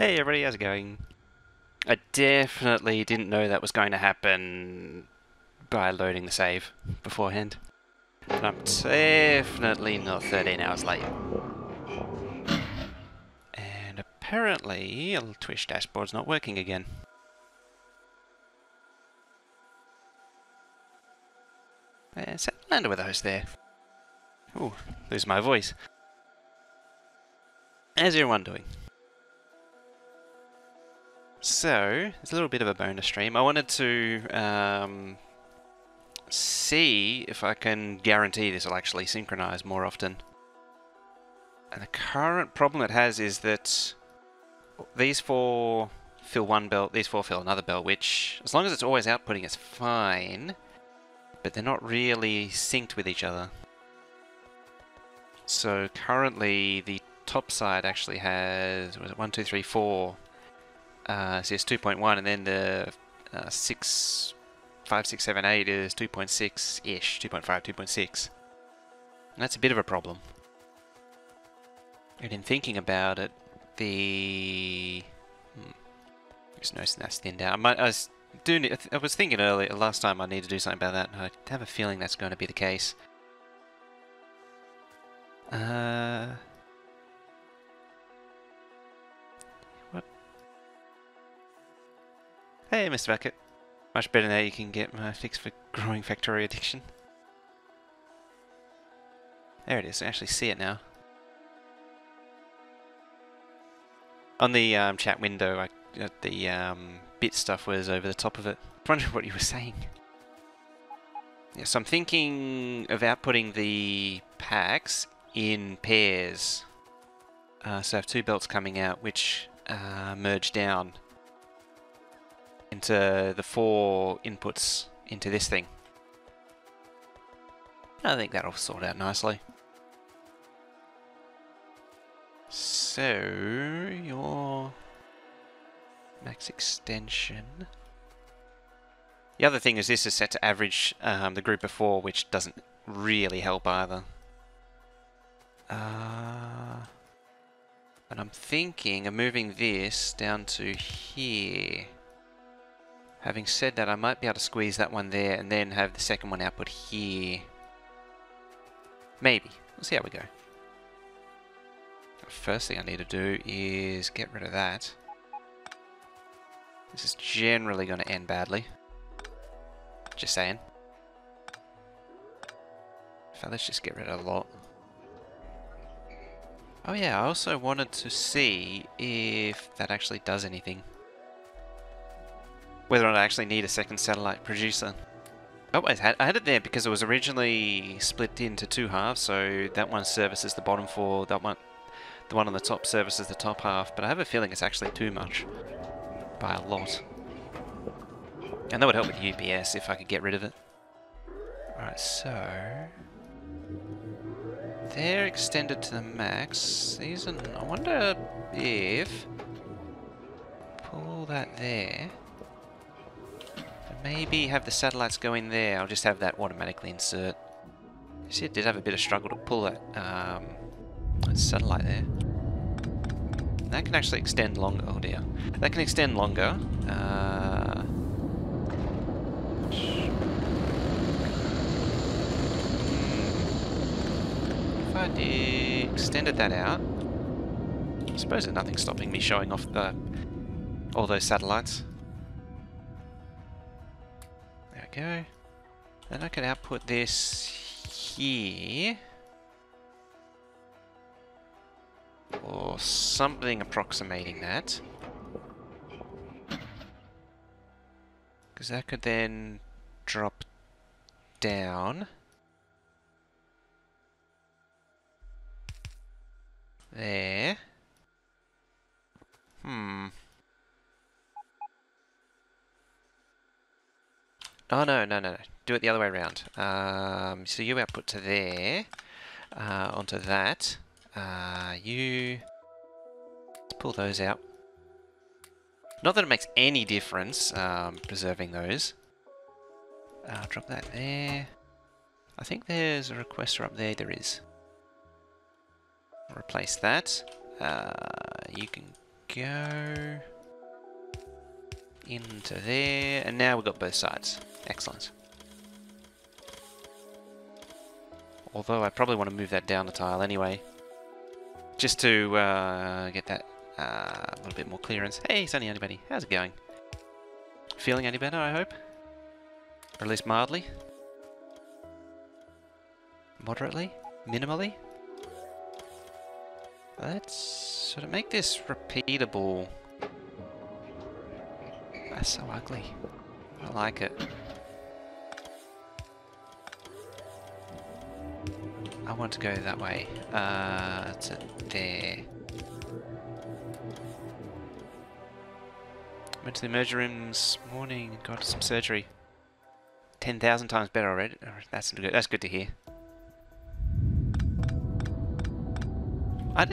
Hey everybody, how's it going? I definitely didn't know that was going to happen by loading the save beforehand. But I'm definitely not 13 hours late. And apparently, Twitch dashboard's not working again. Land with a host there. Ooh, lose my voice. How's everyone doing? So, it's a little bit of a bonus stream. I wanted to see if I can guarantee this will actually synchronize more often. And the current problem it has is that these four fill one belt, these four fill another belt, which, as long as it's always outputting, it's fine. But they're not really synced with each other. So currently, the top side actually has, was it 1, 2, 3, 4? So it's 2.1, and then the 6, 5, 6, 7, 8 is 2.6-ish, 2.5, 2.6. And that's a bit of a problem. And in thinking about it, just noticing that's thinned out. I was thinking earlier, last time I need to do something about that, and I have a feeling that's going to be the case. What? Hey, Mr. Bucket. Much better now you can get my fix for growing Factorio addiction. There it is, I actually see it now. On the chat window, the bit stuff was over the top of it. I wonder what you were saying. Yeah, so I'm thinking of outputting the packs in pairs. So I have two belts coming out, which merge down into the 4 inputs into this thing. I think that'll sort out nicely. So, your max extension. The other thing is this is set to average the group of 4, which doesn't really help either. And I'm thinking of moving this down to here. Having said that, I might be able to squeeze that one there and then have the second one output here. Maybe. We'll see how we go. The first thing I need to do is get rid of that. This is generally going to end badly. Just saying. So let's just get rid of a lot. Oh yeah, I also wanted to see if that actually does anything. Whether or not I actually need a second satellite producer. I had it there because it was originally split into 2 halves, so that one services the bottom 4, the one on the top services the top half, but I have a feeling it's actually too much. By a lot. And that would help with UPS if I could get rid of it. Right, so they're extended to the max. These are, I wonder if pull that there. And maybe have the satellites go in there. I'll just have that automatically insert. You see, it did have a bit of struggle to pull that satellite there. That can actually extend longer. Oh dear. That can extend longer. If I extended that out, I suppose there's nothing stopping me showing off all those satellites. There we go. Then I could output this here. Or something approximating that. Because that could then drop down. There. Oh, no. Do it the other way around. So you output to there. Onto that. You pull those out. Not that it makes any difference, preserving those. Drop that there. I think there's a requester up there is. Replace that. You can go. Into there, and now we've got both sides. Excellent. Although I probably want to move that down a tile anyway. Just to get that a little bit more clearance. Hey, Sunny Anybody, how's it going? Feeling any better, I hope? Or at least mildly? Moderately? Minimally? Let's sort of make this repeatable. That's so ugly. I like it. I want to go that way. To there. Went to the emergency room this morning and got some surgery. 10,000 times better already. That's good. That's good to hear. I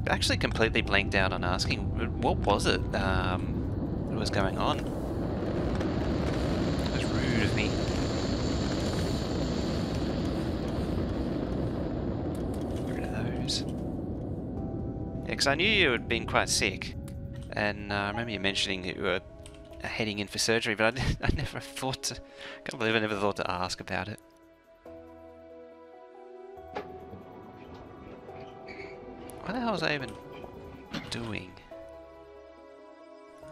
actually completely blanked out on asking what was it. What was going on? It was rude of me. Get rid of those. Yeah, because I knew you had been quite sick, and I remember you mentioning that you were heading in for surgery, but I never thought to. I can't believe I never thought to ask about it. What the hell was I even doing?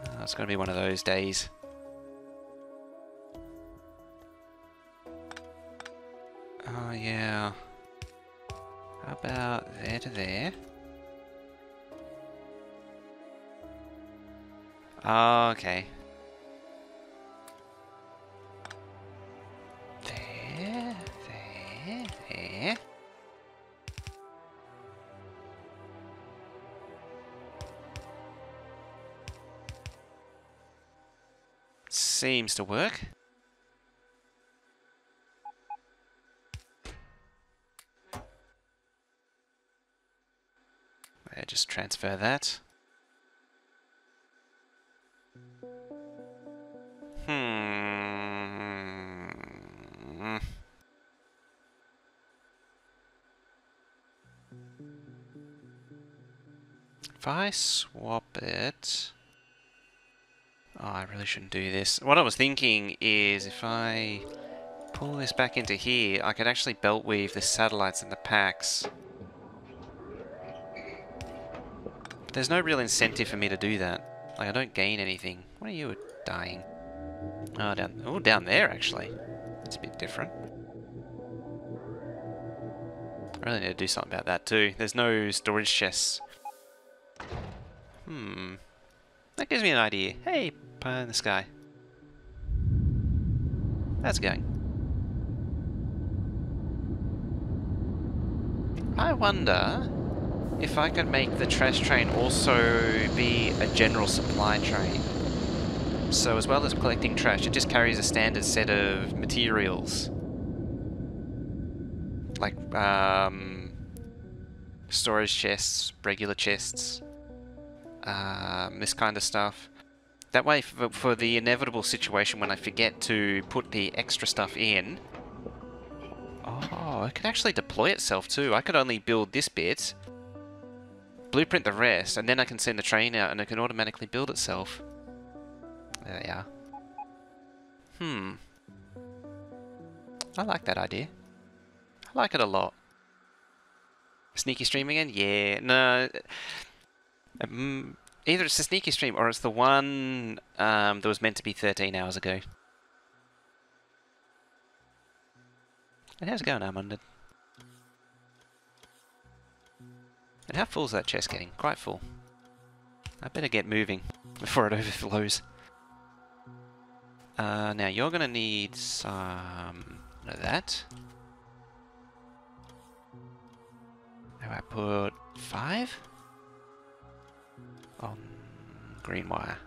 Oh, it's going to be one of those days. Oh yeah. How about there to there? Oh, okay. There, there, there. Seems to work. There, just transfer that. If I swap it... Oh, I really shouldn't do this. What I was thinking is if I pull this back into here, I could actually belt weave the satellites and the packs. But there's no real incentive for me to do that. Like, I don't gain anything. What are you dying? Oh, down there, actually. That's a bit different. I really need to do something about that, too. There's no storage chests. That gives me an idea. Hey, pie in the sky. How's it going? I wonder if I could make the trash train also be a general supply train. So as well as collecting trash, it just carries a standard set of materials. Like, storage chests, regular chests, this kind of stuff. That way, for the inevitable situation when I forget to put the extra stuff in... Oh, it can actually deploy itself too. I could only build this bit, blueprint the rest, and then I can send the train out and it can automatically build itself. There they are. I like that idea. I like it a lot. Sneaky stream again? Yeah, no... either it's the sneaky stream or it's the one that was meant to be 13 hours ago. And how's it going, Armanded? And how full is that chest getting? Quite full. I better get moving before it overflows. Now you're going to need some of that. How about I put 5 on green wire.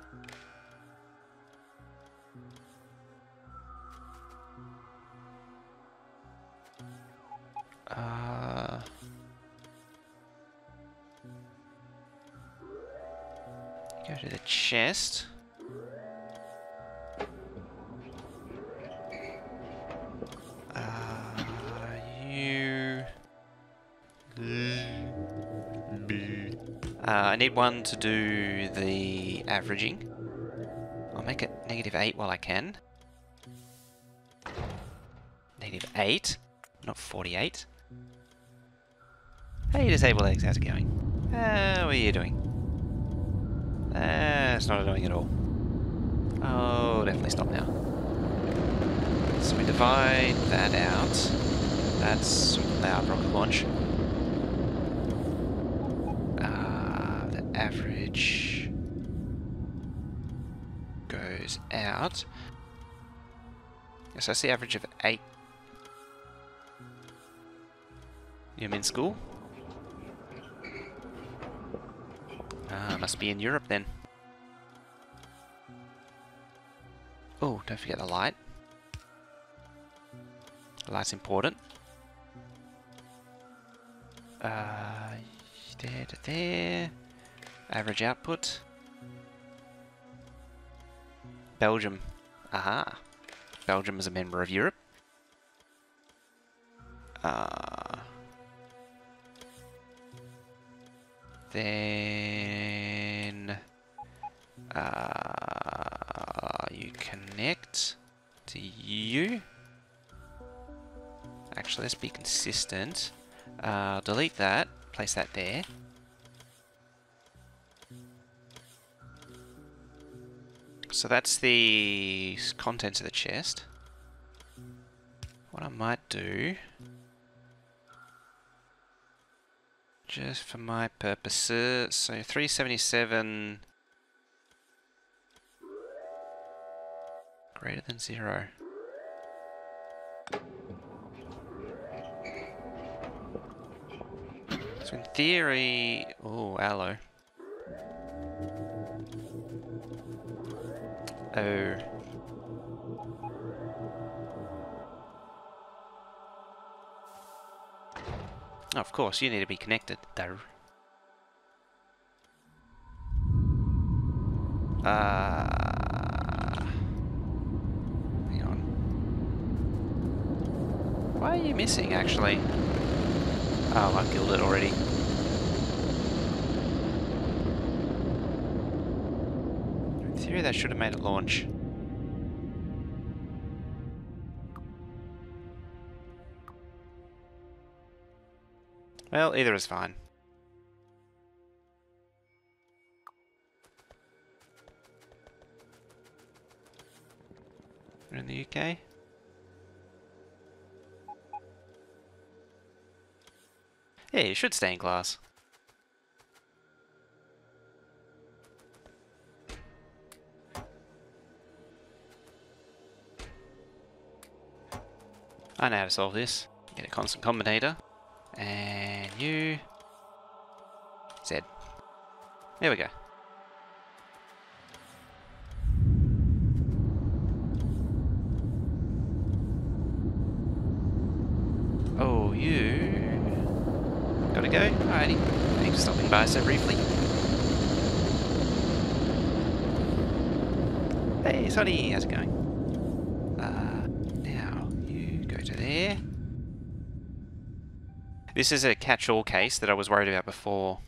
Go to the chest. You... I need one to do the averaging. I'll make it -8 while I can. -8, not 48. Hey, disabled eggs, how's it going? What are you doing? It's not annoying at all. Oh, definitely stop now. So we divide that out. That's loud rocket launch. The average goes out. Yes, that's the average of 8. I'm in school? Must be in Europe then. Oh, don't forget the light. The light's important. There to there. Average output. Belgium. Aha. Belgium is a member of Europe. Then you connect to you. Actually, let's be consistent. Delete that, place that there. So that's the contents of the chest. What I might do, just for my purposes, so 377 greater than 0. So in theory, oh, aloe. Oh. Oh, of course, you need to be connected, though. Hang on. Why are you missing, actually? Oh, I killed it already. In theory, that should have made it launch. Well, either is fine. We're in the UK. Yeah, you should stay in class. I know how to solve this. Get a constant combinator. And you... Z. There we go. Oh, you... Gotta go? Alrighty. Thanks for stopping by so briefly. Hey, Sonny, how's it going? Now, you go to there. This is a catch-all case that I was worried about before.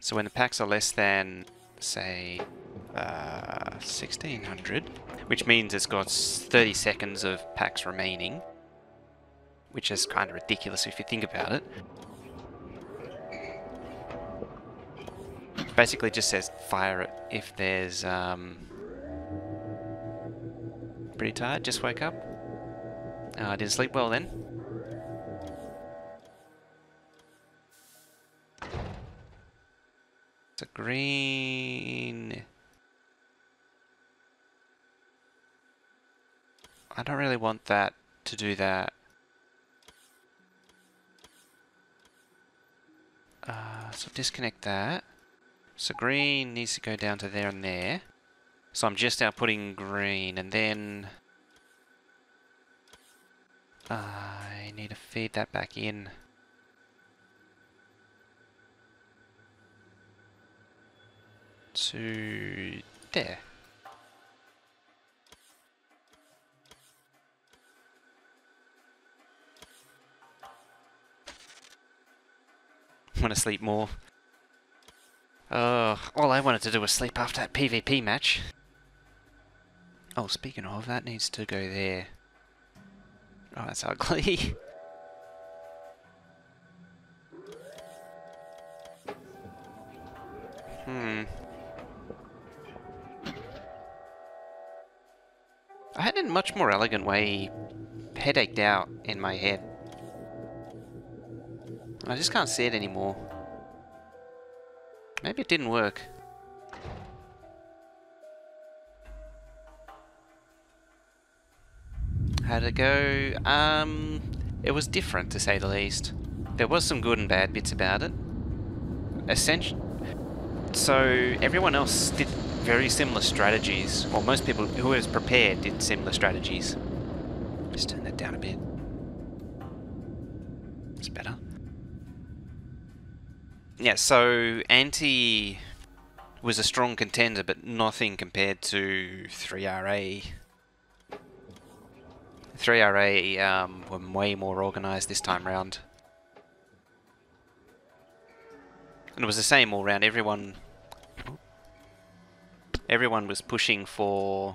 So when the packs are less than, say, 1600, which means it's got 30 seconds of packs remaining, which is kind of ridiculous if you think about it. Basically just says fire it if there's, pretty tired, just woke up. I didn't sleep well then. It's a green... I don't really want that to do that. So disconnect that. So green needs to go down to there and there. So I'm just outputting green, and then I need to feed that back in. To there. Want to sleep more. All I wanted to do was sleep after that PvP match. Oh, speaking of, that needs to go there. Oh, that's ugly. I had a much more elegant way headached out in my head. I just can't see it anymore. Maybe it didn't work. How'd it go? It was different to say the least. There was some good and bad bits about it. So everyone else did very similar strategies. Well, most people who was prepared did similar strategies. Just turn that down a bit. It's better. Yeah, so Anti was a strong contender, but nothing compared to 3RA. 3RA were way more organised this time round. And it was the same all round. Everyone was pushing for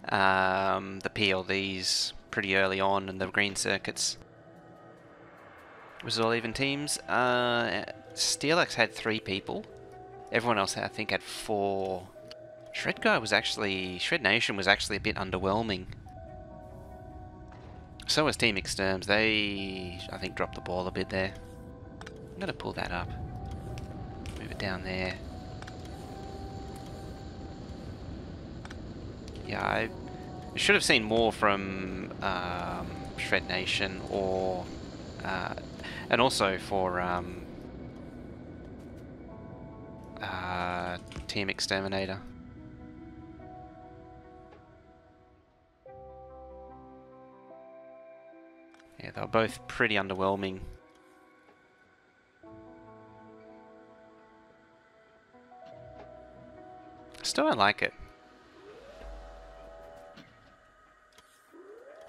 the PLDs pretty early on and the green circuits. It was all even teams. Steelix had 3 people. Everyone else, I think, had 4. Shred Nation was actually a bit underwhelming. So was Team Exterms. They, I think, dropped the ball a bit there. I'm going to pull that up. Move it down there. Yeah, I should have seen more from Shred Nation or... and also for Team Exterminator. Yeah, they were both pretty underwhelming. Still don't like it.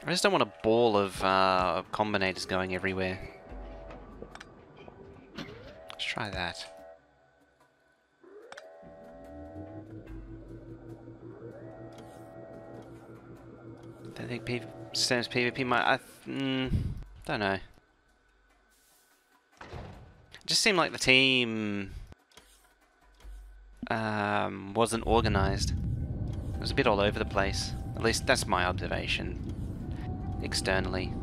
I just don't want a ball of combinators going everywhere. Let's try that. I think Sam's PvP might... don't know. It just seemed like the team wasn't organised. It was a bit all over the place. At least that's my observation. Externally.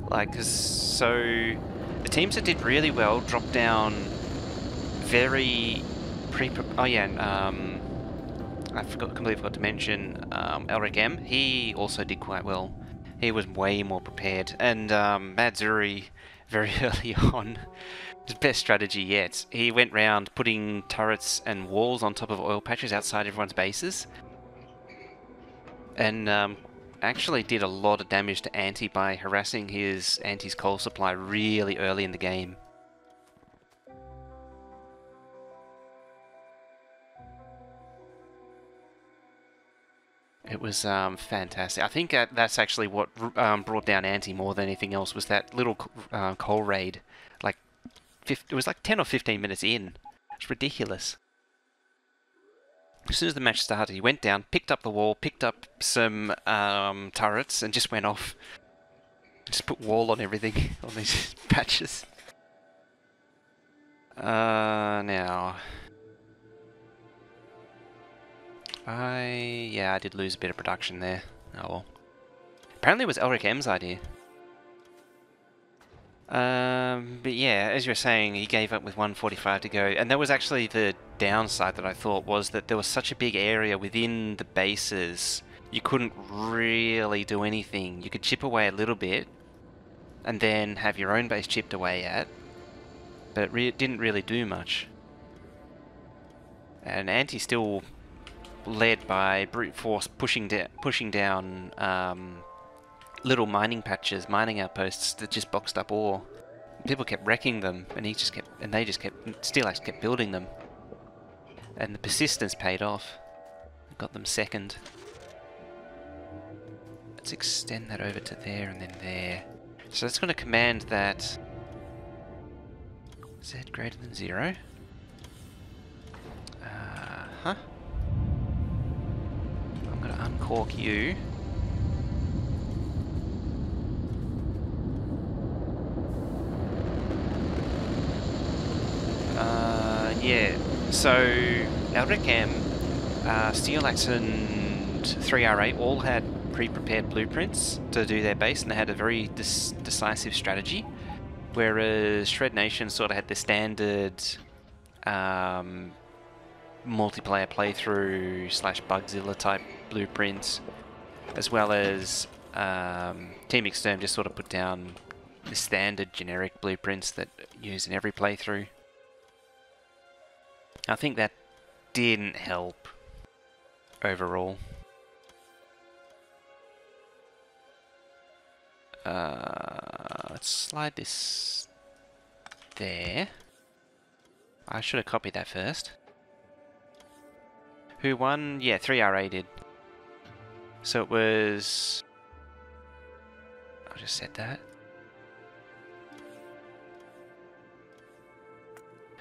Like, so... The teams that did really well dropped down very oh yeah, I completely forgot to mention Elric M. He also did quite well. He was way more prepared. And Madzuri, very early on, his best strategy yet. He went round putting turrets and walls on top of oil patches outside everyone's bases. And actually did a lot of damage to Anti by harassing his Anti's coal supply really early in the game. It was fantastic. I think that's actually what brought down Anti more than anything else, was that little coal raid. Like, it was like 10 or 15 minutes in. It's ridiculous. As soon as the match started, he went down, picked up the wall, picked up some turrets, and just went off. Just put wall on everything, on these patches. Now... yeah, I did lose a bit of production there. Oh well. Apparently it was Elric M's idea. But yeah, as you were saying, he gave up with 145 to go, and that was actually the downside that I thought, was that there was such a big area within the bases, you couldn't really do anything. You could chip away a little bit, and then have your own base chipped away at, but it didn't really do much. And Anti still led by brute force pushing down little mining patches, mining outposts that just boxed up ore. People kept wrecking them, and Steelax kept building them. And the persistence paid off. Got them second. Let's extend that over to there and then there. So that's going to command that Z greater than 0. cork you. Yeah, so Elric M, Steel Axe and 3R8 all had pre-prepared blueprints to do their base, and they had a very decisive strategy, whereas Shred Nation sort of had the standard multiplayer playthrough / Bugzilla type blueprints, as well as Team Exterm just sort of put down the standard generic blueprints that use in every playthrough. I think that didn't help overall. Let's slide this there. I should have copied that first. Who won? Yeah, 3RA did. So it was... I just said that.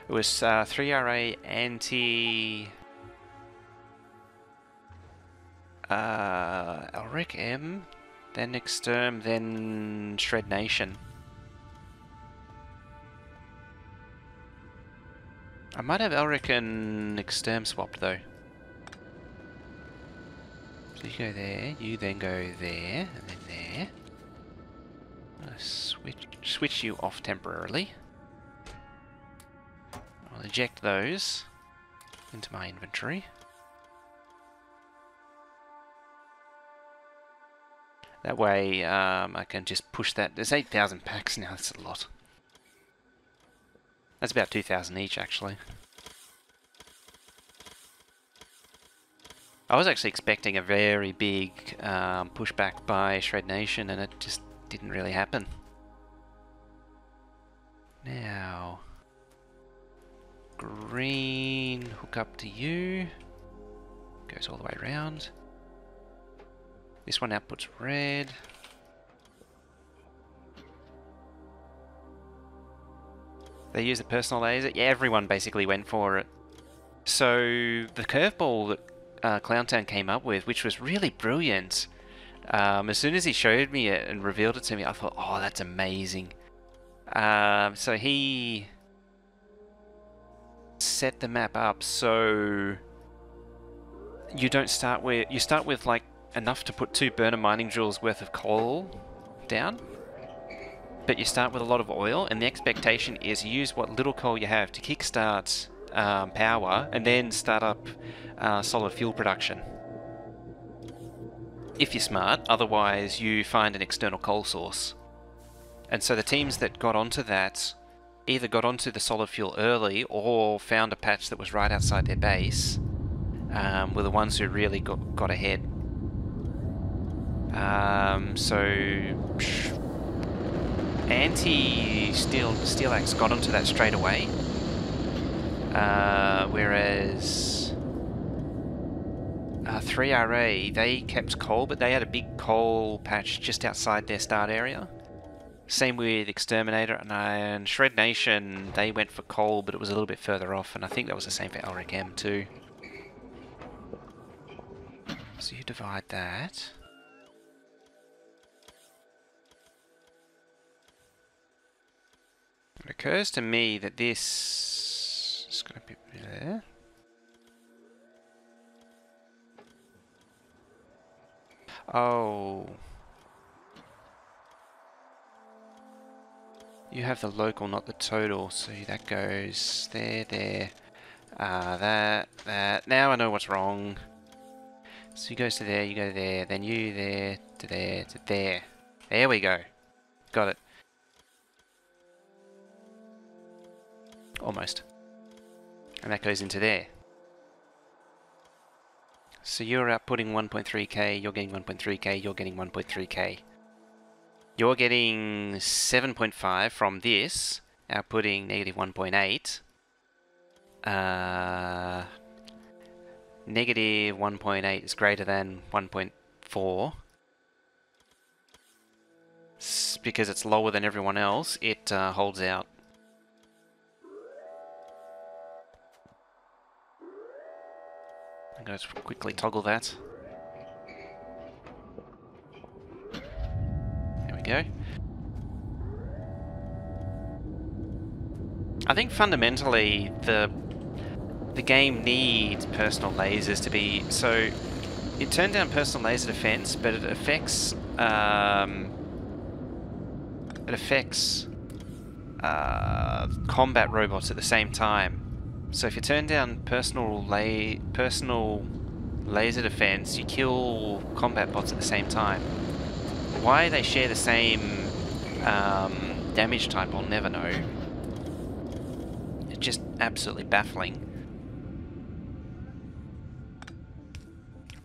It was 3RA anti... Elric M, then Exterm, then Shred Nation. I might have Elric and Exterm swapped though. So you go there, you then go there, and then there. I'm gonna switch you off temporarily. I'll eject those into my inventory. That way I can just push that. There's 8,000 packs now, that's a lot. That's about 2,000 each actually. I was actually expecting a very big pushback by Shred Nation, and it just didn't really happen. Now, green hook up to you. Goes all the way around. This one outputs red. They use the personal laser. Yeah, everyone basically went for it. So the curveball that Clowntown came up with, which was really brilliant, as soon as he showed me it and revealed it to me, I thought, oh, that's amazing. So he set the map up so you don't start with, you start with like enough to put 2 burner mining joules worth of coal down, but you start with a lot of oil, and the expectation is you use what little coal you have to kickstart power and then start up solid fuel production. If you're smart, otherwise you find an external coal source. And so the teams that got onto that either got onto the solid fuel early or found a patch that was right outside their base, were the ones who really got ahead. So Steel Axe got onto that straight away, whereas 3RA, they kept coal, but they had a big coal patch just outside their start area. Same with Exterminator, and Shred Nation, they went for coal, but it was a little bit further off, and I think that was the same for Elric M too. So you divide that. It occurs to me that this is going to be there. Oh. You have the local, not the total, so that goes there, there, that. Now I know what's wrong. So you goes to there, you go there, then you there, to there, to there. There we go. Got it. Almost. And that goes into there. So you're outputting 1.3k, you're getting 1.3k, you're getting 1.3k. You're getting 7.5 from this, outputting negative 1.8. Negative 1.8 is greater than 1.4. Because it's lower than everyone else, it holds out. I'm going to quickly toggle that. go. I think fundamentally the game needs personal lasers to be so. It turned down personal laser defense, but it affects combat robots at the same time. So if you turn down personal laser defense, you kill combat bots at the same time. Why they share the same damage type, I'll never know. It's just absolutely baffling.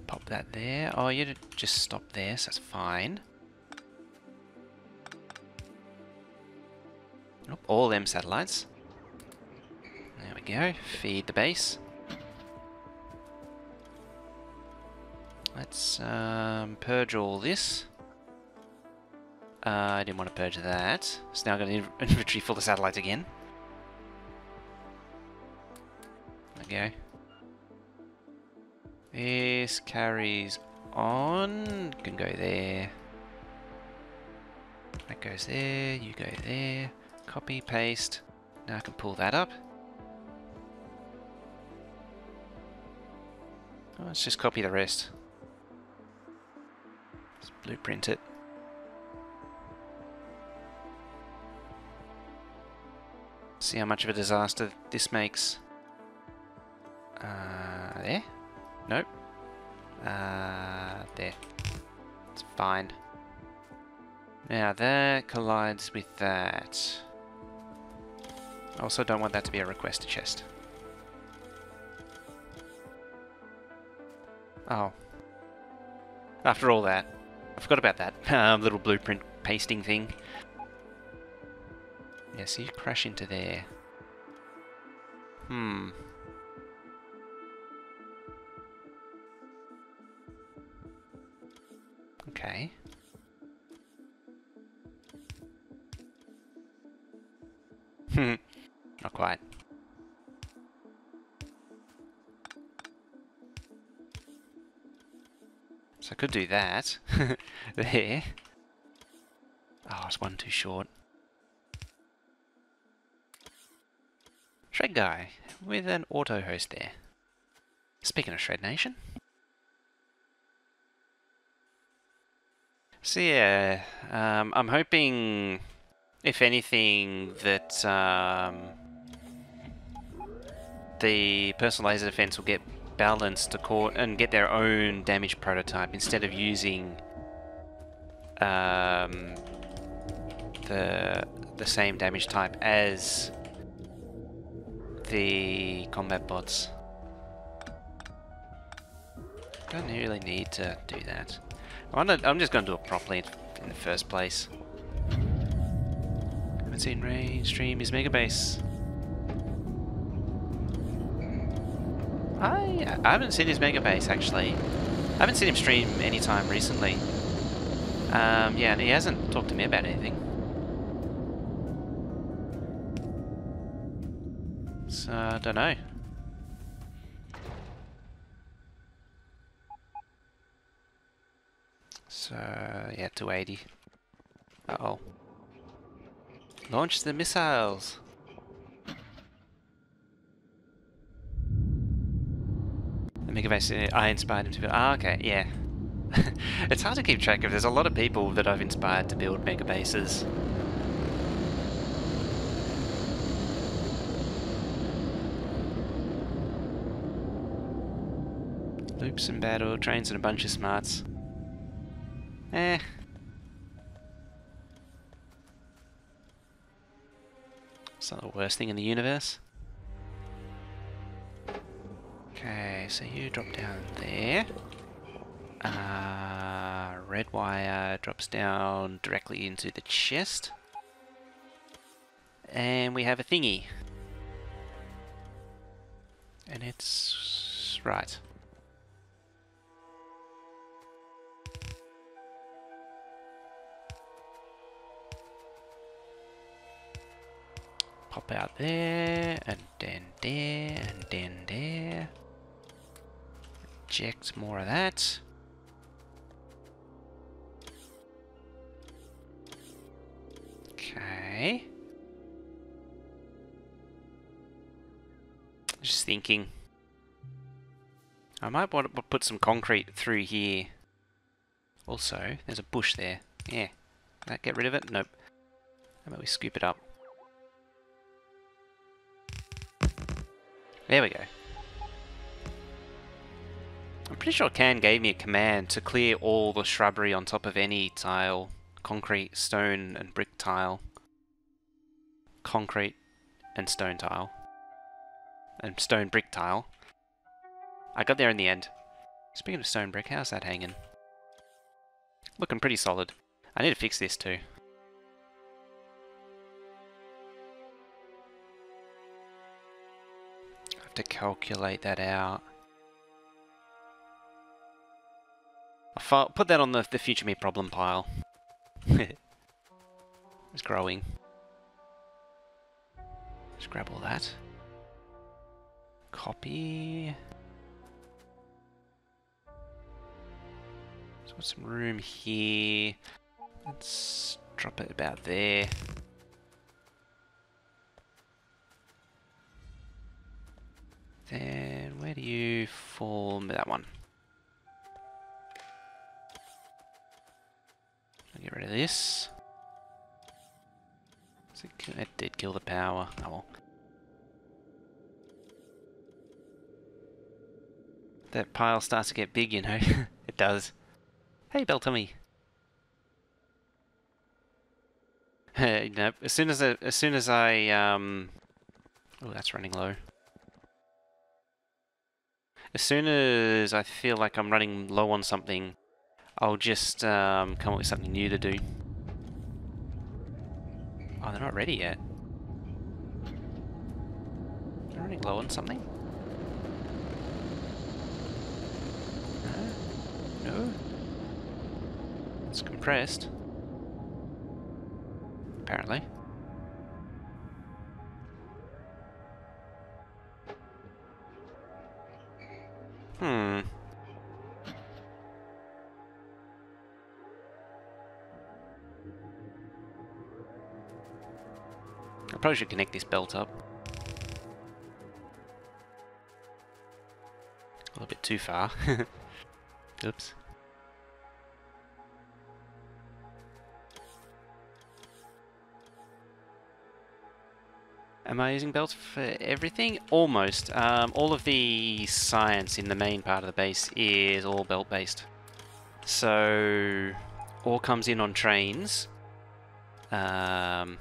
Pop that there. Oh, you just stop there, so that's fine. Oh, all them satellites. There we go. Feed the base. Let's purge all this. I didn't want to purge that. So now I've got an inventory full of satellites again. There we go. This carries on. Can go there. That goes there. You go there. Copy, paste. Now I can pull that up. Oh, let's just copy the rest. Let's blueprint it. See how much of a disaster this makes. There? Nope. There. It's fine. Now that collides with that. I also don't want that to be a requester chest. Oh. After all that. I forgot about that little blueprint pasting thing. Yeah, so you crash into there. Okay. Not quite. So I could do that. There. Oh, it's one too short. Shred guy with an auto host there. Speaking of Shred Nation. So yeah, I'm hoping, if anything, that the personal laser defense will get balanced to and get their own damage prototype instead of using the same damage type as the combat bots. Don't really need to do that. I'm just going to do it properly in the first place. Haven't seen Rain stream his Mega Base. I haven't seen his Mega Base actually. I haven't seen him stream anytime recently. Yeah, and he hasn't talked to me about anything. So I don't know. So yeah, 280. Uh-oh. Launch the missiles. The Mega Base, I inspired him to build. Ah, okay, yeah. It's hard to keep track of. There's a lot of people that I've inspired to build Mega Bases. Loops and battle, trains and a bunch of smarts. Eh. It's not the worst thing in the universe. Okay, so you drop down there. Red wire drops down directly into the chest. And we have a thingy. And it's... right. Pop out there, and then there, and then there. Eject more of that. Okay. Just thinking. I might want to put some concrete through here. Also, there's a bush there. Yeah. Can that get rid of it? Nope. How about we scoop it up? There we go. I'm pretty sure Can gave me a command to clear all the shrubbery on top of any tile. Concrete, stone, and brick tile. Concrete and stone tile. And stone brick tile. I got there in the end. Speaking of stone brick, how's that hanging? Looking pretty solid. I need to fix this too. I have to calculate that out. I'll put that on the future me problem pile. It's growing. Just grab all that. Copy. So got some room here. Let's drop it about there. Then where do you form that one? I'll get rid of this. It did kill the power. Oh well. That pile starts to get big, you know. It does. Hey, Beltummy. Nope. As soon as I oh, that's running low. As soon as I feel like I'm running low on something, I'll just come up with something new to do. Oh, they're not ready yet. They're running low on something? No? No? It's compressed. Apparently. I probably should connect this belt up. A little bit too far. Oops. Am I using belts for everything? Almost. All of the science in the main part of the base is all belt based. So, all comes in on trains. There.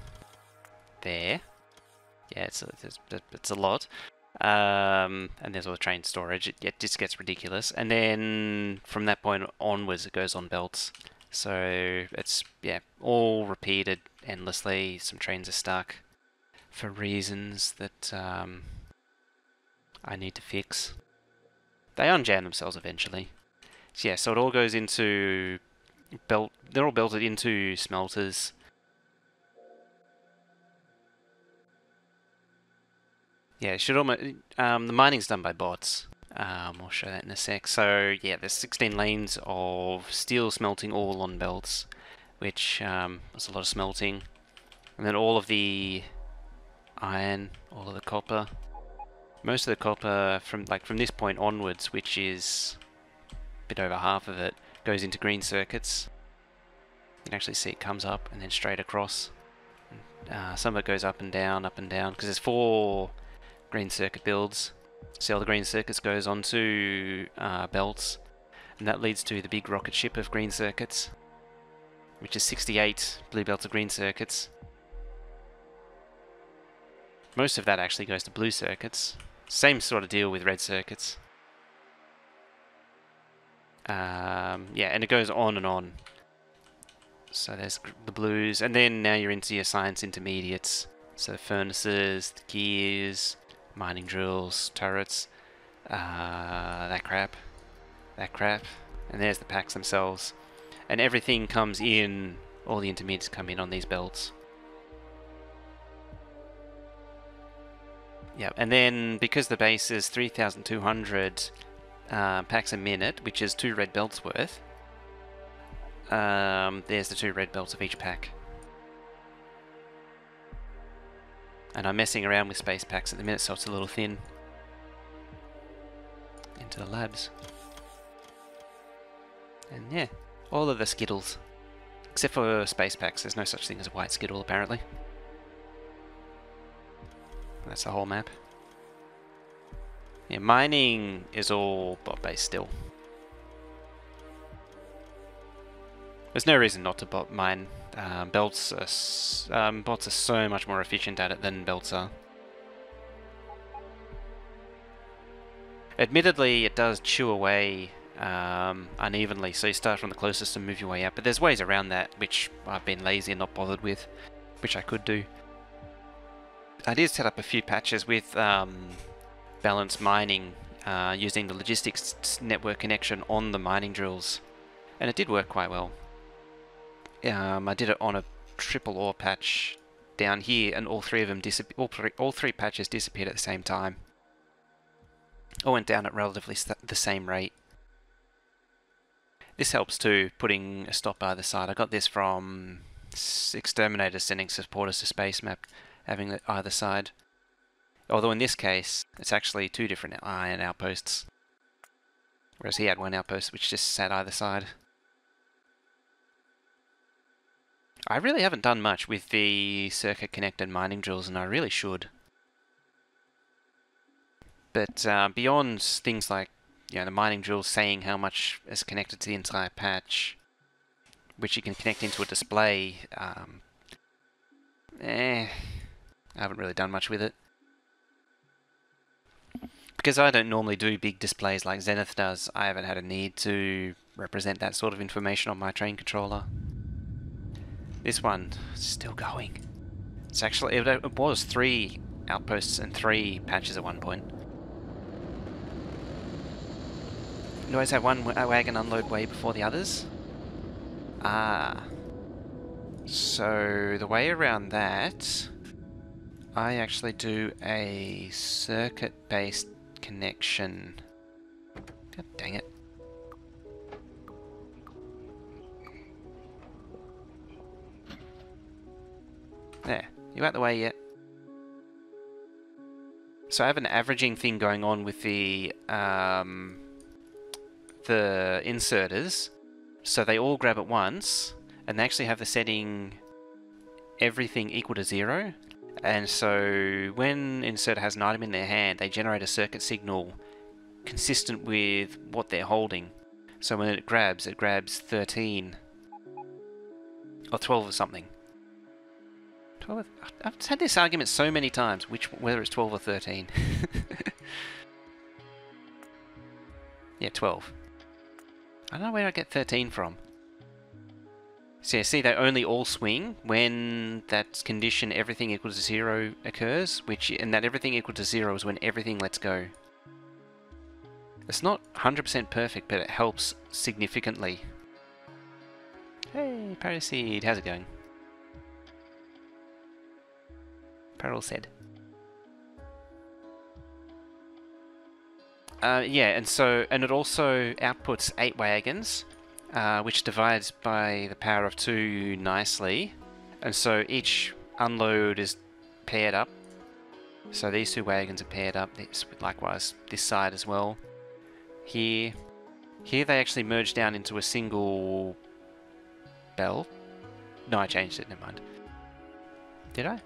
Yeah, it's a lot. And there's all the train storage. It just gets ridiculous. And then from that point onwards, it goes on belts. So it's, yeah, all repeated endlessly. Some trains are stuck for reasons that I need to fix. They unjam themselves eventually. So yeah, so it all goes into belt. They're all belted into smelters. Yeah, it should almost. The mining's done by bots. I'll show that in a sec. So yeah, there's 16 lanes of steel smelting all on belts, which was a lot of smelting, and then all of the iron, all of the copper. Most of the copper from this point onwards, which is a bit over half of it, goes into green circuits. You can actually see it comes up and then straight across. Some of it goes up and down, because there's 4 green circuit builds. See, all the green circuits goes onto belts, and that leads to the big rocket ship of green circuits, which is 68 blue belts of green circuits. Most of that actually goes to blue circuits. Same sort of deal with red circuits. Yeah, and it goes on and on. So there's the blues, and then now you're into your science intermediates. So furnaces, the gears, mining drills, turrets, that crap, and there's the packs themselves. And everything comes in, all the intermediates come in on these belts. Yeah, and then because the base is 3,200 packs a minute, which is 2 red belts worth, there's the 2 red belts of each pack. And I'm messing around with space packs at the minute, so it's a little thin. Into the labs. And yeah, all of the Skittles. Except for space packs, there's no such thing as a white Skittle apparently. That's the whole map. Yeah, mining is all bot-based still. There's no reason not to bot mine. Bots are so much more efficient at it than belts are. Admittedly, it does chew away unevenly, so you start from the closest and move your way out, but there's ways around that, which I've been lazy and not bothered with, which I could do. I did set up a few patches with balanced mining using the logistics network connection on the mining drills, and it did work quite well. I did it on a triple ore patch down here, and all three patches disappeared at the same time. All went down at relatively the same rate. This helps too, putting a stop by the side. I got this from exterminators sending supporters to space map, having it either side. Although in this case, it's actually two different iron outposts. Whereas he had one outpost which just sat either side. I really haven't done much with the circuit connected mining drills, and I really should. But beyond things like, you know, the mining drills saying how much is connected to the entire patch, which you can connect into a display, I haven't really done much with it. Because I don't normally do big displays like Zenith does, I haven't had a need to represent that sort of information on my train controller. This one is still going. It's actually, it was 3 outposts and 3 patches at one point. You always have one wagon unload way before the others? Ah. So the way around that, I actually do a circuit-based connection. God dang it. There, you out the way yet? So I have an averaging thing going on with the inserters, so they all grab at once, and they actually have the setting everything equal to 0. And so when inserter has an item in their hand, they generate a circuit signal consistent with what they're holding. So when it grabs 13 or 12 or something. 12. I've had this argument so many times, whether it's 12 or 13. Yeah, 12. I don't know where I get 13 from. So you see, they only all swing when that condition everything equals to 0 occurs, and that everything equal to 0 is when everything lets go. It's not 100% perfect, but it helps significantly. Hey, Paraseed, how's it going? Peril said. Yeah, and it also outputs 8 wagons, which divides by the power of 2 nicely, and so each unload is paired up. So these 2 wagons are paired up. Likewise, this side as well. Here they actually merge down into a single belt. No, I changed it. Never mind. Did I?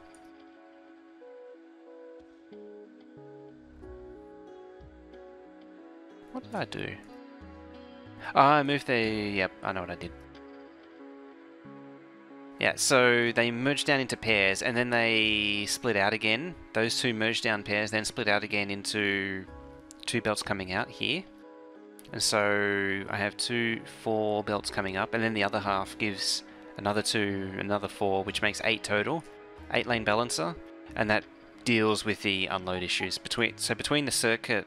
What did I do? Oh, I moved the... Yep, I know what I did. Yeah, so they merge down into pairs, and then they split out again. Those 2 merge down pairs, then split out again into 2 belts coming out here. And so I have 4 belts coming up, and then the other half gives another 2, another 4, which makes 8 total. 8 lane balancer, and that deals with the unload issues. Between the circuit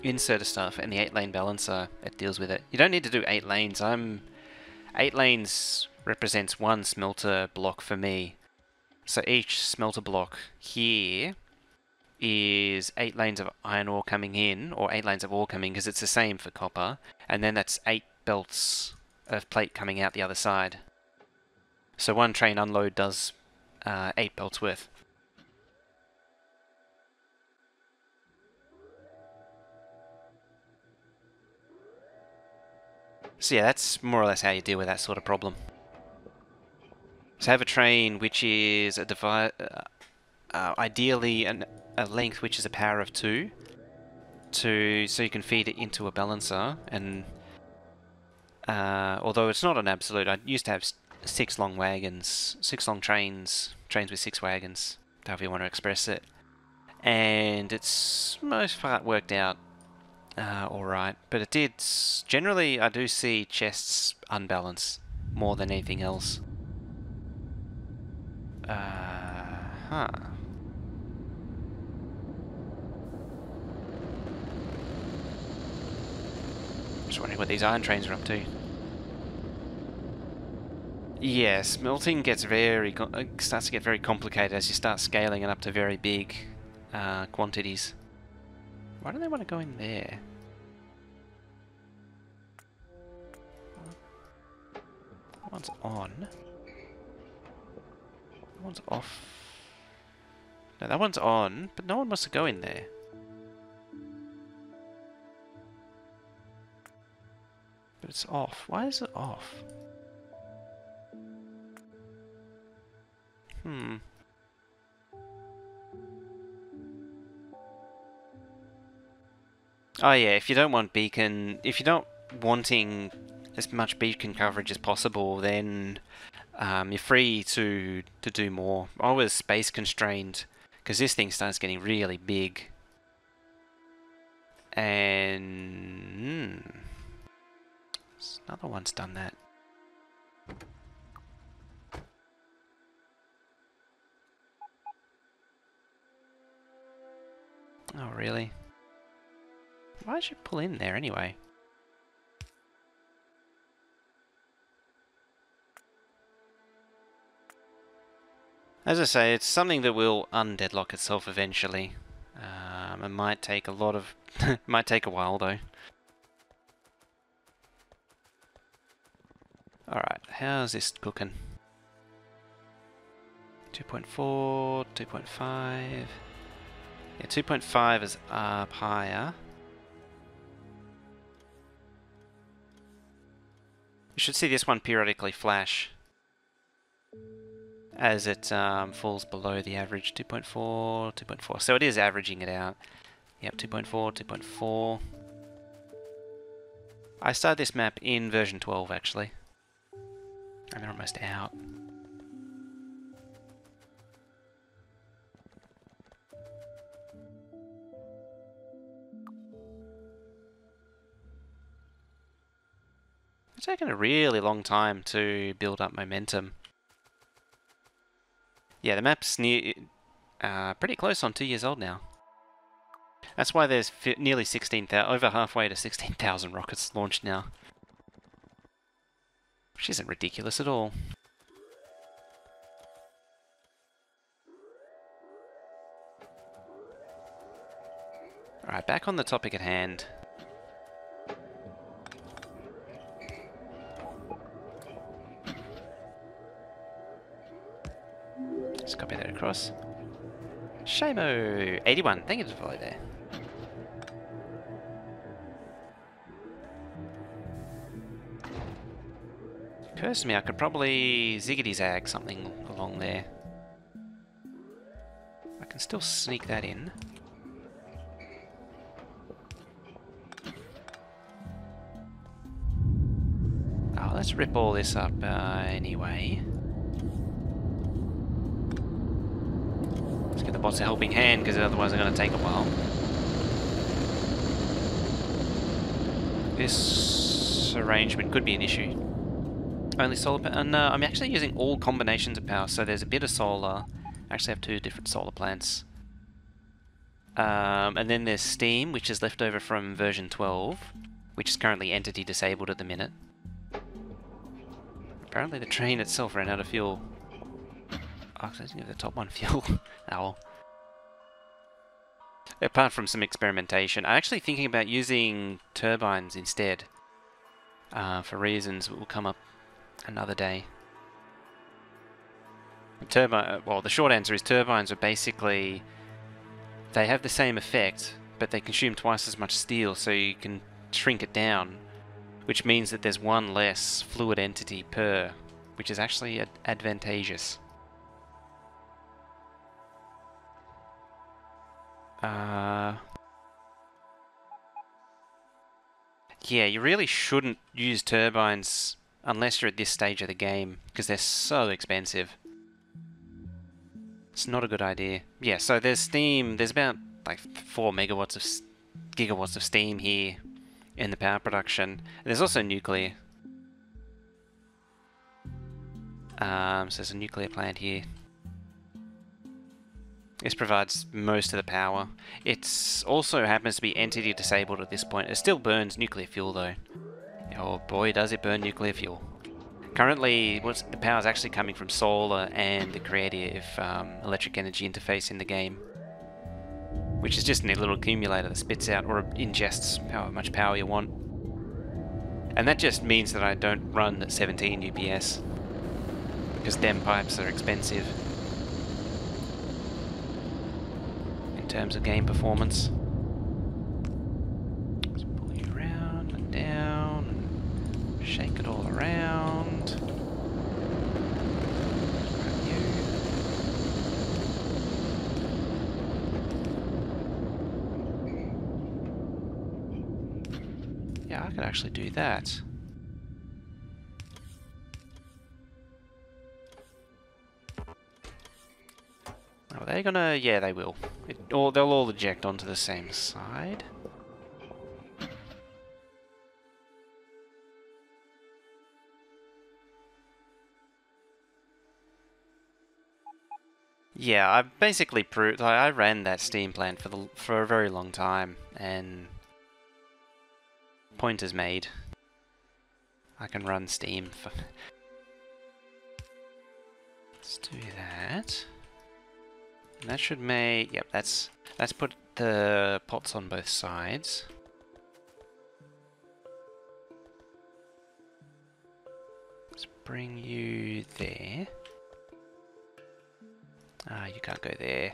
inserter stuff and the 8 lane balancer, it deals with it. You don't need to do 8 lanes. 8 lanes represents 1 smelter block for me. So each smelter block here is 8 lanes of iron ore coming in, or 8 lanes of ore coming, because it's the same for copper, and then that's 8 belts of plate coming out the other side. So 1 train unload does 8 belts worth. So yeah, that's more or less how you deal with that sort of problem. So have a train which is a ideally a length which is a power of 2, so you can feed it into a balancer, and although it's not an absolute, I used to have 6 long wagons, 6 long trains with 6 wagons, however you want to express it, and it's most part worked out alright, but it did, generally I do see chests unbalanced more than anything else. Huh. Just wondering what these iron trains are up to. Yeah, smelting gets starts to get very complicated as you start scaling it up to very big quantities. Why do they want to go in there? That one's on. That one's off. No, that one's on, but no one wants to go in there. But it's off. Why is it off? Oh yeah, if you don't want beacon, if you're not wanting as much beacon coverage as possible, then you're free to do more. I was space constrained because this thing starts getting really big, and another one's done that. Oh really? Why did you pull in there anyway? As I say, it's something that will undeadlock itself eventually. It might take a lot of... might take a while though. Alright, how's this cooking? 2.4, 2.5... Yeah, 2.5 is up higher. You should see this one periodically flash as it falls below the average. 2.4, 2.4. So it is averaging it out. Yep, 2.4, 2.4. I started this map in version 12 actually. And they're almost out. It's taken a really long time to build up momentum. Yeah, the map's pretty close on 2 years old now. That's why there's nearly 16,000, over halfway to 16,000 rockets launched now. Which isn't ridiculous at all. Alright, back on the topic at hand. Let's copy that across. Shamo! 81, thank you for the follow there. Occurs to me I could probably ziggity-zag something along there. I can still sneak that in. Oh, let's rip all this up anyway. Let's get the bots a helping hand, because otherwise they're going to take a while. This arrangement could be an issue. Only solar power? No, I'm actually using all combinations of power, so there's a bit of solar. I actually have 2 different solar plants. And then there's steam, which is left over from version 12, which is currently entity disabled at the minute. Apparently the train itself ran out of fuel. Oh, I didn't give the top one fuel. Ow. Apart from some experimentation, I'm actually thinking about using turbines instead. For reasons that will come up another day. Well, the short answer is turbines are basically... They have the same effect, but they consume twice as much steel, so you can shrink it down which means that there's one less fluid entity per, which is actually advantageous. Yeah, you really shouldn't use turbines unless you're at this stage of the game, because they're so expensive. It's not a good idea. Yeah, so there's steam, there's about like 4 megawatts of gigawatts of steam here in the power production. There's also nuclear. So there's a nuclear plant here. This provides most of the power. It's also happens to be entity disabled at this point. It still burns nuclear fuel though. Oh boy, does it burn nuclear fuel. Currently, the power is actually coming from solar and the creative electric energy interface in the game, which is just a little accumulator that spits out or ingests how much power you want. And that just means that I don't run at 17 UPS, because them pipes are expensive in terms of game performance. Let's pull you around and down and shake it all around. Yeah, I could actually do that. Are they gonna... yeah, they will. They'll all eject onto the same side. Yeah, I basically proved... I ran that steam plant for a very long time, and... point is made. I can run steam for... Let's do that. And that should make... yep, let's put the pots on both sides. Let's bring you there. Ah, you can't go there.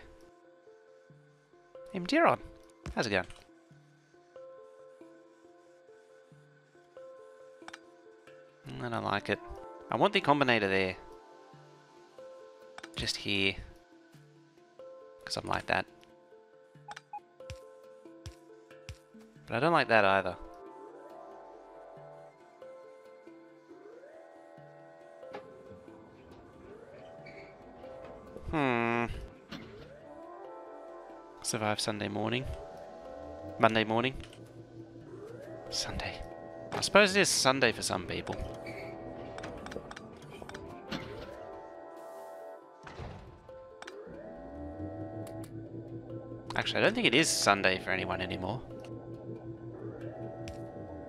Hey, Mdiron, how's it going? I don't like it. I want the combinator there. Just here. Because I'm like that. But I don't like that either. Survive Sunday morning. Monday morning. Sunday. I suppose it is Sunday for some people. Actually, I don't think it is Sunday for anyone anymore.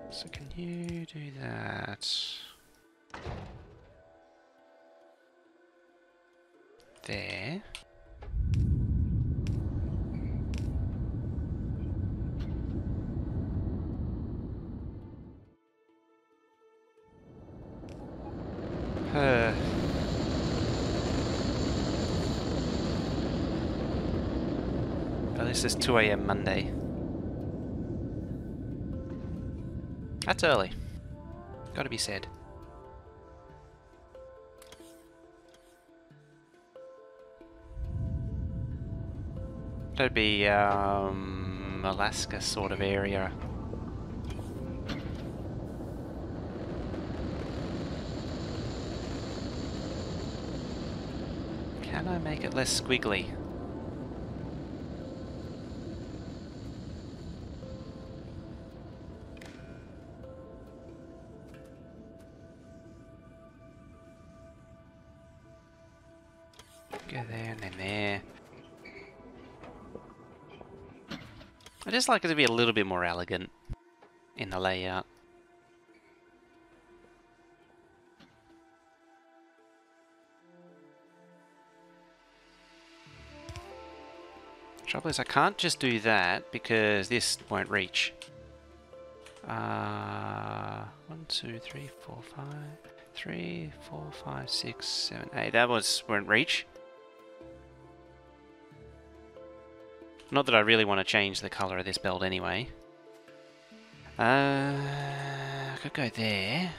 So can you do that? There. At least it's 2 AM Monday. That's early. Gotta be said. That'd be Alaska sort of area. Can I make it less squiggly? Go there and then there. I just like it to be a little bit more elegant in the layout. Trouble is I can't just do that because this won't reach. 1, 2, 3, 4, 5, 3, 4, 5, 6, 7, 8. That won't reach. Not that I really want to change the color of this belt anyway. could go there.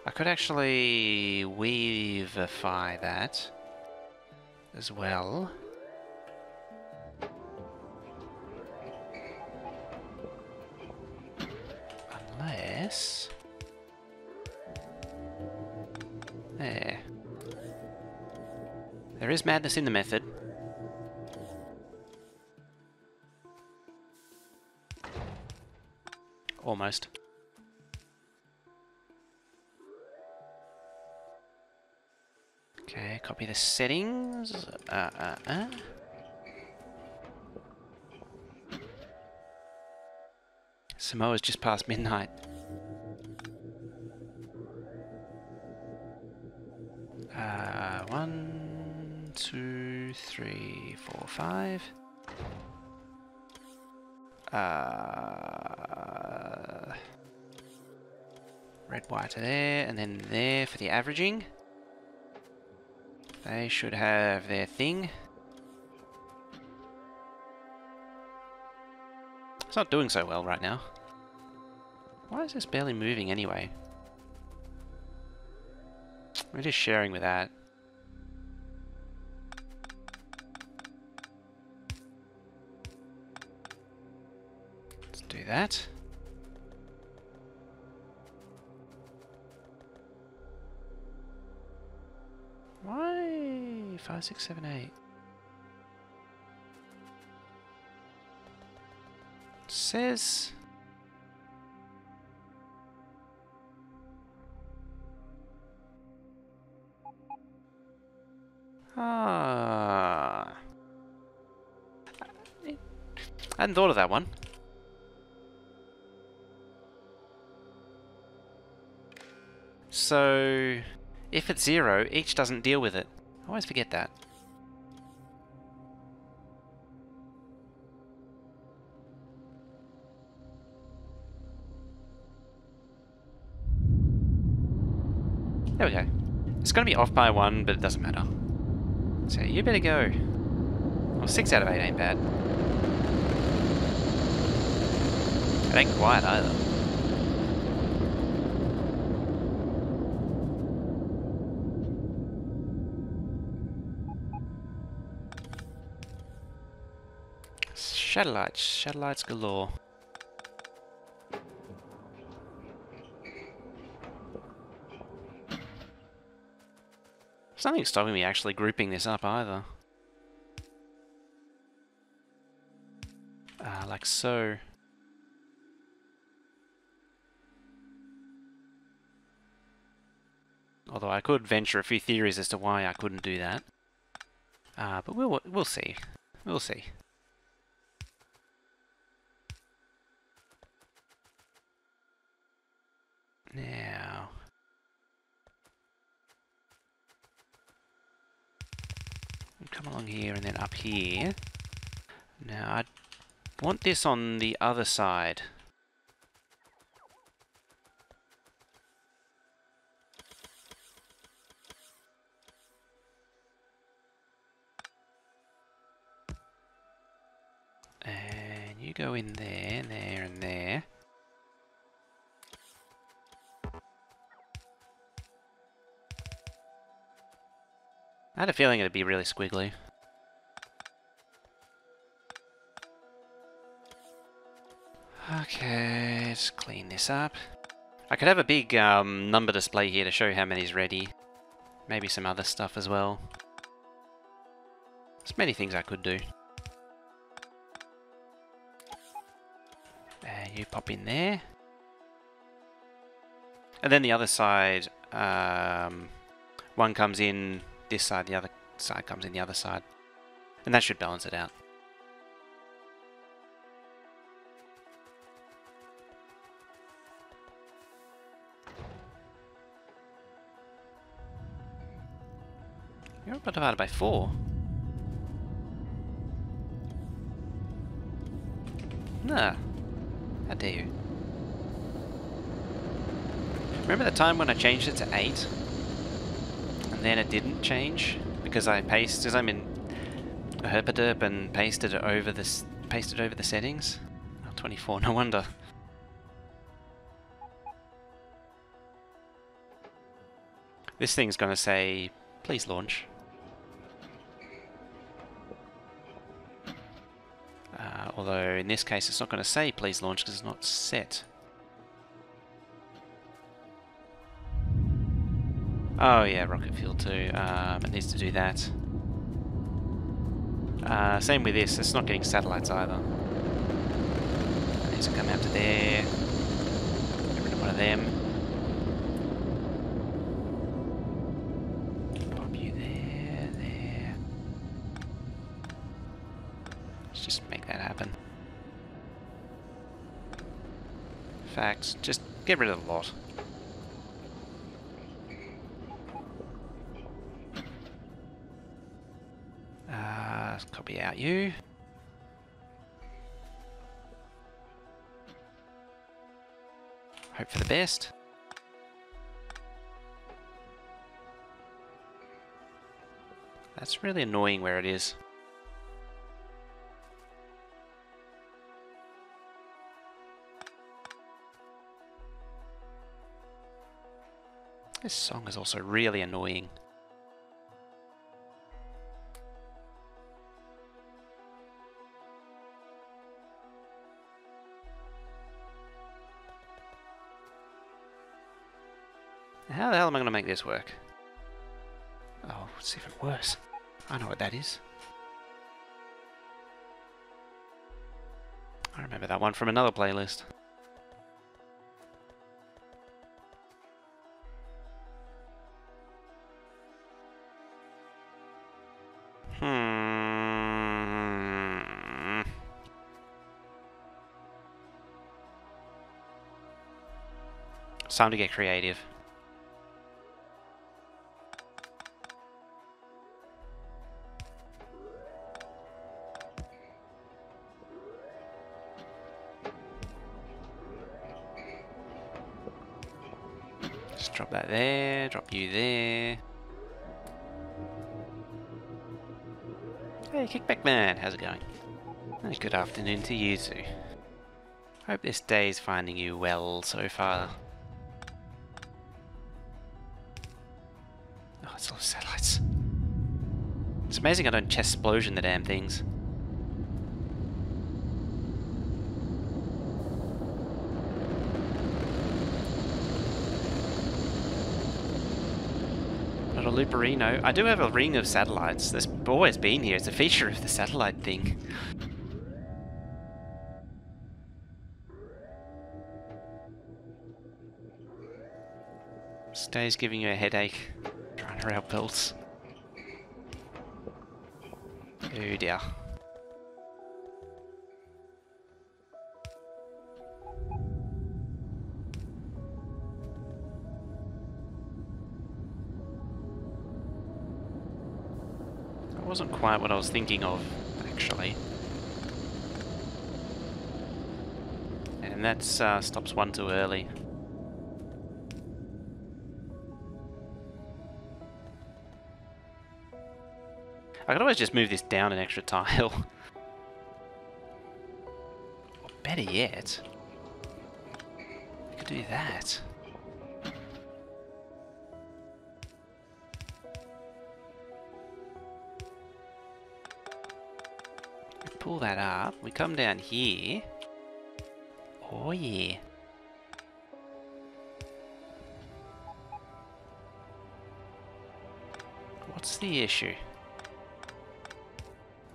I could actually weavify that as well. Unless... There. There is madness in the method. Almost. Okay, copy the settings. Samoa's just past midnight. One, two, three, four, five. Red wire to there, and then there for the averaging. They should have their thing. It's not doing so well right now. Why is this barely moving anyway? We're just sharing with that. Let's do that. Why? 5, 6, 7, 8. Says... I hadn't thought of that one. So, if it's 0, each doesn't deal with it. I always forget that. There we go. It's going to be off by 1, but it doesn't matter. So you better go. Well, 6 out of 8 ain't bad. It ain't quiet either. Satellites galore. There's nothing stopping me actually grouping this up either. Like so. Although I could venture a few theories as to why I couldn't do that. But we'll see. We'll see. Now, come along here and then up here. Now I want this on the other side. And you go in there, and there, and there. I had a feeling it'd be really squiggly. Okay, let's clean this up. I could have a big number display here to show how many's ready. Maybe some other stuff as well. There's many things I could do. And you pop in there. And then the other side, one comes in this side, the other side comes in the other side. And that should balance it out. You're divided by 4. Nah. How dare you. Remember the time when I changed it to 8? And then it didn't change? Because I'm in herpaderp and pasted it over the settings? Oh, 24, no wonder. This thing's going to say, please launch. Although in this case it's not going to say please launch because it's not set. Oh yeah, rocket fuel too. It needs to do that. Same with this, it's not getting satellites either. It needs to come out to there. Get rid of one of them. Pop you there, there. Let's just make that happen. In fact, just get rid of the lot. Copy out you. Hope for the best. That's really annoying where it is. This song is also really annoying. How the hell am I going to make this work? Oh, let's see if it works. I know what that is. I remember that one from another playlist. It's time to get creative. Just drop that there, drop you there. Hey, Kickback Man, how's it going? And good afternoon to you too. Hope this day's finding you well so far. Oh, it's all satellites. It's amazing I don't chest explosion the damn things. Not a Looperino. I do have a ring of satellites. There's always been here. It's a feature of the satellite thing. Stay's giving you a headache. Trying to route builds. Oh dear. That wasn't quite what I was thinking of, actually. And that stops one too early. I could always just move this down an extra tile. Or better yet, I could do that. We pull that up, we come down here. Oh yeah. What's the issue?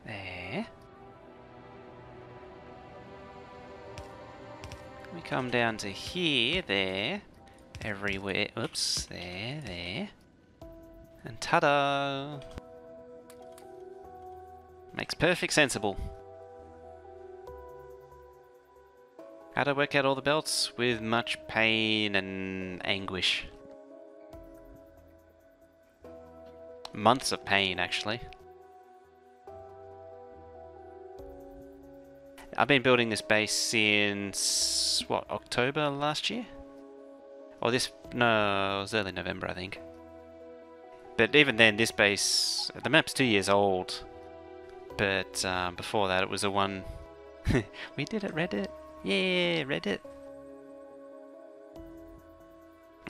There. We come down to here, there, everywhere. Oops, there, there. And ta-da! Makes perfect sensible. How to work out all the belts with much pain and anguish. Months of pain, actually. I've been building this base since, what, October last year? Or this, no, it was early November, I think. But even then, this base, the map's 2 years old. But before that, it was a one... We did it, Reddit! Yeah, Reddit!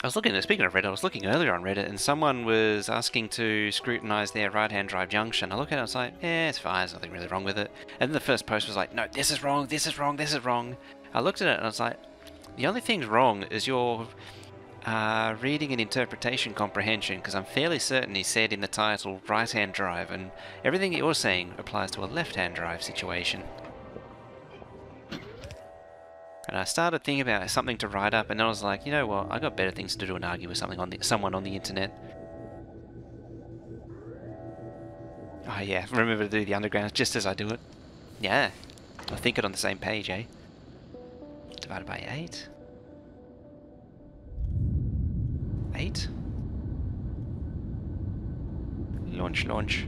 I was looking, speaking of Reddit, I was looking earlier on Reddit and someone was asking to scrutinize their right-hand drive junction. I look at it and I was like, yeah, it's fine, there's nothing really wrong with it. And then the first post was like, no, this is wrong, this is wrong, this is wrong. I looked at it and I was like, the only thing wrong is your reading and interpretation comprehension, because I'm fairly certain he said in the title right-hand drive, and everything you're saying applies to a left-hand drive situation. And I started thinking about something to write up, and then I was like, you know what, I got better things to do than argue with someone on the internet. Oh yeah, remember to do the underground just as I do it. Yeah, I think it on the same page, eh? Divided by 8. 8? Launch, launch.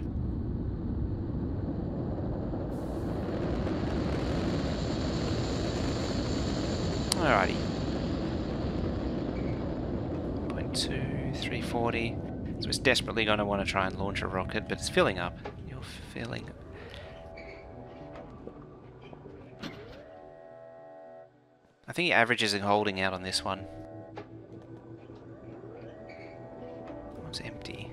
Alrighty. 0.2, 340. So it's desperately going to want to try and launch a rocket, but it's filling up. You're filling. I think the averages are holding out on this one. One's empty.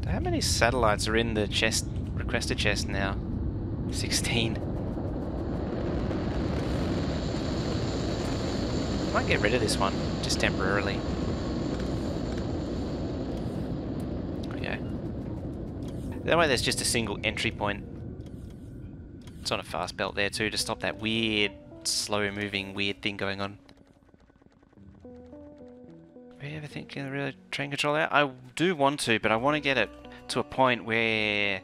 How many satellites are in the chest, requested chest now? 16. Might get rid of this one, just temporarily. Okay. That way there's just a single entry point. It's on a fast belt there too, to stop that weird, slow-moving, weird thing going on. Do you ever think of really train control out? I do want to, but I want to get it to a point where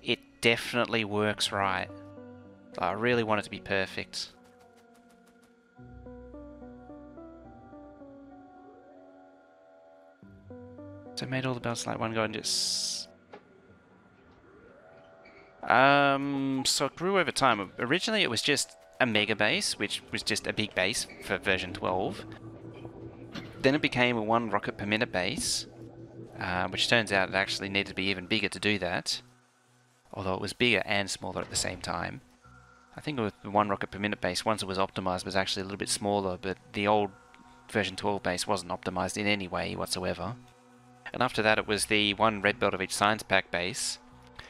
it definitely works right. I really want it to be perfect. So I made all the belts like one go and just... so it grew over time. Originally it was just a mega base, which was just a big base for version 12. Then it became a 1 rocket per minute base, which turns out it actually needed to be even bigger to do that. Although it was bigger and smaller at the same time. I think with the 1 rocket per minute base, once it was optimized, was actually a little bit smaller, but the old version 12 base wasn't optimized in any way whatsoever. And after that it was the 1 red belt of each science pack base.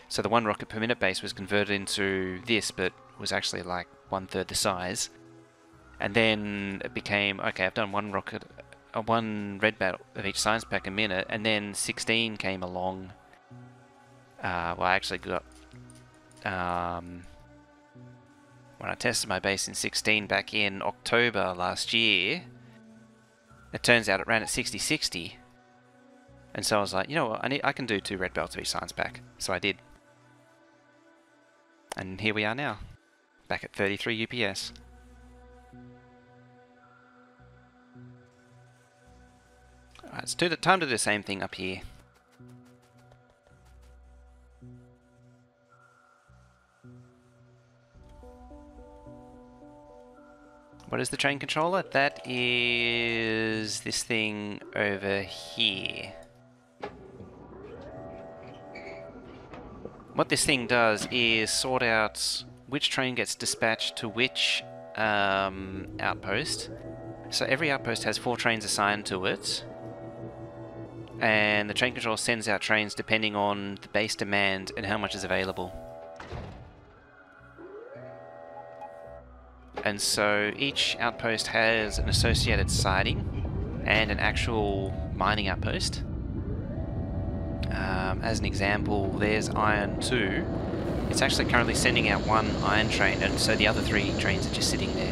So the 1 rocket per minute base was converted into this, but was actually like 1/3 the size. And then it became, okay, I've done 1 rocket... 1 red belt of each science pack a minute, and then 16 came along. Well, I actually got... when I tested my base in 16 back in October last year, it turns out it ran at 60-60. And so I was like, you know what, I can do 2 red belts of each science pack. So I did. And here we are now, back at 33 UPS. Alright, it's time to do the same thing up here. What is the train controller? That is this thing over here. What this thing does is sort out which train gets dispatched to which outpost. So every outpost has 4 trains assigned to it. And the train controller sends out trains depending on the base demand and how much is available. And so each outpost has an associated siding and an actual mining outpost. As an example, there's Iron 2. It's actually currently sending out 1 iron train, and so the other 3 trains are just sitting there.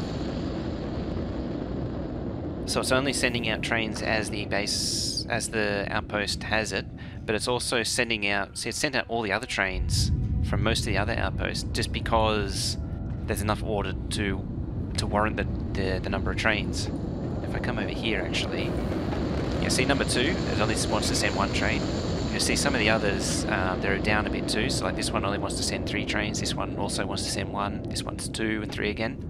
So it's only sending out trains as the base, as the outpost has it, but it's also sending out, so it's sent out all the other trains from most of the other outposts, just because there's enough order to warrant the number of trains. If I come over here, actually, you see number 2, it only wants to send 1 train. You see some of the others, they're down a bit too, so like this one only wants to send 3 trains, this one also wants to send 1, this one's 2 and 3 again.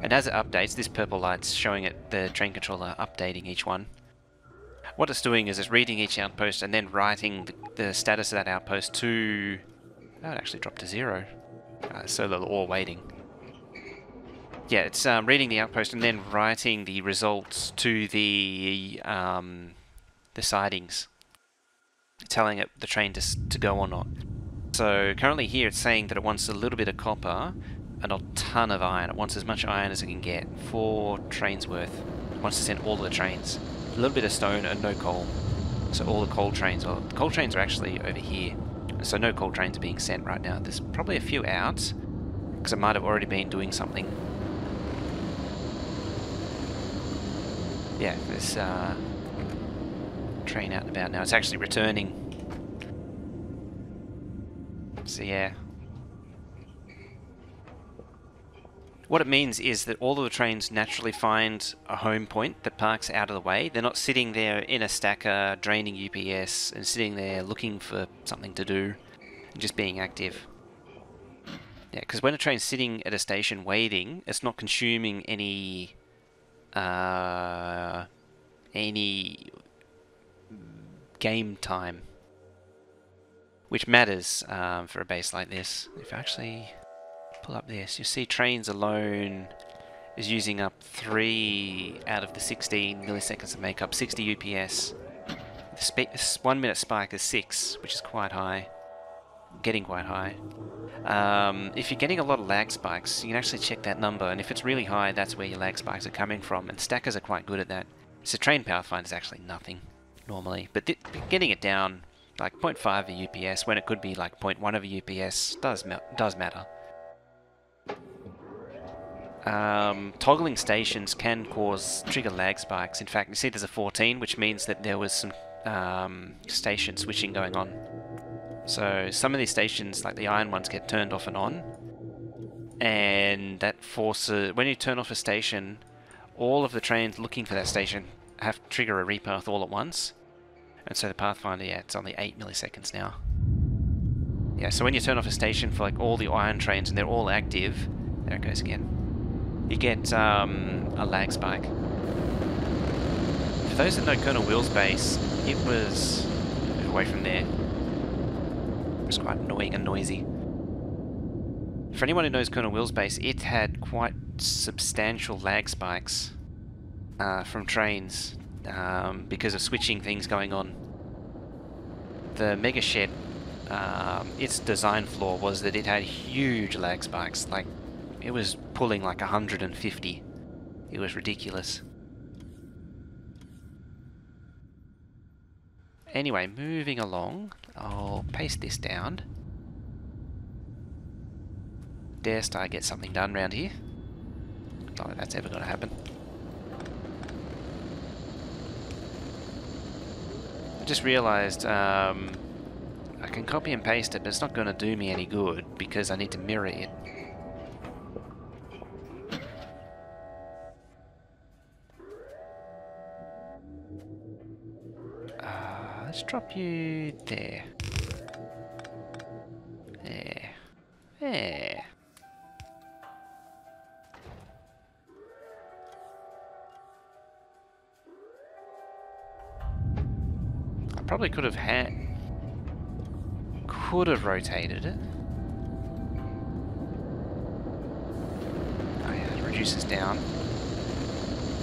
And as it updates, this purple light's showing it the train controller updating each one. What it's doing is it's reading each outpost and then writing the status of that outpost to... That would actually drop to 0. So they're all waiting. Yeah, it's reading the outpost and then writing the results to the sidings, telling it the train to go or not. So currently here it's saying that it wants a little bit of copper and a ton of iron. It wants as much iron as it can get. 4 trains worth. It wants to send all of the trains. A little bit of stone and no coal. So all the coal trains, well, the coal trains are actually over here. So no coal trains are being sent right now. There's probably a few out, because it might have already been doing something. Yeah, there's train out and about now. It's actually returning. So yeah. What it means is that all of the trains naturally find a home point that parks out of the way. They're not sitting there in a stacker, draining UPS, and sitting there looking for something to do, and just being active. Yeah, because when a train's sitting at a station waiting, it's not consuming any game time, which matters for a base like this. If I actually pull up this, you see trains alone is using up 3 out of the 16 milliseconds to make up 60 UPS. The 1 minute spike is 6, which is quite high. Getting quite high. If you're getting a lot of lag spikes, you can actually check that number, and if it's really high, that's where your lag spikes are coming from, and stackers are quite good at that. So train power find is actually nothing, normally, but getting it down like 0.5 of a UPS when it could be like 0.1 of a UPS does matter. Toggling stations can trigger lag spikes. In fact, you see there's a 14, which means that there was some station switching going on. So some of these stations, like the iron ones, get turned off and on, and that forces, when you turn off a station, all of the trains looking for that station have to trigger a repath all at once. And so the pathfinder, yeah, it's only 8 milliseconds now. Yeah, so when you turn off a station for like all the iron trains and they're all active, there it goes again, you get a lag spike. For those that know Colonel Will's base, it was away from there. It was quite annoying and noisy. For anyone who knows Colonel Will's base, it had quite substantial lag spikes from trains because of switching things going on. The Mega Shed, its design flaw was that it had huge lag spikes. Like, it was pulling like 150. It was ridiculous. Anyway, moving along, I'll paste this down. Dare I get something done around here. Not that that's ever going to happen. I just realised I can copy and paste it, but it's not going to do me any good because I need to mirror it. Let's drop you there. There. There. I probably could have rotated it. Oh yeah, it reduces down.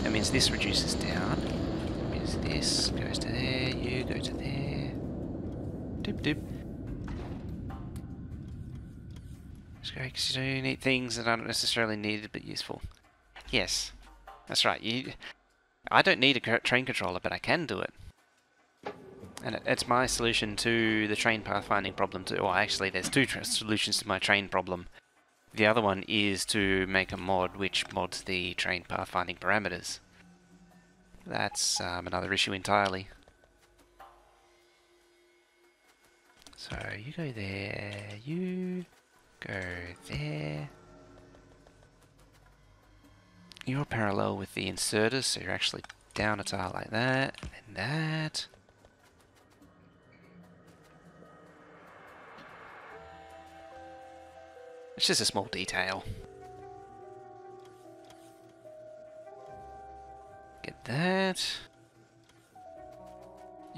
That means this reduces down. That means this goes to there, you go to there. Doop doop. It's great because you do need things that aren't necessarily needed but useful. Yes, that's right. I don't need a train controller, but I can do it. And it's my solution to the train pathfinding problem too. Well, actually, there's 2 solutions to my train problem. The other one is to make a mod which mods the train pathfinding parameters. That's another issue entirely. So you go there, you go there. You're parallel with the inserters, so you're actually down a tile like that, and that. It's just a small detail. Get that.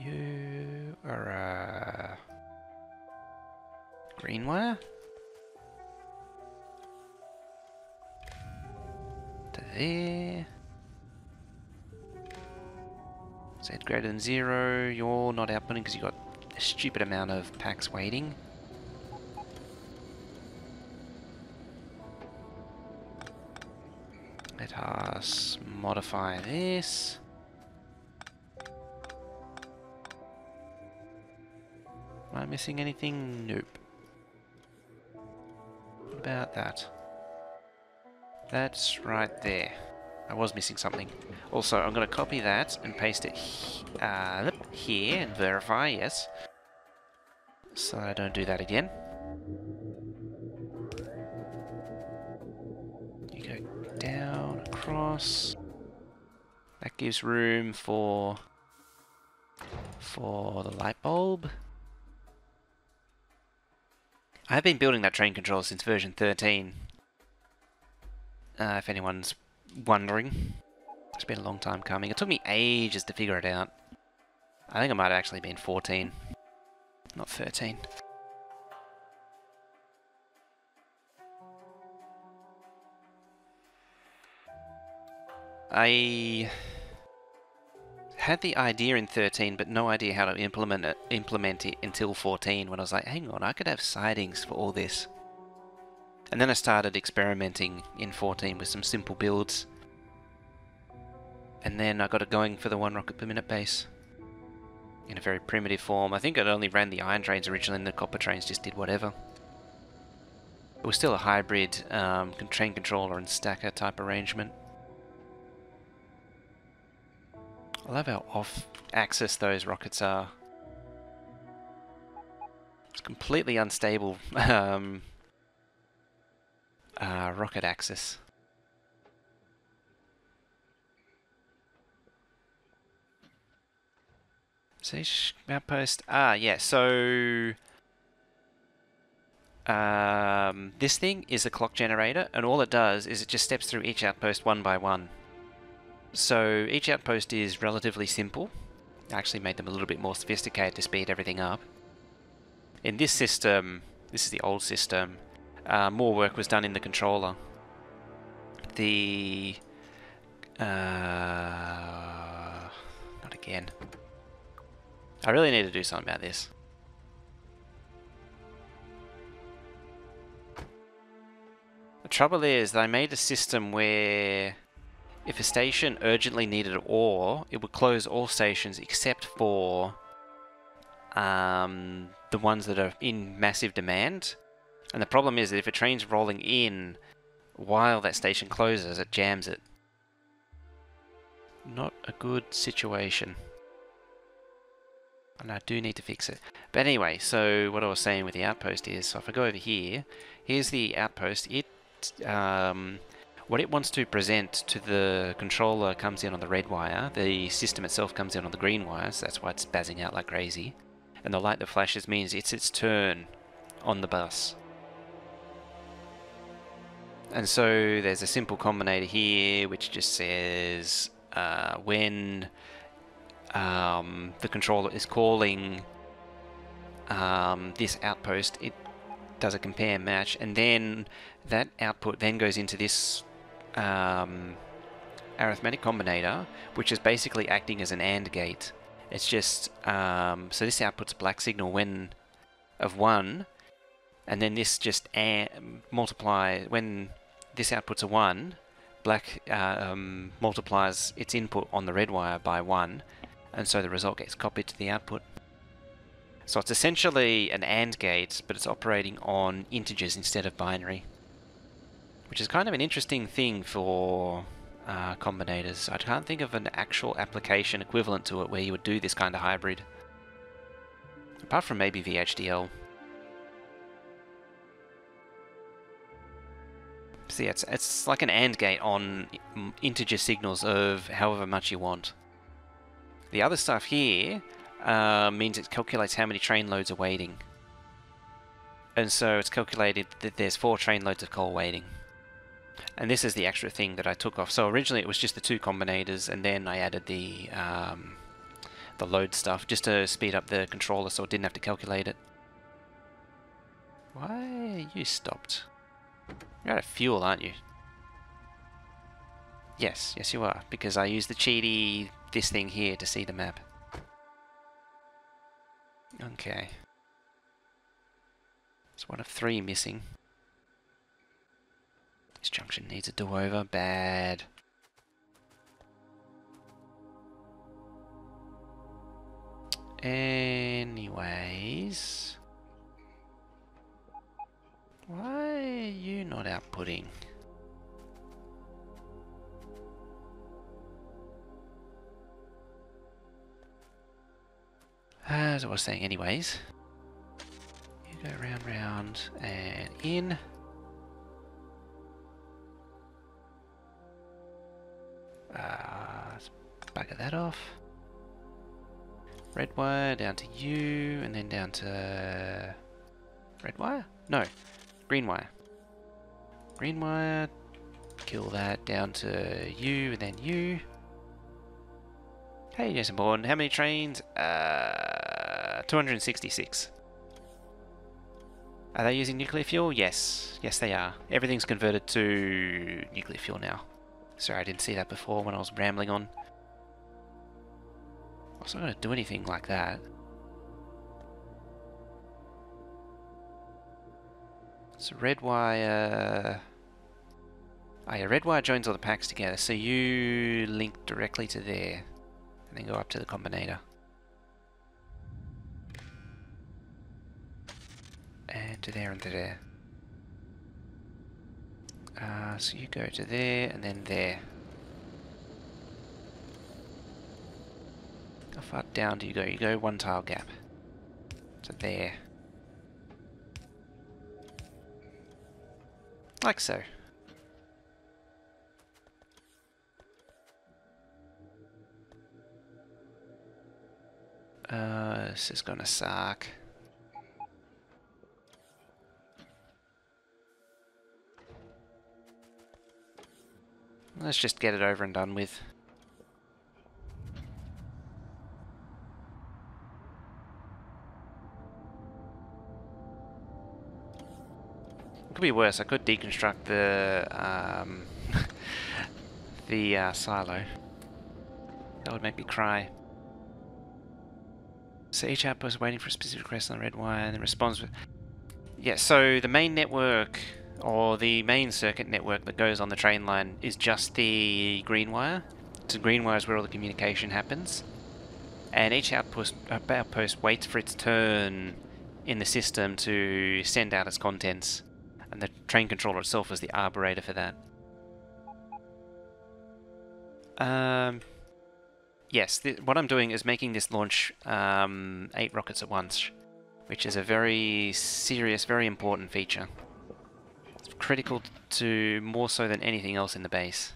You are green wire. To there. Z greater than 0. You're not outputting because you got a stupid amount of packs waiting. Let us modify this. Am I missing anything? Nope. What about that? That's right there. I was missing something. Also, I'm going to copy that and paste it here and verify, yes. So I don't do that again. You go down, across. That gives room for the light bulb. I've been building that train controller since version 13. If anyone's wondering. It's been a long time coming. It took me ages to figure it out. I think it might have actually been 14, not 13. I had the idea in 13, but no idea how to implement it until 14, when I was like, hang on, I could have sidings for all this. And then I started experimenting in 14 with some simple builds. And then I got it going for the 1 rocket per minute base. In a very primitive form. I think it only ran the iron trains originally, and the copper trains just did whatever. It was still a hybrid train controller and stacker type arrangement. I love how off-axis those rockets are. It's completely unstable rocket axis. Siege outpost. Yeah, so this thing is a clock generator, and all it does is it just steps through each outpost one by one. So each outpost is relatively simple. I actually made them a little bit more sophisticated to speed everything up. In this system, this is the old system, more work was done in the controller. The not again. I really need to do something about this. The trouble is that I made a system where if a station urgently needed ore, it would close all stations except for the ones that are in massive demand. And the problem is that if a train's rolling in while that station closes, it jams it. Not a good situation. And I do need to fix it. But anyway, so what I was saying with the outpost is, so if I go over here, here's the outpost. It, what it wants to present to the controller comes in on the red wire. The system itself comes in on the green wire, so that's why it's spazzing out like crazy. And the light that flashes means it's its turn on the bus. And so there's a simple combinator here which just says when the controller is calling this outpost, it does a compare and match, and then that output then goes into this arithmetic combinator, which is basically acting as an AND gate. It's just so this outputs a black signal when of 1, and then this just multiply when this outputs a 1, black multiplies its input on the red wire by 1, and so the result gets copied to the output. So it's essentially an AND gate, but it's operating on integers instead of binary, which is kind of an interesting thing for combinators. I can't think of an actual application equivalent to it where you would do this kind of hybrid, apart from maybe VHDL. So yeah, it's like an AND gate on integer signals of however much you want. The other stuff here means it calculates how many train loads are waiting. And so it's calculated that there's 4 train loads of coal waiting. And this is the extra thing that I took off. So originally it was just the 2 combinators, and then I added the the load stuff, just to speed up the controller so it didn't have to calculate it. Why are you stopped? You're out of fuel, aren't you? Yes, yes you are, because I used the cheaty this thing here to see the map. Okay. It's one of 3 missing. This junction needs a do-over. Bad. Anyways... Why are you not outputting? As I was saying, anyways. You go round, and in. Let's bugger that off. Red wire down to you, and then down to... Red wire? No, green wire. Green wire, kill that, down to you, and then you. Hey, Jason Bourne, how many trains? 266. Are they using nuclear fuel? Yes. Yes, they are. Everything's converted to nuclear fuel now. Sorry, I didn't see that before when I was rambling on. I wasn't going to do anything like that. So red wire... Oh yeah, red wire joins all the packs together, so you link directly to there. And then go up to the combinator. And to there and to there. So you go to there and then there. How far down do you go? You go 1 tile gap. So there. Like so. This is gonna suck. Let's just get it over and done with. It could be worse. I could deconstruct the silo. That would make me cry. So each outpost is waiting for a specific request on the red wire and then responds with... Yeah, so the main network, or the main circuit network that goes on the train line is just the green wire. So green wire is where all the communication happens. And each outpost waits for its turn in the system to send out its contents. And the train controller itself is the arburator for that. Yes, what I'm doing is making this launch 8 rockets at once, which is a very serious, very important feature. It's critical to more so than anything else in the base.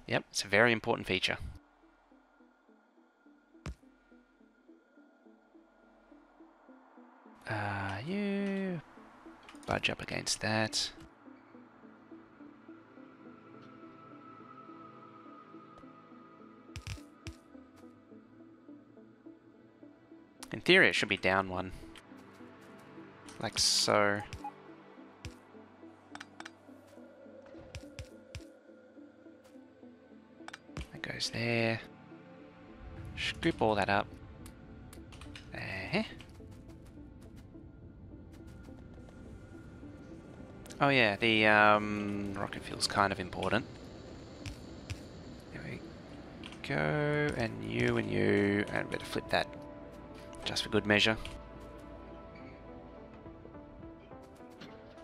Yep, it's a very important feature. You budge up against that. In theory, it should be down 1. Like so. That goes there. Scoop all that up. Oh yeah, the rocket fuel's kind of important. There we go, and you, and better flip that just for good measure.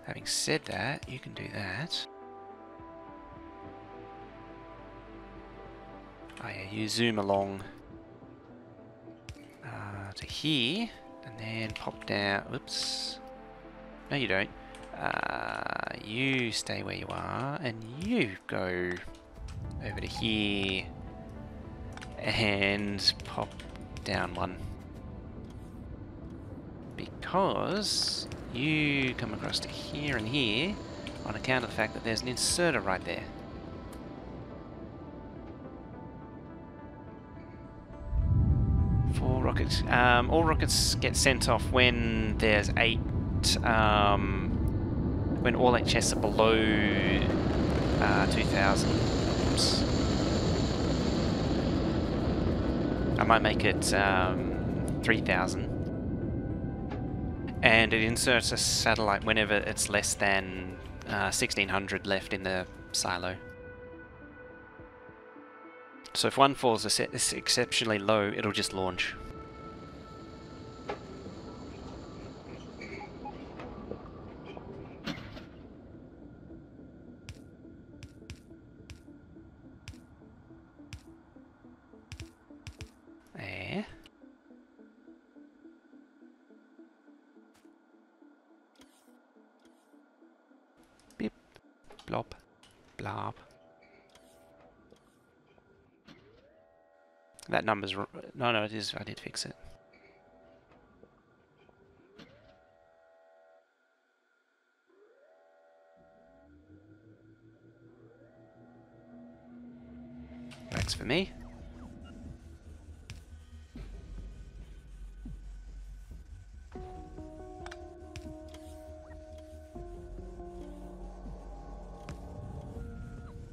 Having said that, you can do that. Oh yeah, you zoom along to here, and then pop down. Oops. No, you don't. You stay where you are, and you go over to here and pop down 1. Because You come across to here and here on account of the fact that there's an inserter right there. Four rockets. All rockets get sent off when there's 8. When all 8 chests are below 2,000. Oops. I might make it 3,000. And it inserts a satellite whenever it's less than 1,600 left in the silo. So if one falls exceptionally low, it'll just launch. There. Beep. Blop. Blob. That number's... No, it is... I did fix it. Works for me.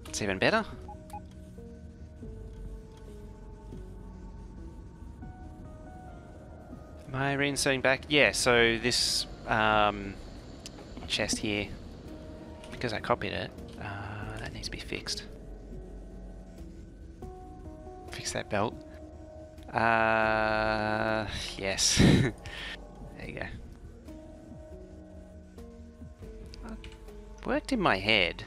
It's even better. Am I reinserting back? Yeah, so this chest here, because I copied it, that needs to be fixed. Fix that belt. Yes. There you go. Worked in my head.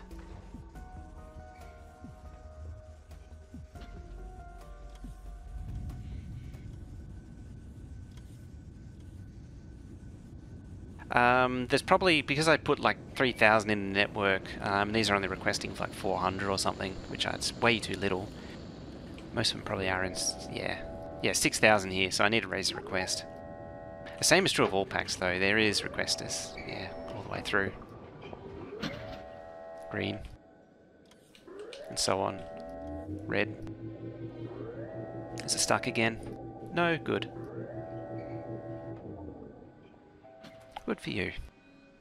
There's probably, because I put like 3,000 in the network, these are only requesting for like 400 or something, which is way too little. Most of them probably are in, yeah, 6,000 here, so I need to raise the request. The same is true of all packs though, there is requesters, yeah, all the way through. Green. And so on. Red. Is it stuck again? No, good. Good for you.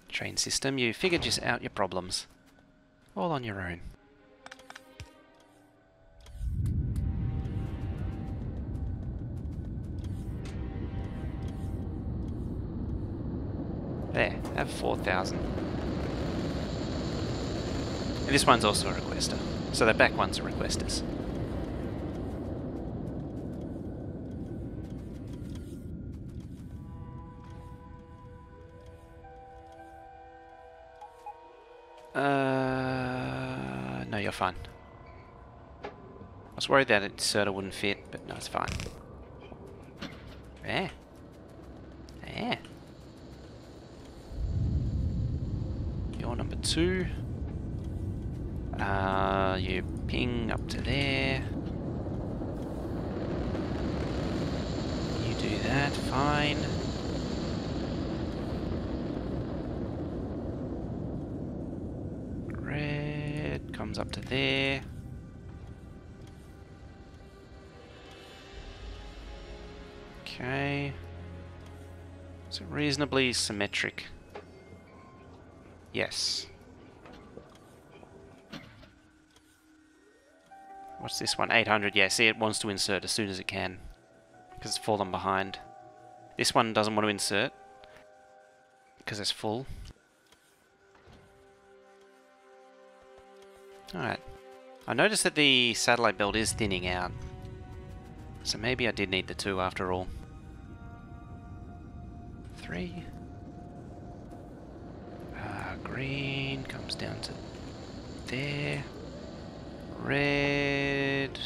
Train system, you figured just out your problems. All on your own. There, have 4,000. And this one's also a requester. So the back ones are requesters. No, you're fine. I was worried that it sort of wouldn't fit, but no, it's fine. Yeah. Yeah. You're number 2. You ping up to there. You do that, fine. Red comes up to there. Okay. So reasonably symmetric. Yes. What's this one? 800. Yeah, see, it wants to insert as soon as it can. Because it's fallen behind. This one doesn't want to insert. Because it's full. Alright. I noticed that the satellite belt is thinning out. So maybe I did need the 2 after all. 3. Green comes down to there. Red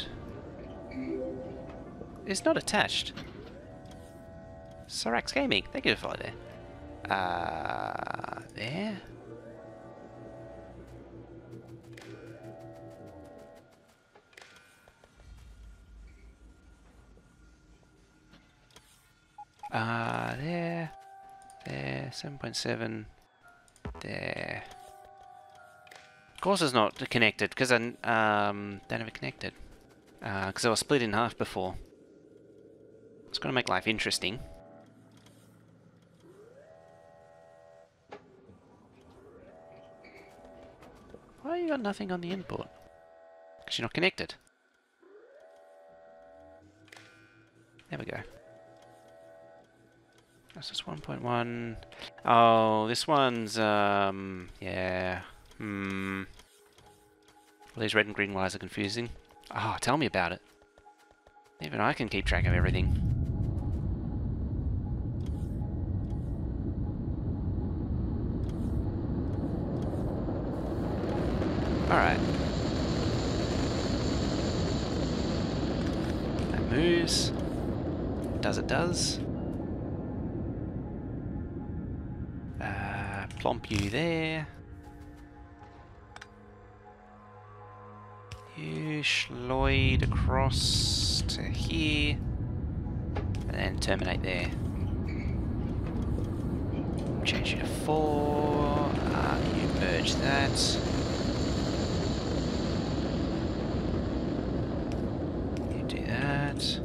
is not attached. Sorax Gaming, thank you for there. There. There. there, 7.7 there. Of course it's not connected, because I don't have it connected. Because I was split in half before. It's going to make life interesting. Why you got nothing on the input? Because you're not connected. There we go. That's just 1.1. Oh, this one's, yeah. Well, these red and green wires are confusing. Oh, tell me about it. Even I can keep track of everything. Alright. That moves. Does it does. Plomp you there. You schloid across to here. And then terminate there. Change you to 4. You merge that. You do that.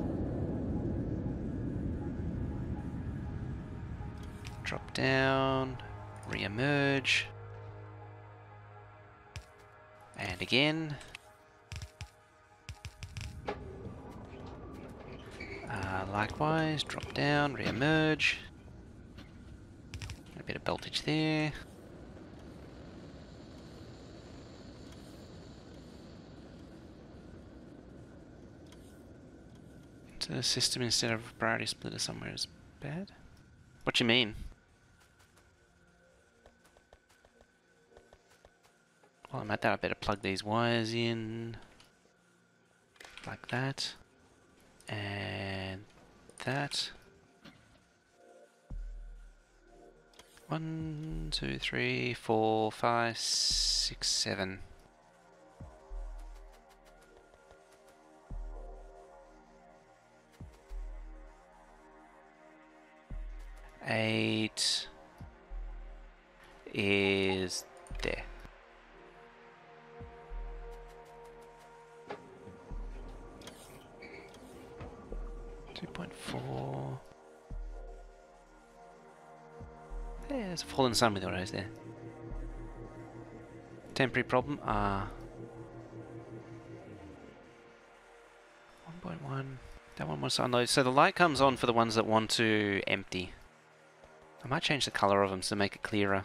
Drop down. Re-emerge. And again. Likewise, drop down, re-emerge. A bit of beltage there. Into the system instead of priority splitter somewhere is bad? What you mean? While I'm at that, I better plug these wires in. Like that. And that. 1, 2, 3, 4, 5, 6, 7. Eight is there. .4. There's a fallen sun with arrows there. Temporary problem. 1.1. That one was unloaded. So the light comes on for the ones that want to empty. I might change the color of them to make it clearer.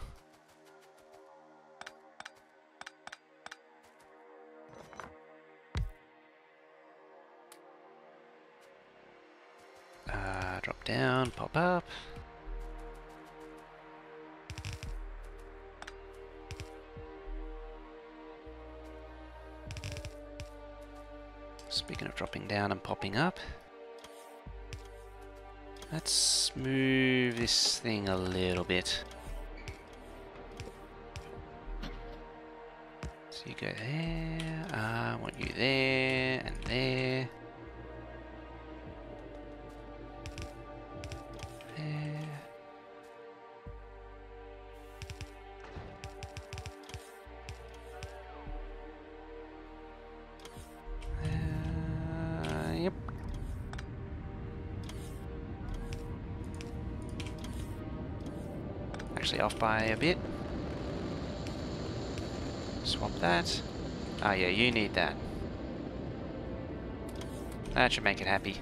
Drop down, pop up. Speaking of dropping down and popping up, let's move this thing a little bit. So you go there, I want you there, and there. Yep. Actually off by a bit. Swap that. Oh yeah, you need that. That should make it happy.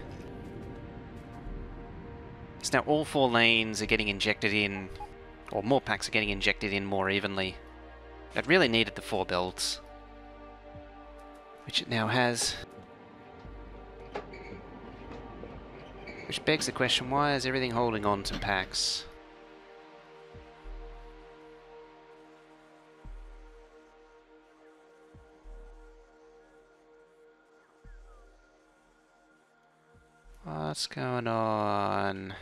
So now all 4 lanes are getting injected in, or more packs are getting injected in more evenly. It really needed the 4 belts, which it now has. Which begs the question, why is everything holding on to packs? What's going on?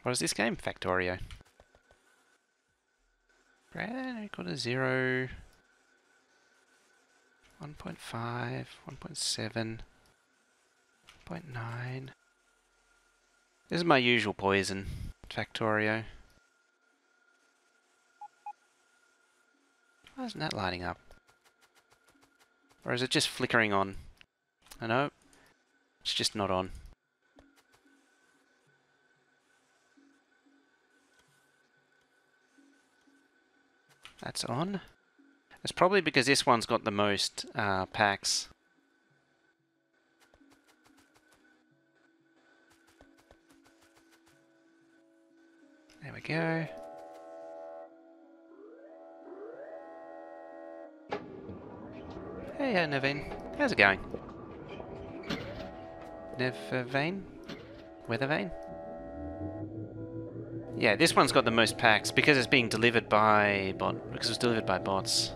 What is this game? Factorio. Brand equal to 0. 1.5, 1.7, 1.9. This is my usual poison, Factorio. Why isn't that lighting up? Or is it just flickering on? I know. It's just not on. That's on. It's probably because this one's got the most packs. There we go. Hey, Nevine. How's it going? Nevine? Weathervane? Yeah, this one's got the most packs because it's being delivered by because it's delivered by bots.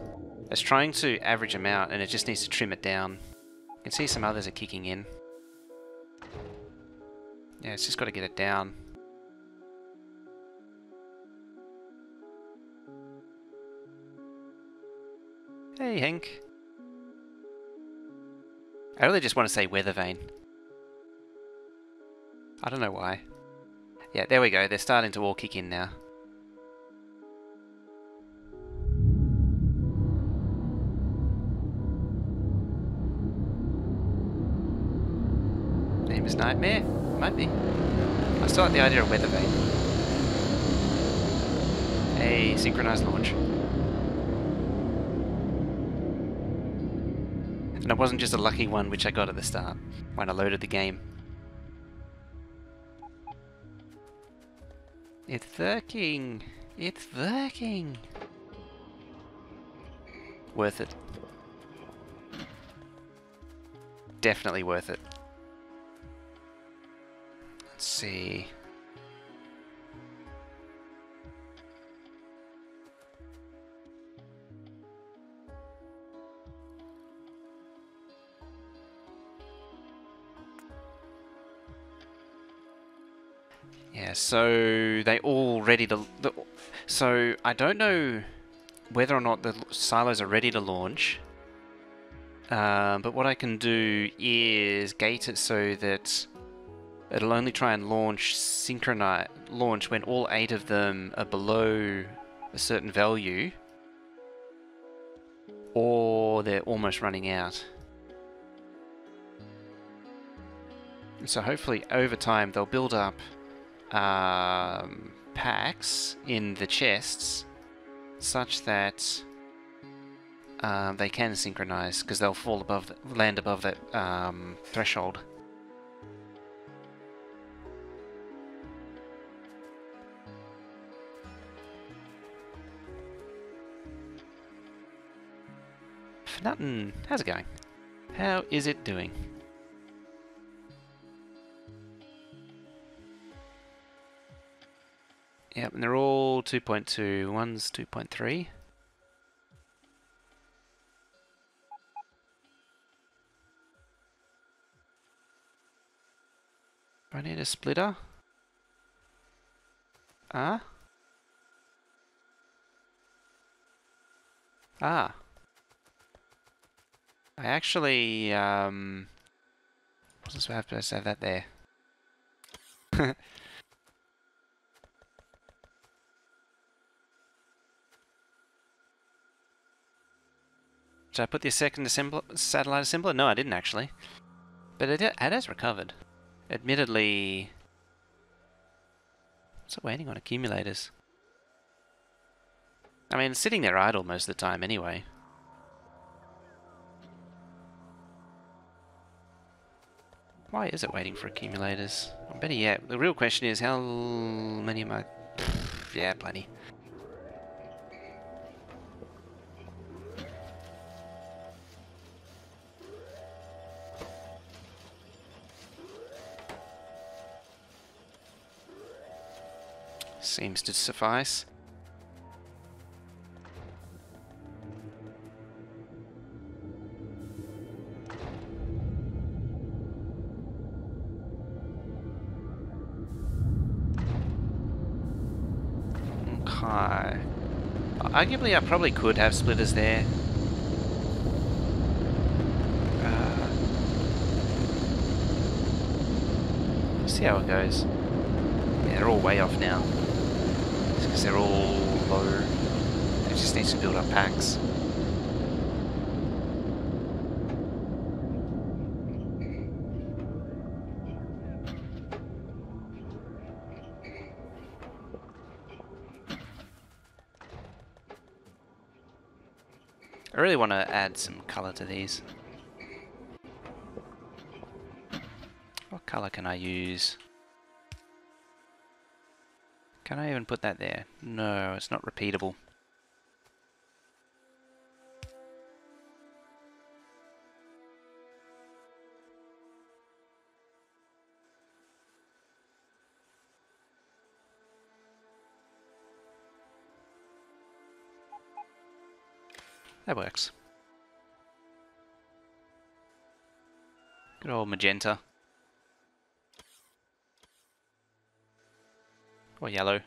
It's trying to average them out and it just needs to trim it down. You can see some others are kicking in. Yeah, it's just got to get it down. Hey, Hank. I really just want to say Weathervane. I don't know why. Yeah, there we go. They're starting to all kick in now. Name is Nightmare? Might be. I still like the idea of Weathervane. Hey, synchronized launch. And it wasn't just a lucky one which I got at the start when I loaded the game. It's working! It's working! Worth it. Definitely worth it. Let's see. Yeah, so they all ready to... So I don't know whether or not the silos are ready to launch. But what I can do is gate it so that it'll only try and launch when all 8 of them are below a certain value, or they're almost running out. And so hopefully over time they'll build up packs in the chests such that they can synchronize, because they'll fall above land above that threshold. Nothing. How's it going? How is it doing? Yep, and they're all 2.2. One's 2.3. Do I need a splitter? Ah? Ah. I actually, wasn't supposed to have that there. Did I put the second satellite assembler? No, I didn't actually. But it has recovered. Admittedly... What's it waiting on? Accumulators. I mean, it's sitting there idle most of the time anyway. Why is it waiting for accumulators? Or better yet, the real question is how many am I... Yeah, plenty. Seems to suffice. Okay. Arguably, I probably could have splitters there. Let's see how it goes. Yeah, they're all way off now. It's because they're all low. It just needs to build up packs. I really want to add some colour to these. What colour can I use? Can I even put that there? No, it's not repeatable. That works. Good old magenta. Or yellow.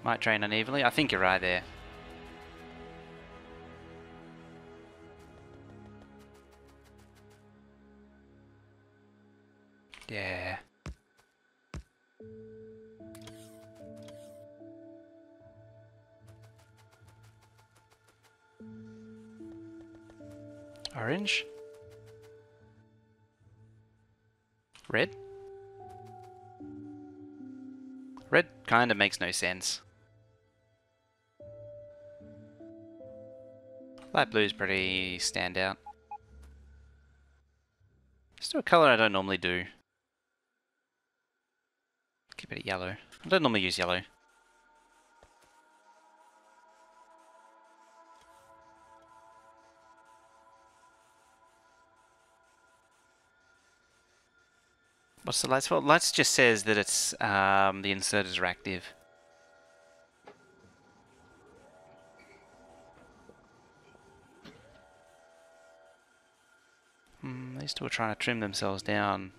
Might drain unevenly. I think you're right there. Yeah. Orange. Red. Red kind of makes no sense. Light blue is pretty standout. Let's do a colour I don't normally do. Keep it at yellow. I don't normally use yellow. What's the lights for? Lights just says that it's the inserters are active. These two are trying to trim themselves down.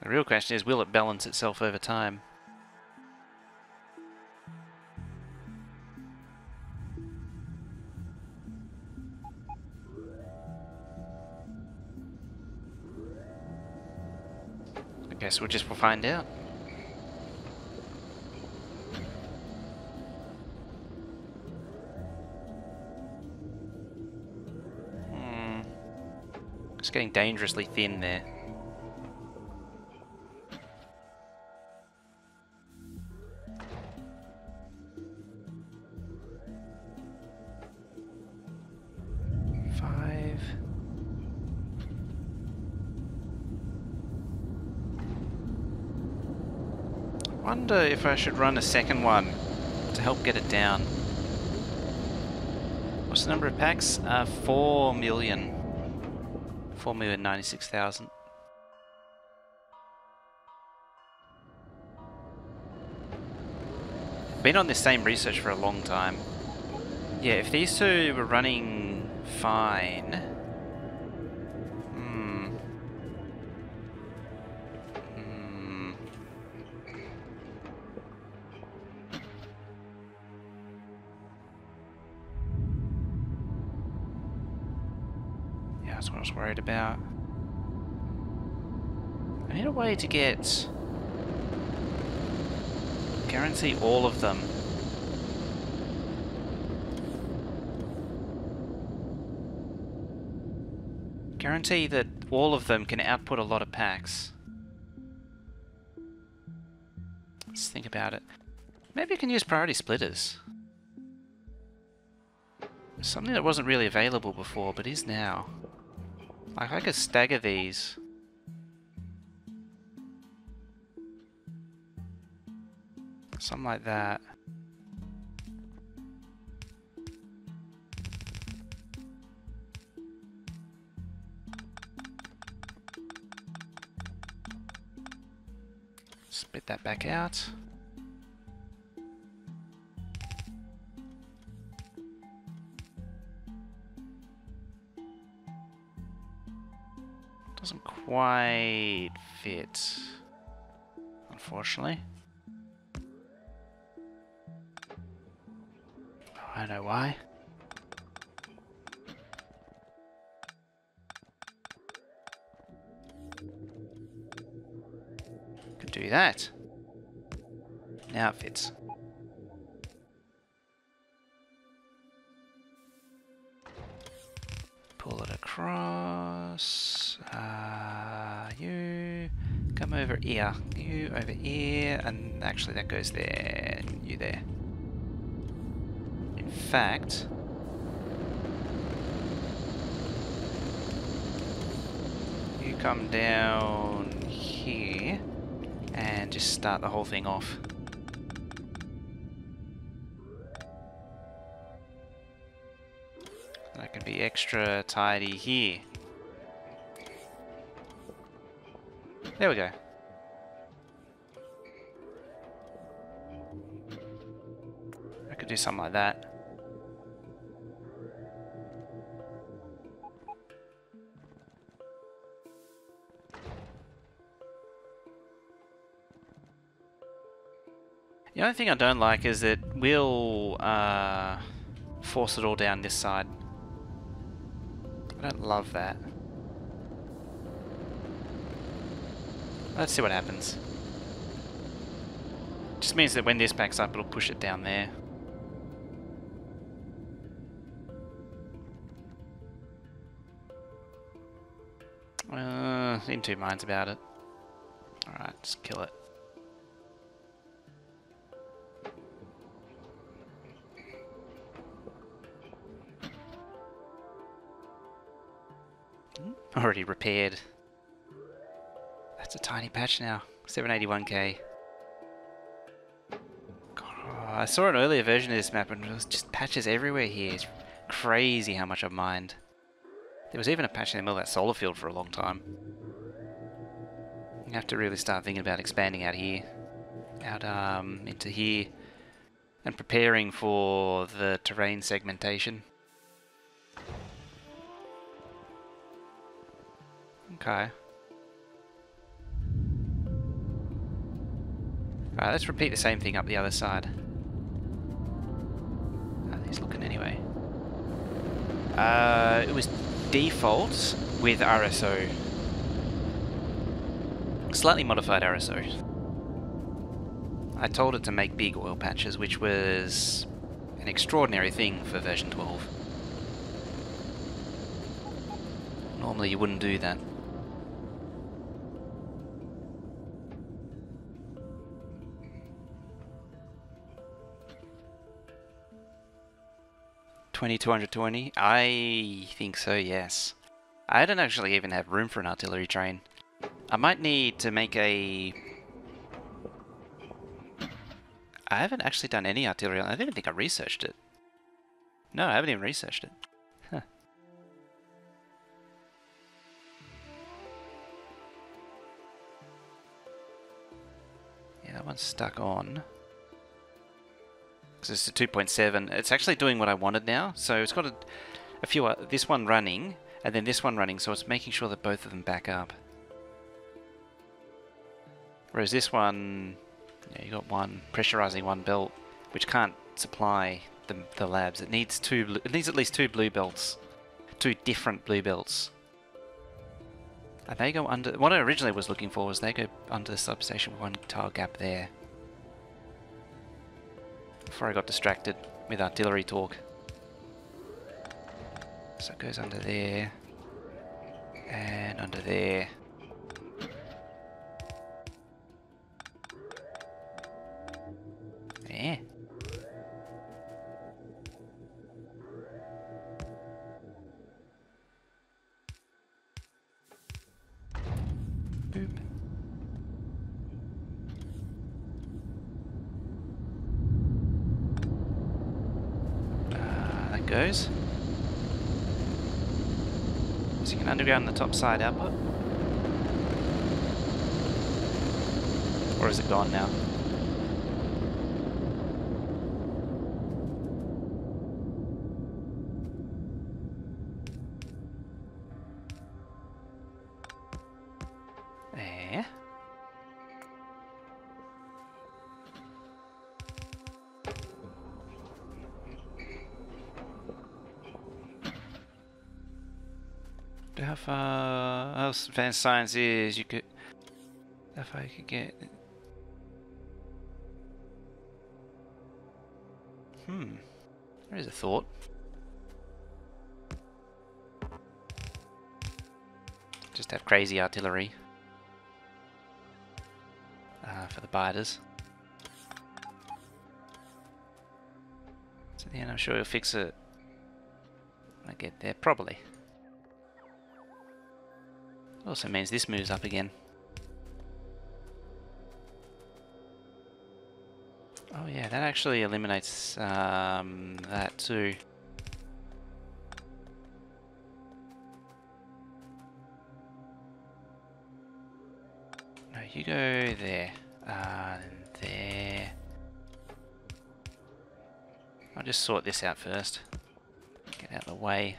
The real question is, will it balance itself over time? I guess we'll find out. It's getting dangerously thin there. Wonder if I should run a second one to help get it down. What's the number of packs? 4 million. 4,096,000. Been on this same research for a long time. Yeah, if these two were running fine... Yeah, that's what I was worried about. I need a way to guarantee all of them. Guarantee that all of them can output a lot of packs. Let's think about it. Maybe I can use priority splitters. Something that wasn't really available before, but is now. Like, I could stagger these. Something like that. Split that back out. Doesn't quite fit, unfortunately. I know why. Do that. Now it fits. Pull it across. You come over here. You over here. And actually that goes there. You there. In fact... you come down here. And just start the whole thing off. That can be extra tidy here. There we go. I could do something like that. The only thing I don't like is that we'll force it all down this side. I don't love that. Let's see what happens. Just means that when this backs up, it'll push it down there. In two minds about it. Alright, just kill it. Already repaired. That's a tiny patch now. 781k. God, I saw an earlier version of this map and there was just patches everywhere here. It's crazy how much I've mined. There was even a patch in the middle of that solar field for a long time. You have to really start thinking about expanding out here. Out into here. And preparing for the terrain segmentation. Okay. Alright, let's repeat the same thing up the other side. How are these looking anyway? It was default with RSO. Slightly modified RSO. I told it to make big oil patches, which was an extraordinary thing for version 12. Normally you wouldn't do that. $2,220? I think so, yes. I don't actually even have room for an artillery train. I might need to make a... I haven't actually done any artillery. I don't even think I researched it. No, I haven't even researched it. Huh. Yeah, that one's stuck on. Because it's a 2.7. It's actually doing what I wanted now. So it's got a few... this one running, and then this one running, so it's making sure that both of them back up. Whereas this one... yeah, you got one pressurizing one belt, which can't supply the labs. It needs two. It needs at least two blue belts, two different blue belts. And they go under. What I originally was looking for was they go under the substation with one tile gap there. Before I got distracted with artillery talk. So it goes under there and under there. Yeah. Boop. That goes. So you can underground the top side output. Or is it gone now? There. How far? How advanced science is? You could. How far you could get? There is a thought. Just have crazy artillery for the biters. So then I'm sure he'll fix it when I get there, probably. Also means this moves up again. Oh yeah, that actually eliminates that too. No, you go there. And there. I'll just sort this out first. Get out of the way.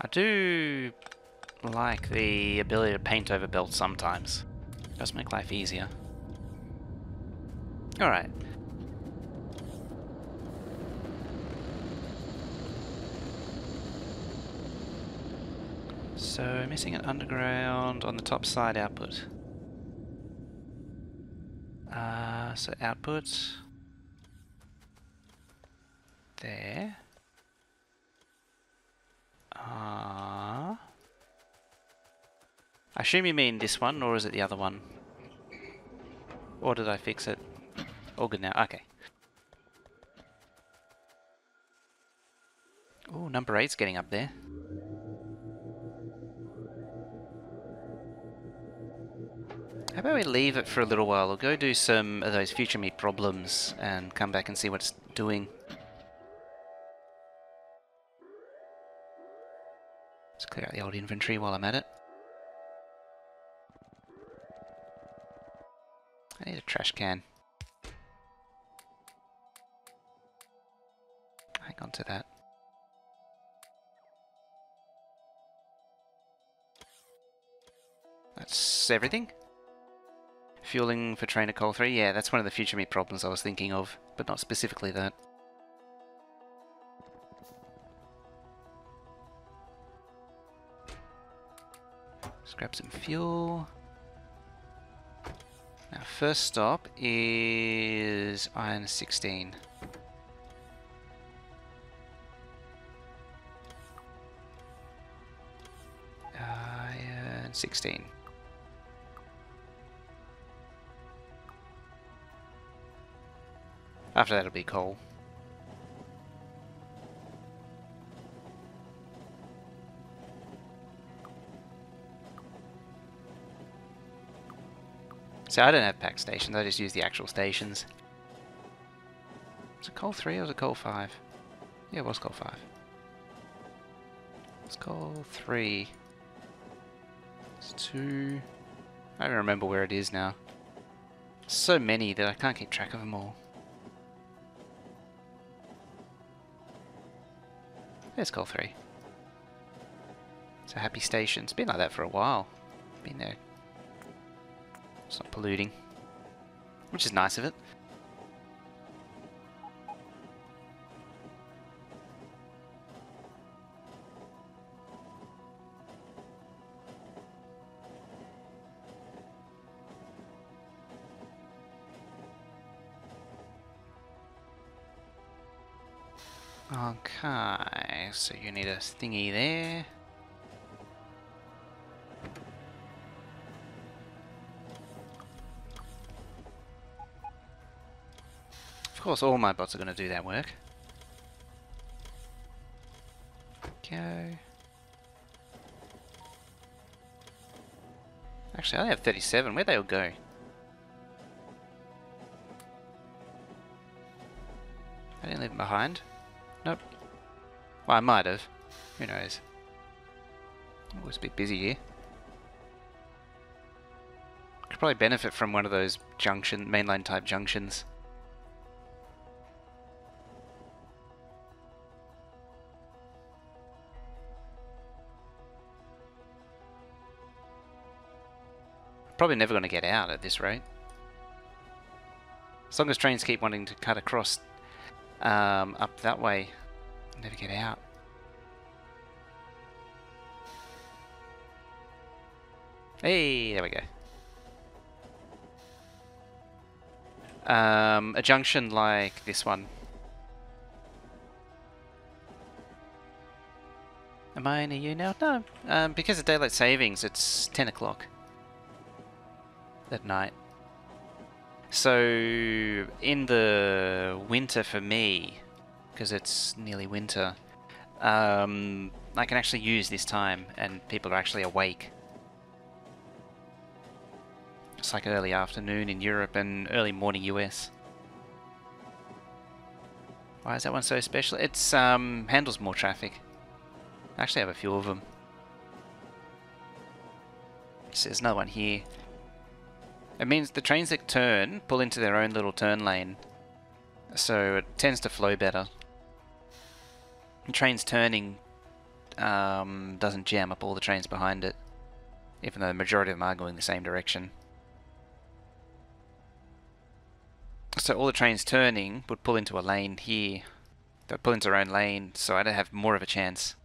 I do like the ability to paint over belts sometimes. It does make life easier. Alright. So, missing an underground on the top side output. So output there. I assume you mean this one, or is it the other one? Or did I fix it? All good now, okay. Oh, number 8's getting up there. How about we leave it for a little while? We'll go do some of those future me problems and come back and see what it's doing. Let's clear out the old inventory while I'm at it. I need a trash can. Hang on to that. That's everything? Fueling for trainer coal 3? Yeah, that's one of the future me problems I was thinking of, but not specifically that. Let's grab some fuel. Now, first stop is iron 16. Iron 16. After that, it'll be coal. So I don't have pack stations, I just use the actual stations. Was it coal 3 or was it coal 5? Yeah, it was coal 5. It's coal 3. It's 2. I don't remember where it is now. So many that I can't keep track of them all. There's coal 3. It's a happy station. It's been like that for a while. Been there. It's not polluting. Which is nice of it. Okay, so you need a thingy there. Of course, all my bots are going to do that work. Okay. Actually, I only have 37. Where'd they all go? I didn't leave them behind. Nope. Well, I might have. Who knows? Oh, it's a bit busy here. Could probably benefit from one of those mainline type junctions. Probably never going to get out at this rate. As long as trains keep wanting to cut across up that way, never get out. Hey, there we go. A junction like this one. Am I near you now? No. Because of daylight savings, it's 10 o'clock at night. So, in the winter for me, because it's nearly winter, I can actually use this time and people are actually awake. It's like early afternoon in Europe and early morning US. Why is that one so special? It's handles more traffic. I actually have a few of them. So there's another one here. It means the trains that turn pull into their own little turn lane, so it tends to flow better. And trains turning doesn't jam up all the trains behind it, even though the majority of them are going the same direction. So all the trains turning would pull into a lane here. They'll pull into their own lane, so I'd have more of a chance.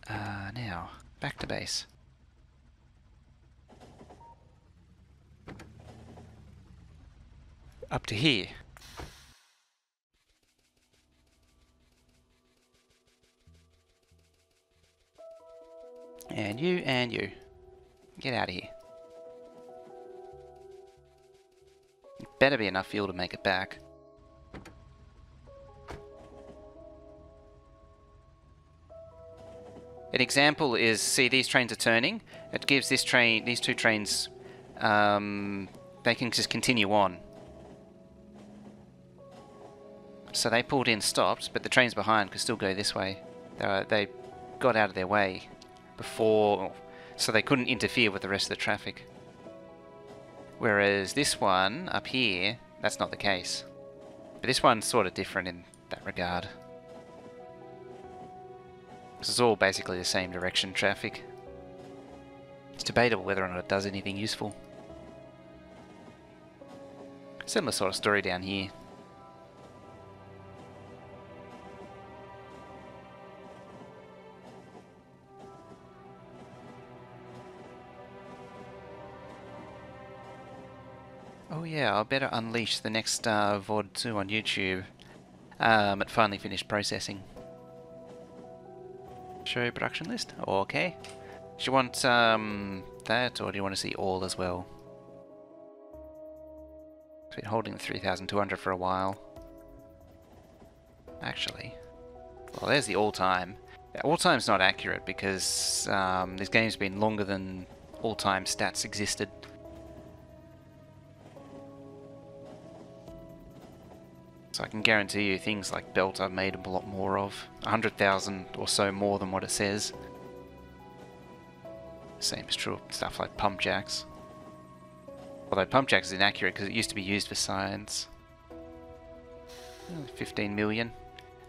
Now, back to base. Up to here. And you, and you. Get out of here. Better be enough fuel to make it back. An example is, see these trains are turning. It gives this train, these two trains, they can just continue on. So they pulled in, stopped, but the trains behind could still go this way. They got out of their way before, so they couldn't interfere with the rest of the traffic. Whereas this one up here, that's not the case. But this one's sort of different in that regard. This is all basically the same direction traffic. It's debatable whether or not it does anything useful. Similar sort of story down here. Oh yeah, I better unleash the next VOD 2 on YouTube. It finally finished processing. Show production list? Okay. Do you want that, or do you want to see all as well? I've been holding the 3200 for a while. Actually, well, there's the all-time. All-time's not accurate because this game's been longer than all-time stats existed. So I can guarantee you things like belt I've made a lot more of. 100,000 or so more than what it says. Same is true of stuff like pump jacks. Although pump jacks is inaccurate because it used to be used for science. 15 million.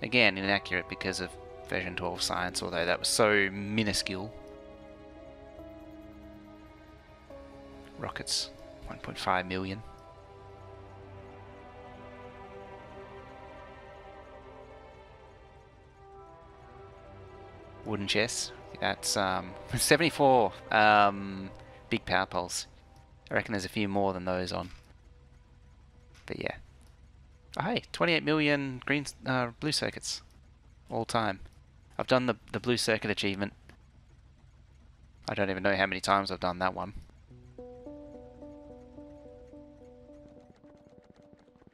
Again, inaccurate because of version 12 science, although that was so minuscule. Rockets, 1.5 million. Wooden chest. That's 74 big power poles. I reckon there's a few more than those on. But yeah. Oh, hey, 28 million green blue circuits all time. I've done the blue circuit achievement. I don't even know how many times I've done that one.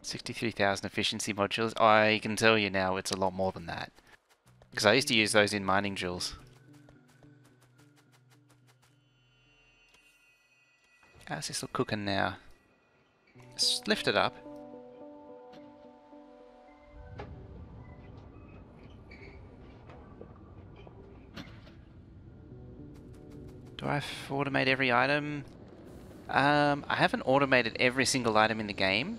63,000 efficiency modules. I can tell you now it's a lot more than that. Because I used to use those in mining drills. How's this look cooking now? Let's lift it up. Do I automate every item? I haven't automated every single item in the game.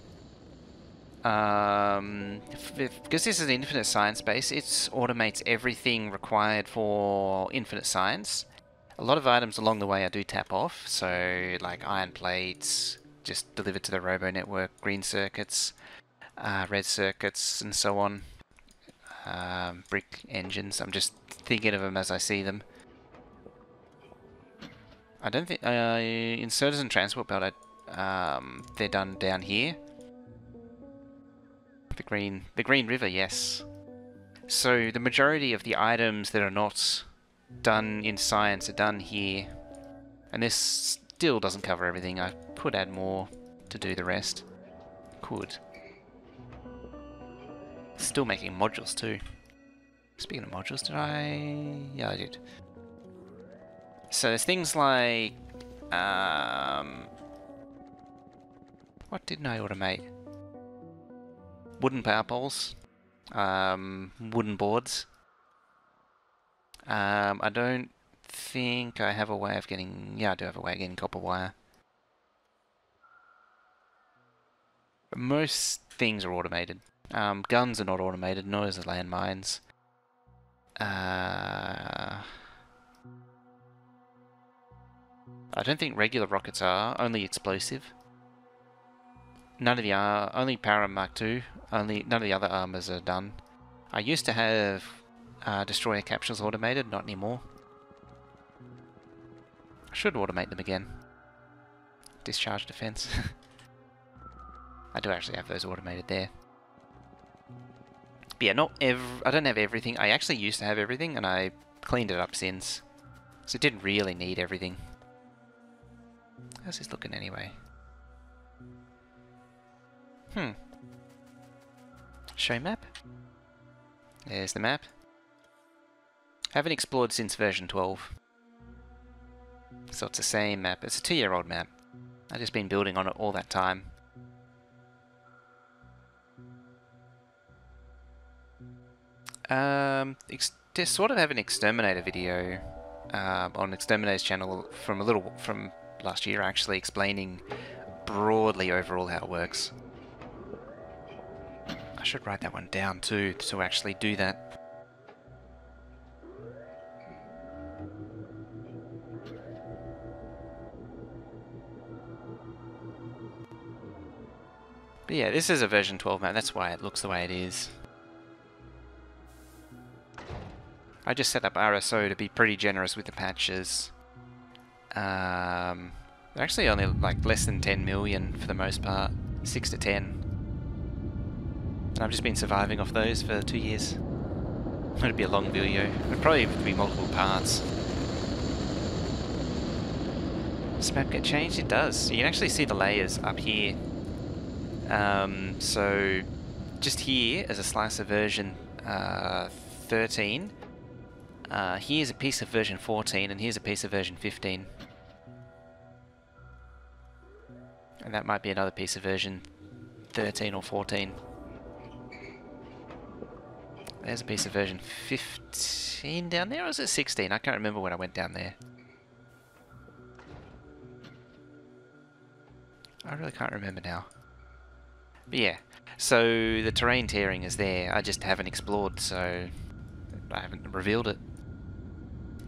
Because this is an infinite science base, it automates everything required for infinite science. A lot of items along the way I do tap off, so like iron plates, just delivered to the robo network, green circuits, red circuits, and so on. Brick engines. I'm just thinking of them as I see them. I don't think inserters and transport belt. They're done down here. The Green River, yes. So the majority of the items that are not done in science are done here, and this still doesn't cover everything. I could add more to do the rest. Could. Still making modules too. Speaking of modules, did I? Yeah, I did. So there's things like, what didn't I automate? Wooden power poles, wooden boards. I don't think I have a way of getting, yeah, I do have a way of getting copper wire. But most things are automated. Guns are not automated, nor is the landmines. I don't think regular rockets are, only explosive. None of the only Power Mark II, none of the other armors are done. I used to have destroyer capsules automated, not anymore. I should automate them again. Discharge defense. I do actually have those automated there. But yeah, I don't have everything. I actually used to have everything, and I cleaned it up since. So it didn't really need everything. How's this looking anyway? Show map? There's the map. Haven't explored since version 12. So it's the same map. It's a 2-year-old map. I've just been building on it all that time. They sort of have an Exterminator video on Exterminator's channel from last year, actually, explaining broadly overall how it works. I should write that one down too, to actually do that. But yeah, this is a version 12 map, that's why it looks the way it is. I just set up RSO to be pretty generous with the patches. They're actually only like less than 10 million for the most part, 6 to 10. And I've just been surviving off those for 2 years. It'd be a long video. It'd probably be multiple parts. Does this map get changed? It does. You can actually see the layers up here. So just here as a slice of version 13. Here's a piece of version 14, and here's a piece of version 15. And that might be another piece of version 13 or 14. There's a piece of version 15 down there, or is it 16? I can't remember when I went down there. I really can't remember now. But yeah, so the terrain tearing is there. I just haven't explored, so I haven't revealed it.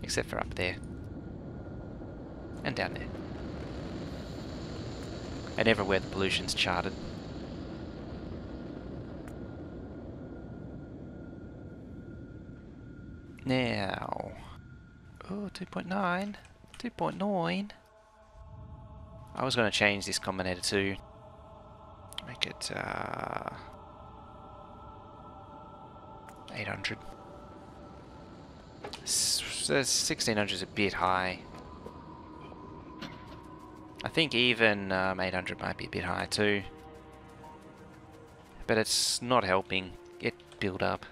Except for up there. And down there. And everywhere the pollution's charted. Now... oh, 2.9. 2.9. I was going to change this combinator too. Make it 800. 1600 is a bit high. I think even 800 might be a bit high too. But it's not helping it build up.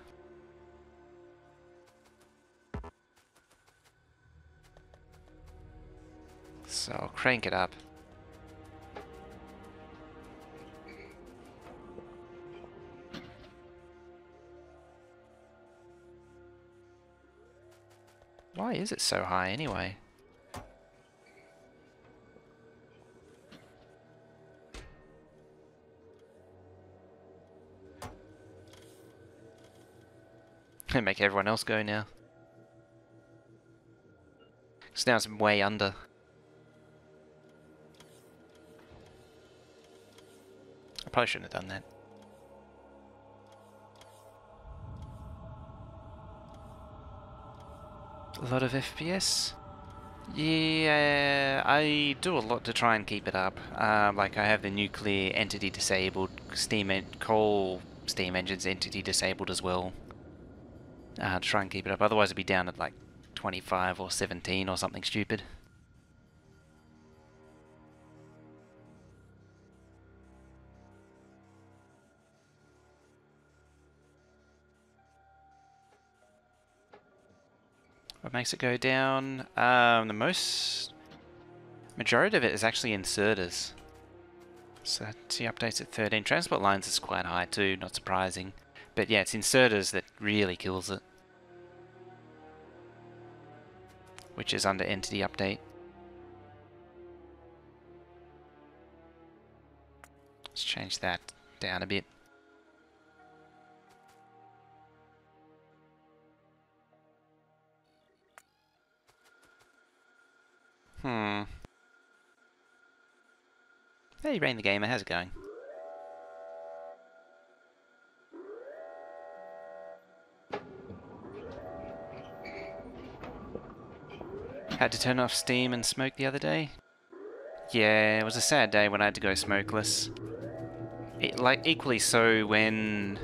So I'll crank it up. Why is it so high anyway? Make everyone else go now. So now it's way under. Probably shouldn't have done that. A lot of FPS. Yeah, I do a lot to try and keep it up. Like I have the nuclear entity disabled, coal steam engines entity disabled as well. To try and keep it up. Otherwise it'd be down at like 25 or 17 or something stupid. What makes it go down? The majority of it is actually inserters. So T updates at 13. Transport lines is quite high too, not surprising. But yeah, it's inserters that really kills it. Which is under entity update. Let's change that down a bit. Hey, Rain the Gamer, how's it going? Had to turn off Steam and smoke the other day? Yeah, it was a sad day when I had to go smokeless. Like, equally so when...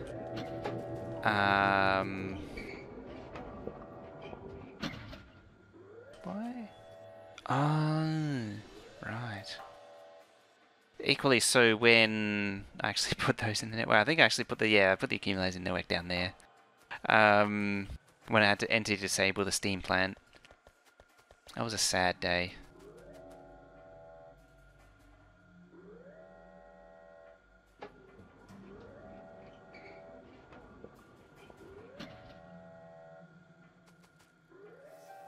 Why? Oh, right. Equally so when I actually put those in the network. I think I actually put I put the accumulators in the network down there. When I had to entity disable the Steam plant. That was a sad day.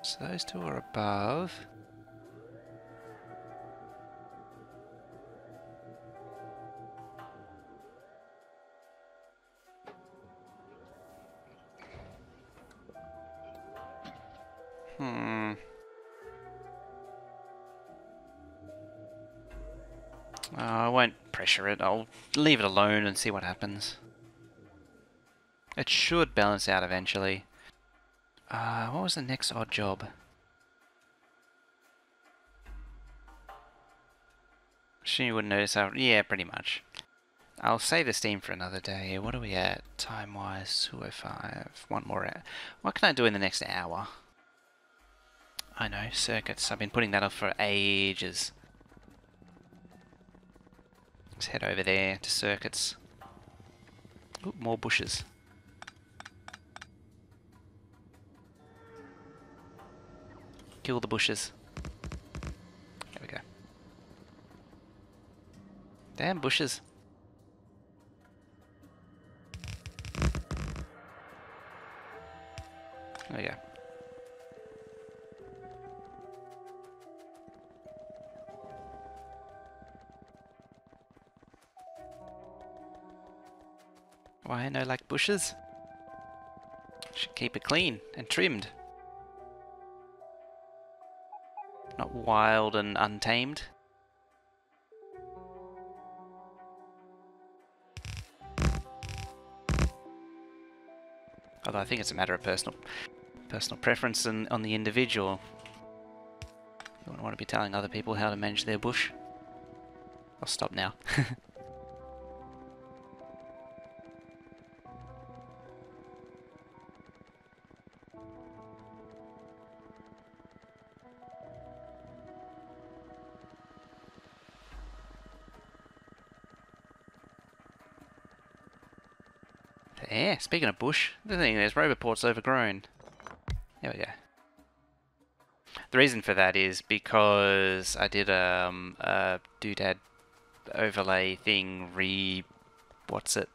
So those two are above. I won't pressure it. I'll leave it alone and see what happens. It should balance out eventually. What was the next odd job? Sure you wouldn't notice how... Yeah, pretty much. I'll save the Steam for another day. What are we at? Time-wise, 2:05. One more hour. What can I do in the next hour? I know, circuits. I've been putting that off for ages. Let's head over there to circuits. Ooh, more bushes. Kill the bushes. There we go. Damn bushes. There we go. Why no like bushes? Should keep it clean and trimmed. Not wild and untamed. Although I think it's a matter of personal preference and on the individual. You wouldn't want to be telling other people how to manage their bush. I'll stop now. Yeah, speaking of bush, the thing is, Roboport's overgrown. There we go. The reason for that is because I did a doodad overlay thing, what's it?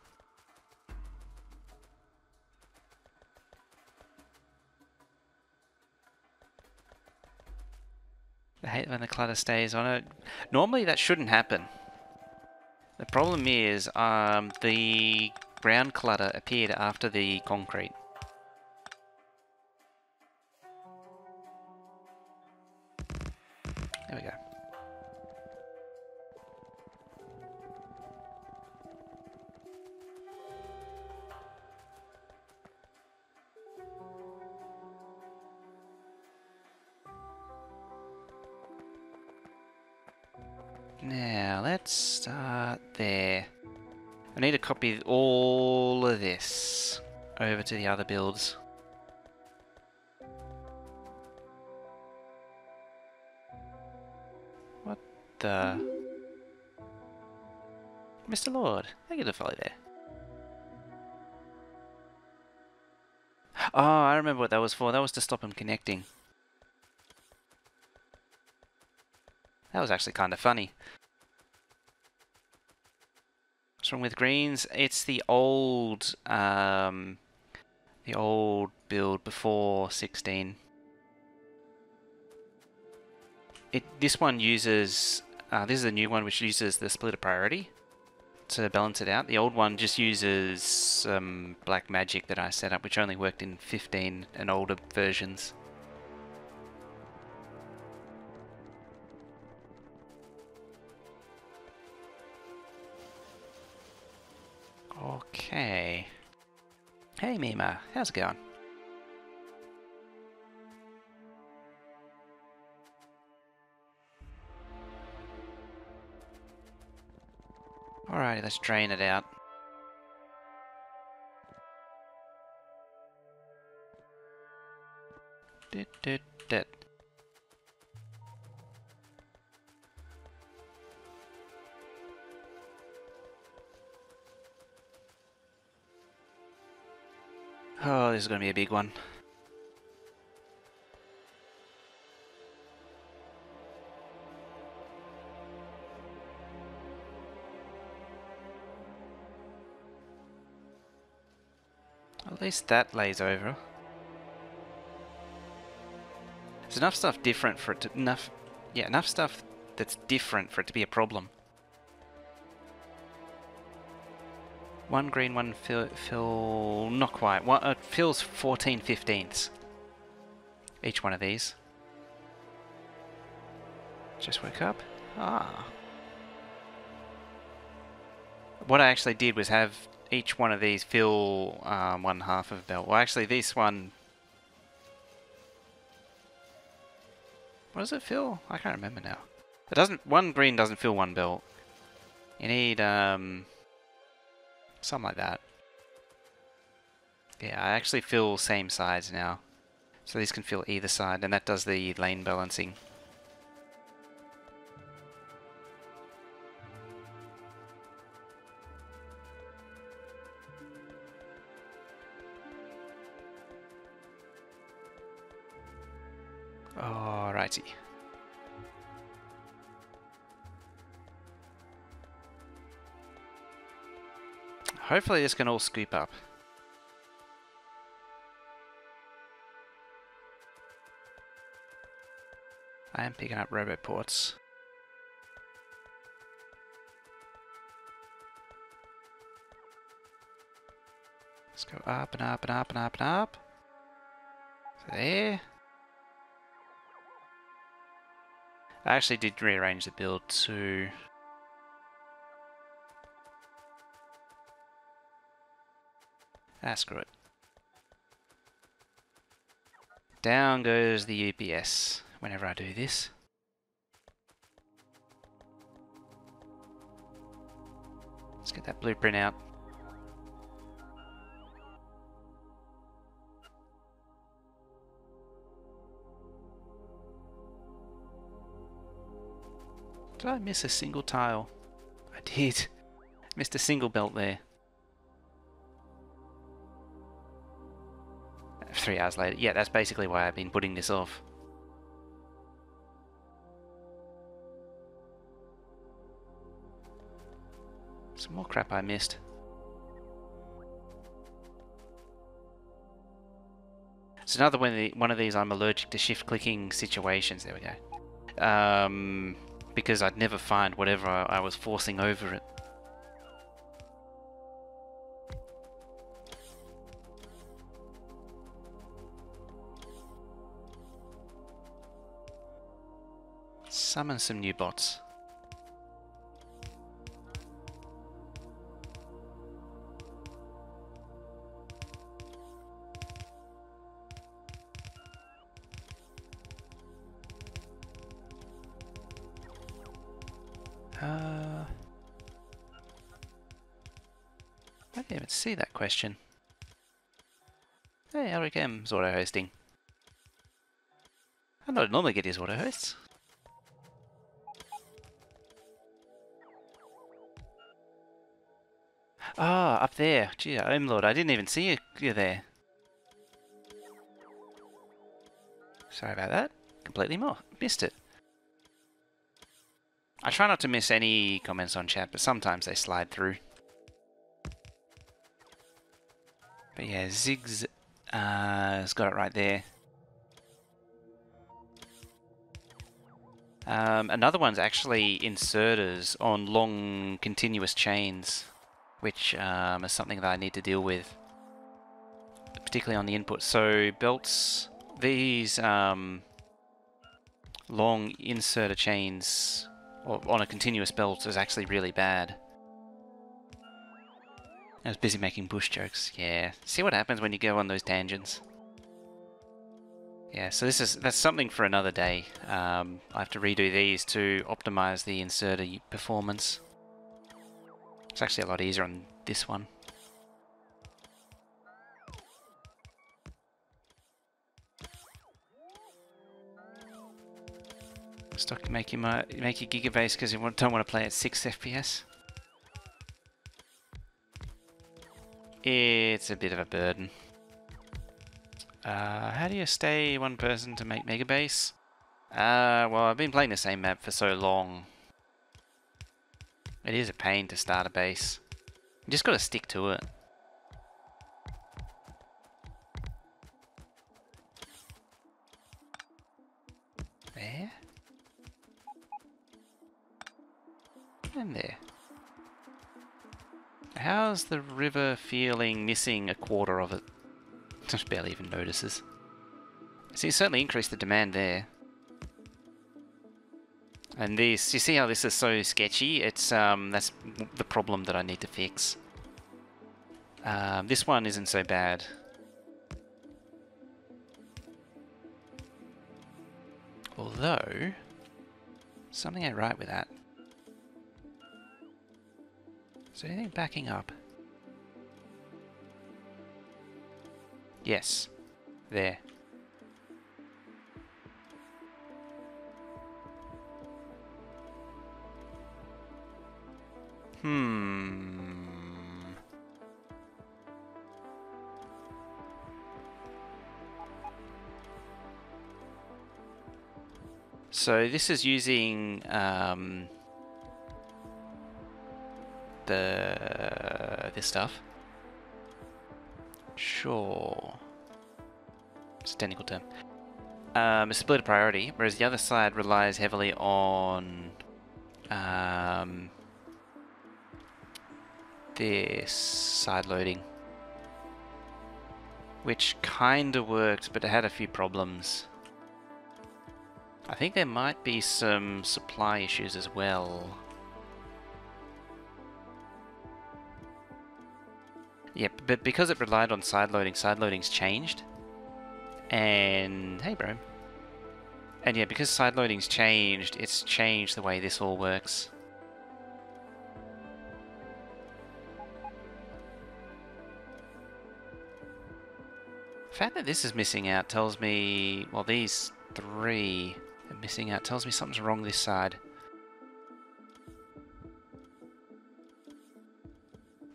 I hate when the clutter stays on it. Normally that shouldn't happen. The problem is the ground clutter appeared after the concrete. There we go. Now, let's start there. I need to copy all of this over to the other builds. What the... Mr. Lord, thank you to follow there. Oh, I remember what that was for. That was to stop him connecting. That was actually kind of funny. What's wrong with greens? It's the old build before 16. This one uses this is a new one which uses the splitter priority to balance it out. The old one just uses some black magic that I set up, which only worked in 15 and older versions. Okay. Hey Mima, how's it going? Alrighty, let's drain it out. Dit. Oh, this is going to be a big one. At least that lays over. There's enough stuff different for it to... enough stuff that's different for it to be a problem. One green, one fill... not quite. One, fills 14/15ths. Each one of these. Just woke up. Ah. What I actually did was have each one of these fill 1/2 of a belt. Well, actually, this one... What does it fill? I can't remember now. It doesn't... One green doesn't fill one belt. You need, something like that. Yeah, I actually fill same sides now. So these can fill either side, and that does the lane balancing. Alrighty. Hopefully this can all scoop up. I am picking up roboports. Let's go up and up and up and up and up. There. I actually did rearrange the build to... screw it. Down goes the UPS whenever I do this. Let's get that blueprint out. Did I miss a single tile? I did. Missed a single belt there. 3 hours later. Yeah, that's basically why I've been putting this off. Some more crap I missed. It's another one of these I'm allergic to shift clicking situations. There we go. Because I'd never find whatever I was forcing over it. Summon some new bots. I didn't even see that question. Hey, Elric M's auto-hosting. I don't normally get his auto-hosts. Ah, up there. Gee, Lord, I didn't even see you there. Sorry about that. Completely missed it. I try not to miss any comments on chat, but sometimes they slide through. But yeah, Ziggs has got it right there. Another one's actually inserters on long continuous chains, which is something that I need to deal with, particularly on the input. So belts, these long inserter chains on a continuous belt is actually really bad. I was busy making bush jokes. Yeah, see what happens when you go on those tangents. Yeah, so that's something for another day. I have to redo these to optimize the inserter performance. It's actually a lot easier on this one. Stuck make your gigabase because you don't want to play at 6 FPS. It's a bit of a burden. How do you stay one person to make megabase? Well, I've been playing the same map for so long. It is a pain to start a base. You just gotta stick to it. There. And there. How's the river feeling missing a quarter of it? Just barely even notices. So you certainly increased the demand there. And this, you see how this is so sketchy? It's that's the problem that I need to fix. This one isn't so bad. Although, something ain't right with that. Is there anything backing up? Yes. There. So this is using this stuff. Sure. It's a technical term. A split priority, whereas the other side relies heavily on this side loading, which kinda worked, but it had a few problems. I think there might be some supply issues as well. Yeah, but because it relied on side loading's changed. And hey, bro. And yeah, because side loading's changed, it's changed the way this all works. The fact that this is missing out tells me, well, these three are missing out tells me something's wrong this side.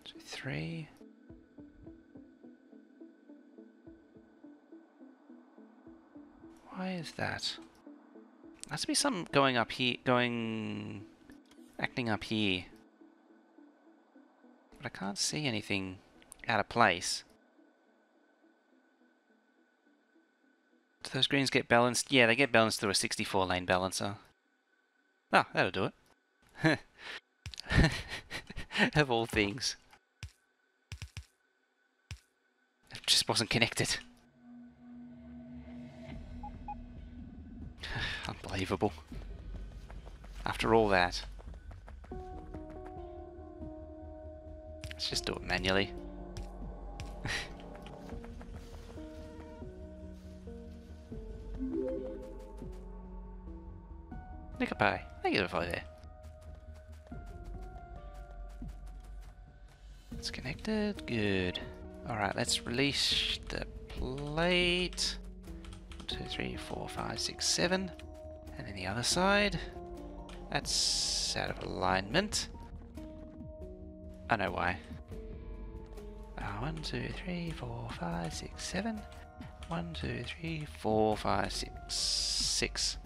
2, 3. Why is that? Must be something going up here, acting up here. But I can't see anything out of place. Do those greens get balanced? Yeah, they get balanced through a 64 lane balancer. Ah, that'll do it. Of all things. It just wasn't connected. Unbelievable. After all that. Let's just do it manually. Nickapai, thank you for the follow there. It's connected. Good. Alright, let's release the plate. 1, 2, 3, 4, 5, 6, 7. And then the other side. That's out of alignment. I know why. 1, 2, 3, 4, 5, 6, 7. 1, 2, 3, 4, 5, 6, 6.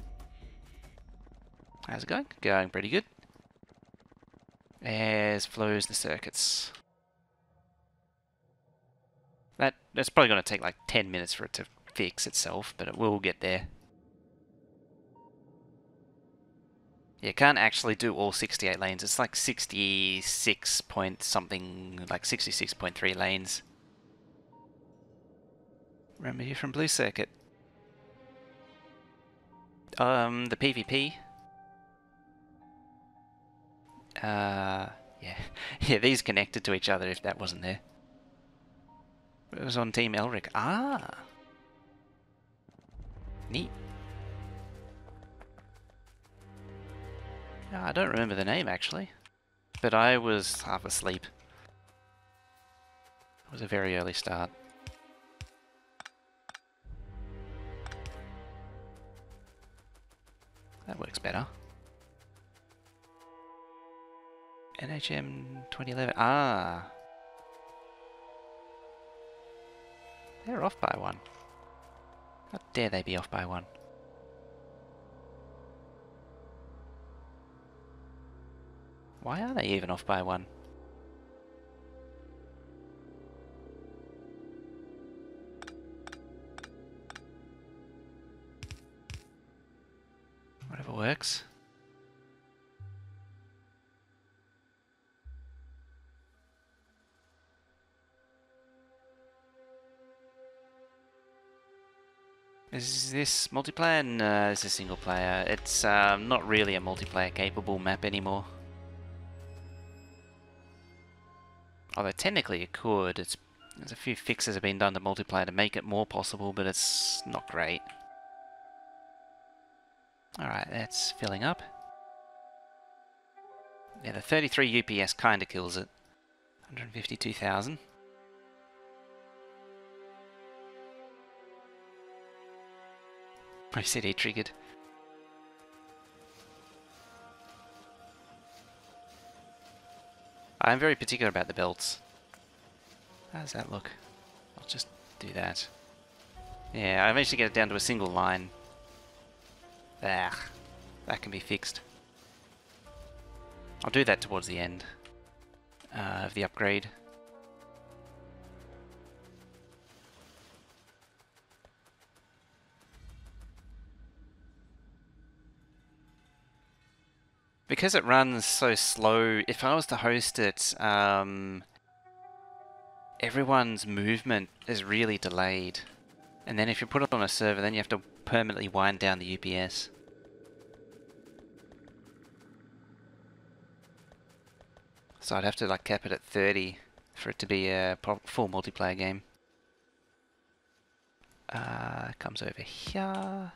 How's it going? Going pretty good. As flows the circuits. That's probably going to take like 10 minutes for it to fix itself, but it will get there. Yeah, can't actually do all 68 lanes. It's like 66 point something, like 66.3 lanes. Remember you from Blue Circuit. The PvP. Yeah. Yeah, these connected to each other if that wasn't there. It was on Team Elric. Ah! Neat. I don't remember the name actually, but I was half asleep. It was a very early start. That works better. NHM 2011. Ah! They're off by 1. How dare they be off by 1? Why are they even off by 1? Whatever works. Is this multiplayer? No, this is single player. It's not really a multiplayer capable map anymore. Although technically it could. There's a few fixes have been done to multiplayer to make it more possible, but it's not great. Alright, that's filling up. Yeah, the 33 UPS kinda kills it. 152,000. My CD triggered. I'm very particular about the belts. How does that look? I'll just do that. Yeah, I managed to get it down to a single line. Ah, that can be fixed. I'll do that towards the end of the upgrade. Because it runs so slow, if I was to host it, everyone's movement is really delayed. And then if you put it on a server, then you have to permanently wind down the UPS. So I'd have to like cap it at 30 for it to be a full multiplayer game. Comes over here.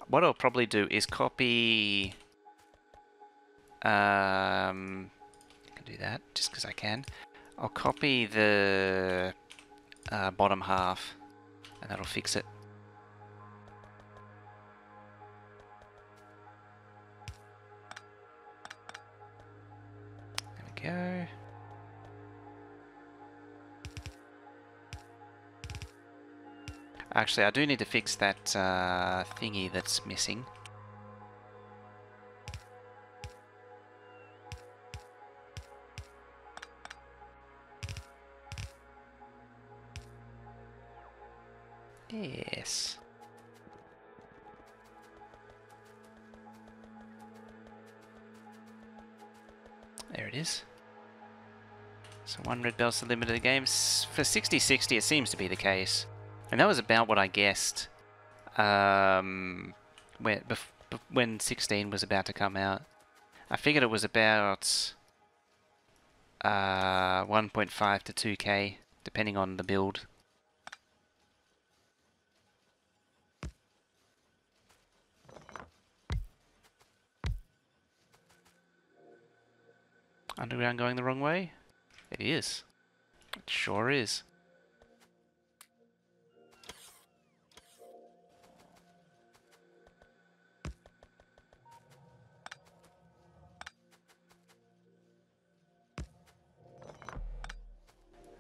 What I'll probably do is copy... I can do that just because I can. I'll copy the bottom half and that'll fix it. There we go. Actually, I do need to fix that thingy that's missing. Yes. There it is. So 1 red belt's the limit of the game. For 60-60 it seems to be the case. And that was about what I guessed when 16 was about to come out. I figured it was about 1.5 to 2k, depending on the build. Underground going the wrong way? It is. It sure is.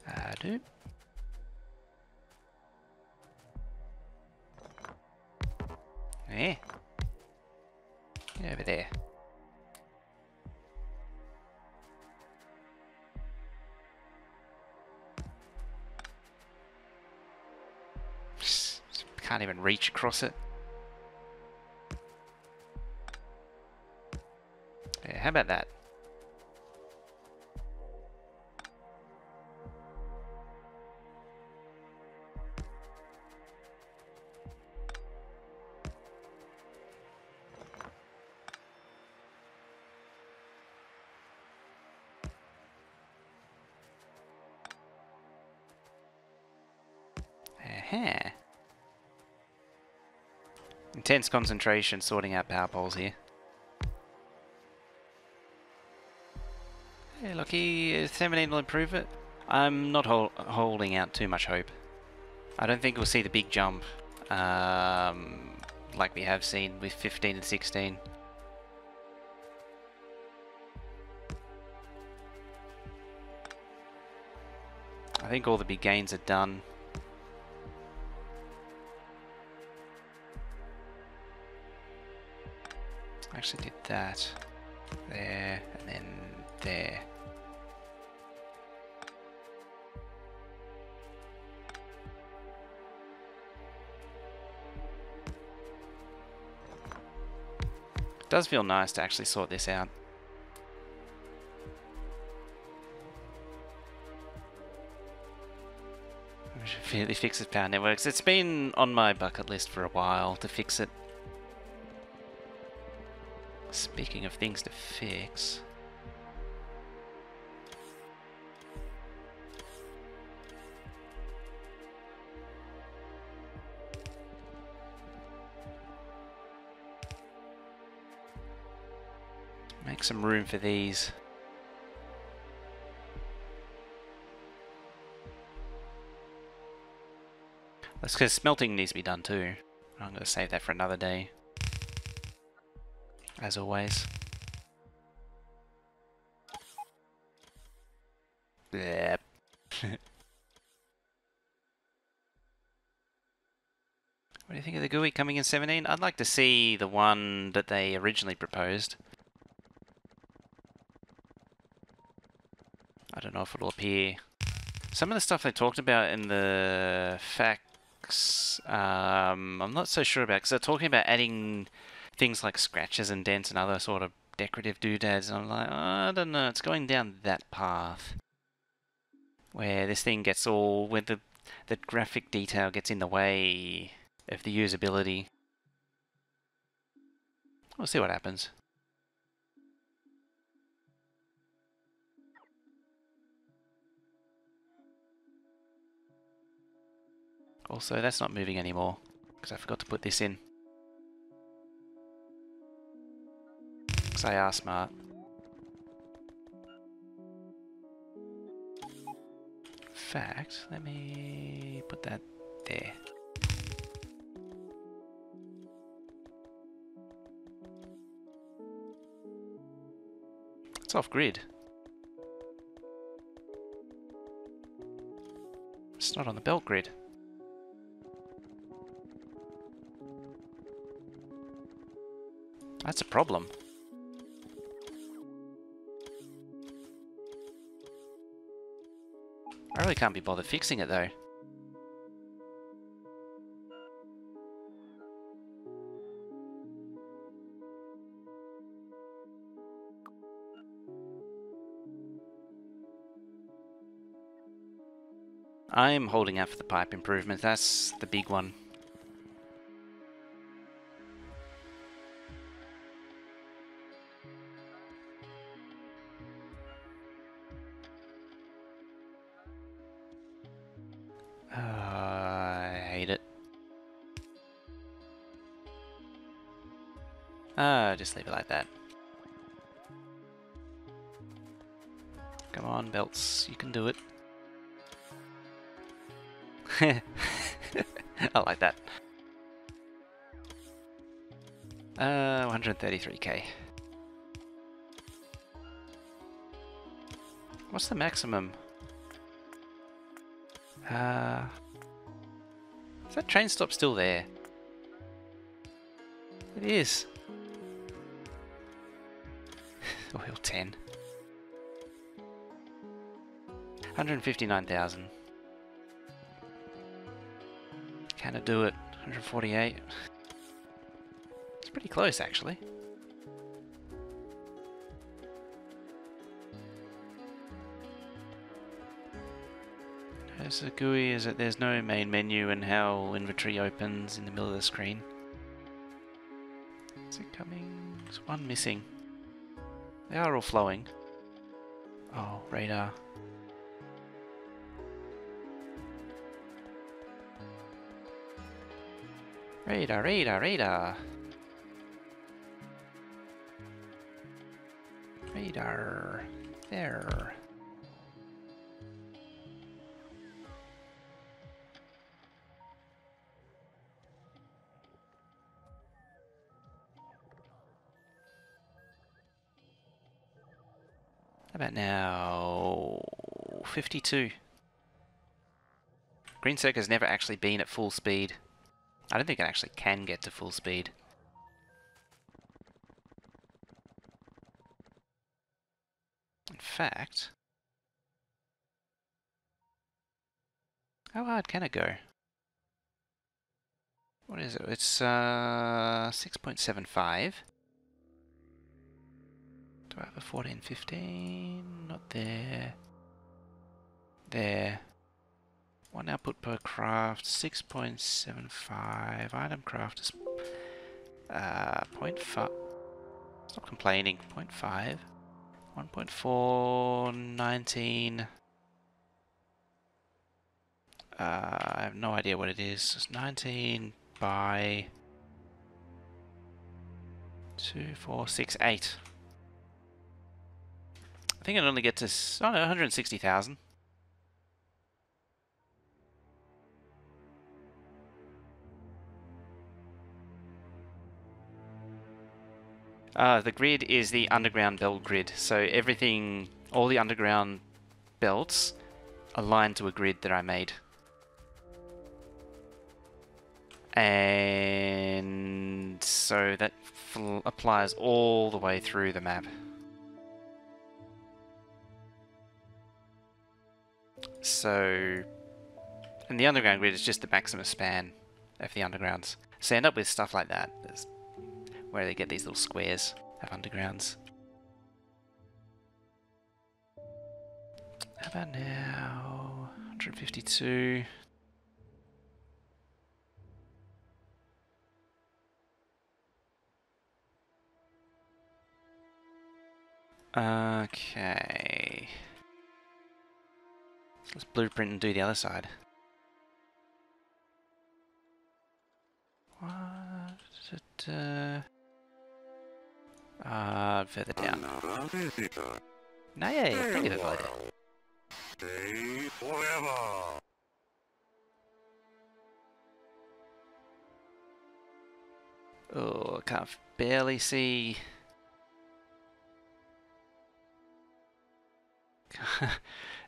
I do. Eh? Get over there. Can't even reach across it. Yeah, how about that? Aha. Intense concentration sorting out power poles here. Hey, lucky 17 will improve it. I'm not holding out too much hope. I don't think we'll see the big jump like we have seen with 15 and 16. I think all the big gains are done. I actually did that there and then there. It does feel nice to actually sort this out. We should really fix this power networks. It's been on my bucket list for a while to fix it. Speaking of things to fix... make some room for these. That's because smelting needs to be done too. I'm going to save that for another day. As always. Yep. What do you think of the GUI coming in 17? I'd like to see the one that they originally proposed. I don't know if it'll appear. Some of the stuff they talked about in the facts, I'm not so sure about, because they're talking about adding things like scratches and dents and other sort of decorative doodads, and I'm like, oh, I don't know, it's going down that path. Where this thing gets all, where the graphic detail gets in the way of the usability. We'll see what happens. Also, that's not moving anymore, because I forgot to put this in. Because I are smart. In fact, let me put that there. It's off grid. It's not on the belt grid. That's a problem. I really can't be bothered fixing it though. I'm holding out for the pipe improvement, that's the big one. I hate it. Just leave it like that. Come on, belts. You can do it. I like that. 133k. What's the maximum? Is that train stop still there? It is. Oil 10. 159,000. Can I do it? 148. It's pretty close, actually. There's a GUI is that there's no main menu and how inventory opens in the middle of the screen. Is it coming? There's one missing. They are all flowing. Oh, radar. Radar, radar, radar. Radar. There. How about now? 52. Green Circuit's never actually been at full speed. I don't think it actually can get to full speed. In fact... how hard can it go? What is it? It's 6.75. Do I have a 14, 15? Not there. There. One output per craft, 6.75. Item craft is 0.5. Stop complaining. 0.5. 1.4, 19. I have no idea what it is. It's 19 by 2, 4, 6, 8. I think I'd only get to 160,000. The grid is the underground belt grid. So everything, all the underground belts align to a grid that I made. And so that applies all the way through the map. So, and the underground grid is just the maximum span of the undergrounds. So you end up with stuff like that. There's where they get these little squares of undergrounds. How about now? 152. Okay. So let's blueprint and do the other side. What? Further down. No, yeah, think of it like that. Stay forever. Oh, I can't barely see.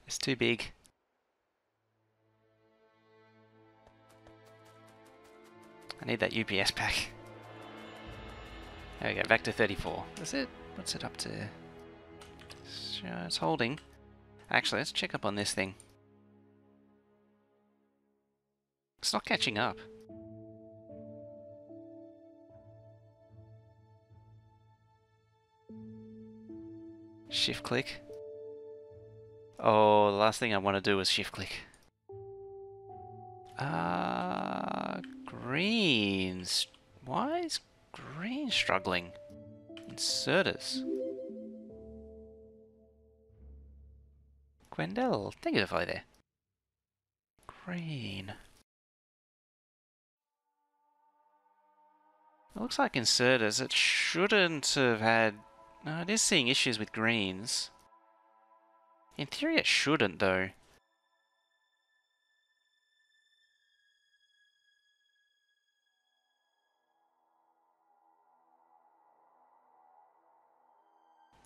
It's too big. I need that UPS pack. There we go, back to 34. That's it. What's it up to? It's holding. Actually, let's check up on this thing. It's not catching up. Shift click. Oh, the last thing I want to do is shift click. Greens. Why is green struggling? Inserters. Gwendell, thank you for there. Green. It looks like inserters. It shouldn't have had... No, it is seeing issues with greens. In theory it shouldn't though.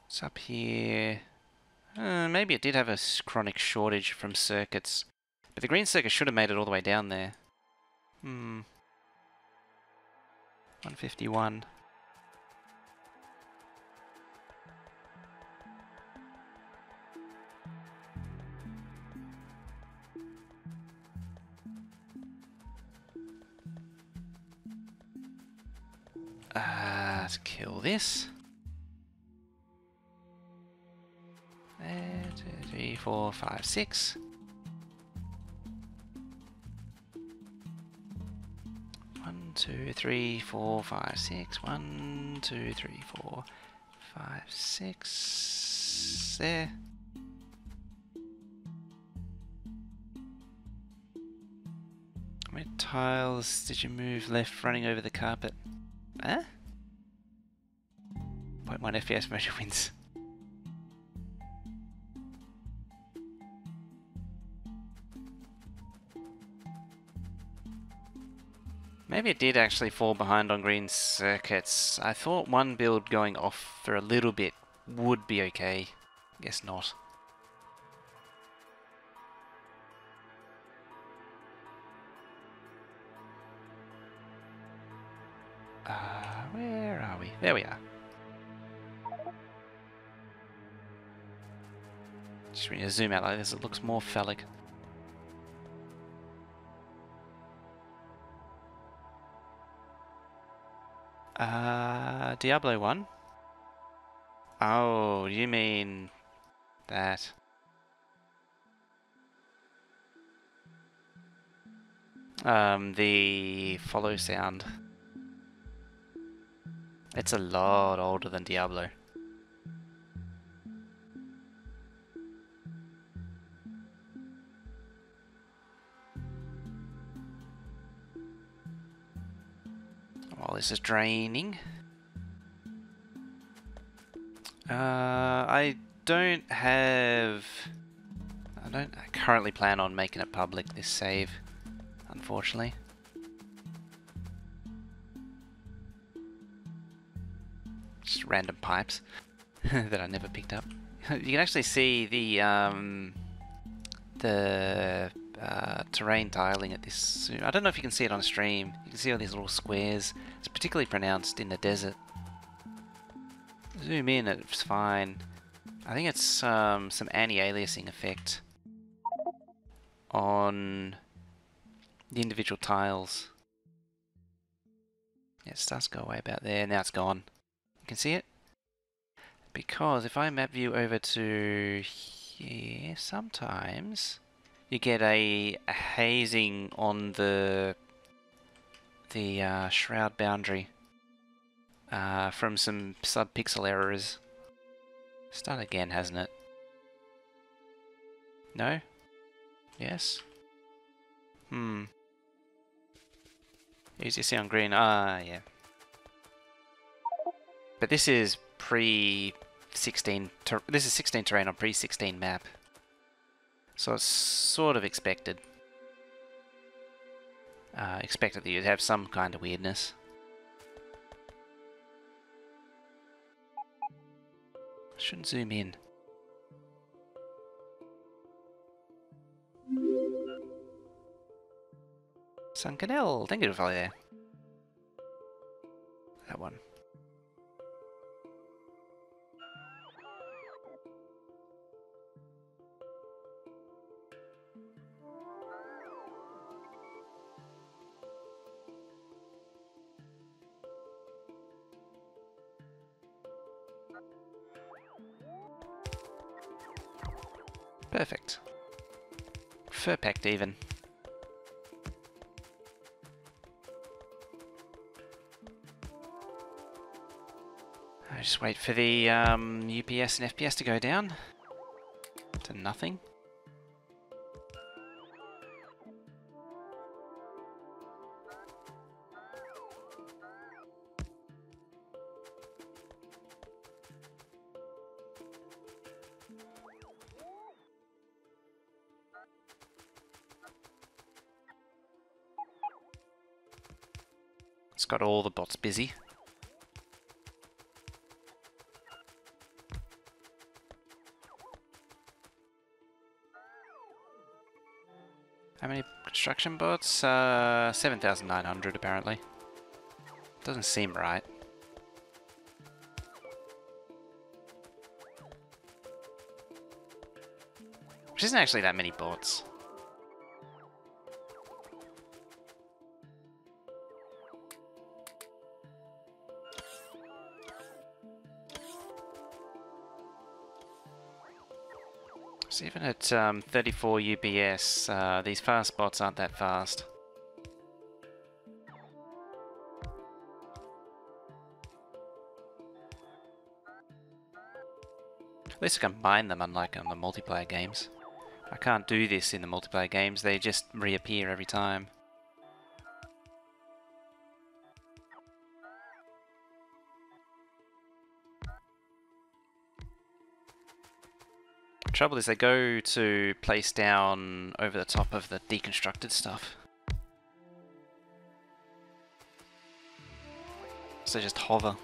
It's up here. Maybe it did have a chronic shortage from circuits. But the green circuit should have made it all the way down there. 151. Let's kill this. 2, 3, 4, 5, 6. 1, 2, 3, 4, 5, 6. 1, 2, 3, 4, 5, 6. There. How many tiles did you move left running over the carpet? Huh? 0.1 FPS measure wins. Maybe it did actually fall behind on green circuits. I thought one build going off for a little bit would be okay. Guess not. Where are we? There we are. Just going to zoom out like this, it looks more phallic. Diablo 1? Oh, you mean that? The follow sound. It's a lot older than Diablo. While this is draining. I don't currently plan on making it public, this save, unfortunately. Just random pipes that I never picked up. You can actually see the terrain tiling at this. I don't know if you can see it on stream. You can see all these little squares. It's particularly pronounced in the desert. Zoom in, it's fine. I think it's some anti-aliasing effect on the individual tiles. Yeah, it starts to go away about there. Now it's gone. You can see it? Because if I map view over to here, sometimes you get a hazing on the shroud boundary from some sub-pixel errors. Start again, hasn't it? No? Yes? Easy to see on green. Yeah. But this is pre-16. This is 16 terrain on pre-16 map. So it's sort of expected. Expected that you'd have some kind of weirdness. Shouldn't zoom in. Sunkenel, thank you for there. That one. Perfect. Perfect even. I just wait for the UPS and FPS to go down to nothing. It's got all the bots busy. How many construction bots? 7,900 apparently. Doesn't seem right. Which isn't actually that many bots. So even at 34 UPS, these fast bots aren't that fast. At least I can mine them, unlike on the multiplayer games. I can't do this in the multiplayer games, they just reappear every time. The trouble is they go to place down over the top of the deconstructed stuff. So just hover.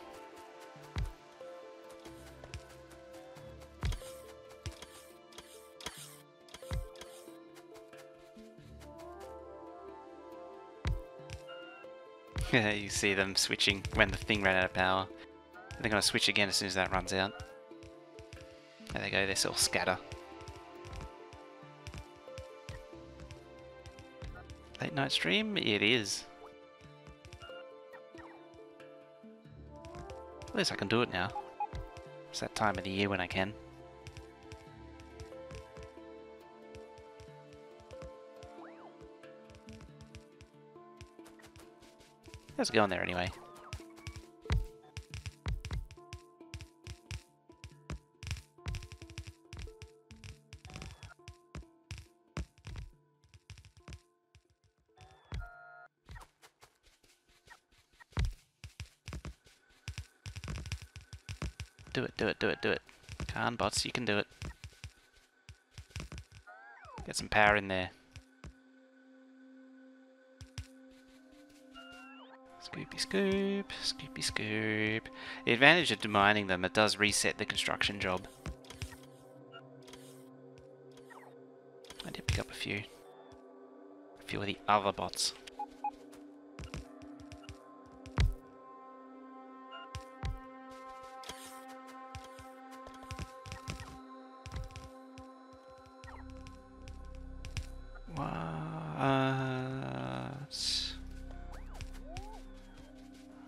You see them switching when the thing ran out of power. They're going to switch again as soon as that runs out. There they go, they all scatter. Late night stream? It is. At least I can do it now. It's that time of the year when I can. Let's go in there anyway. Do it, do it, do it, do it. Come on, bots, you can do it. Get some power in there. Scoopy scoop, scoopy scoop. The advantage of demining them, it does reset the construction job. I did pick up a few. A few of the other bots.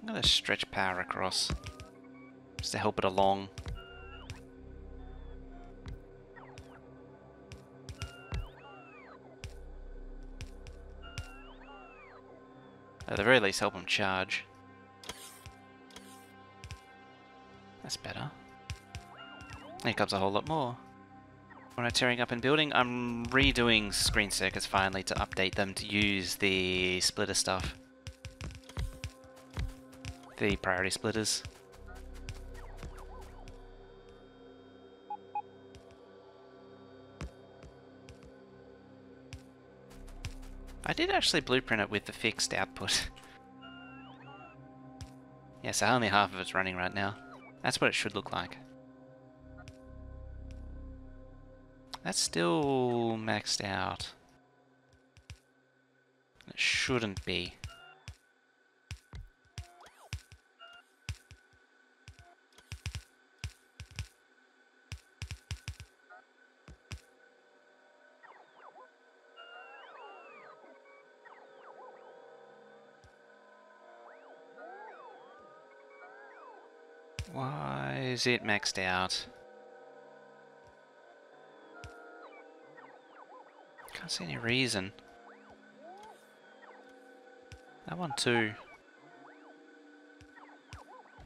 I'm gonna stretch power across just to help it along. At the very least, help them charge. That's better. Here comes a whole lot more. When I'm tearing up and building, I'm redoing screen circuits finally to update them to use the splitter stuff. The priority splitters. I did actually blueprint it with the fixed output. Yeah, so only half of it's running right now. That's what it should look like. That's still maxed out. It shouldn't be. Why is it maxed out? Can't see any reason. That one too.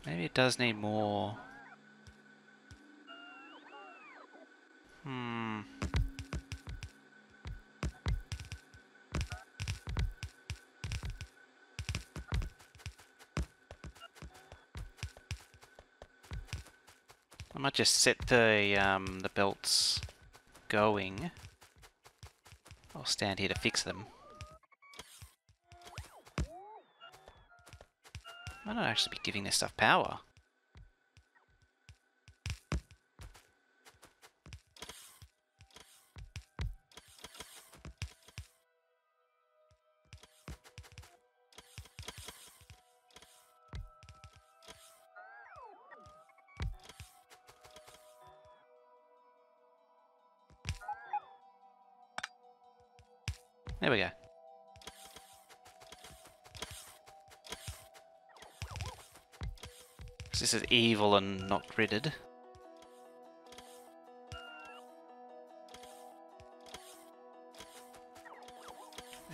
Maybe it does need more. I might just set the belts going. I'll stand here to fix them. Might not actually be giving this stuff power. There we go. This is evil and not gridded.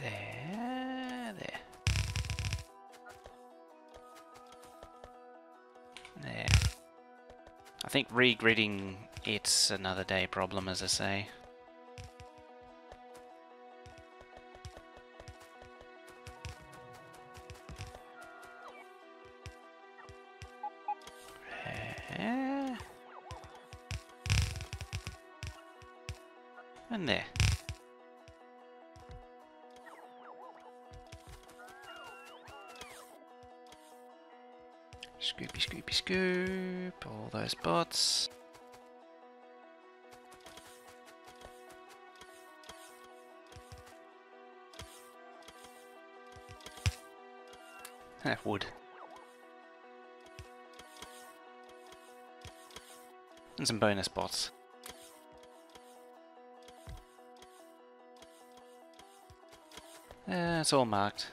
There. I think re-gridding it's another day problem, as I say. And there. Scoopy, scoopy, scoop. All those bots. Wood. And some bonus bots. It's all marked.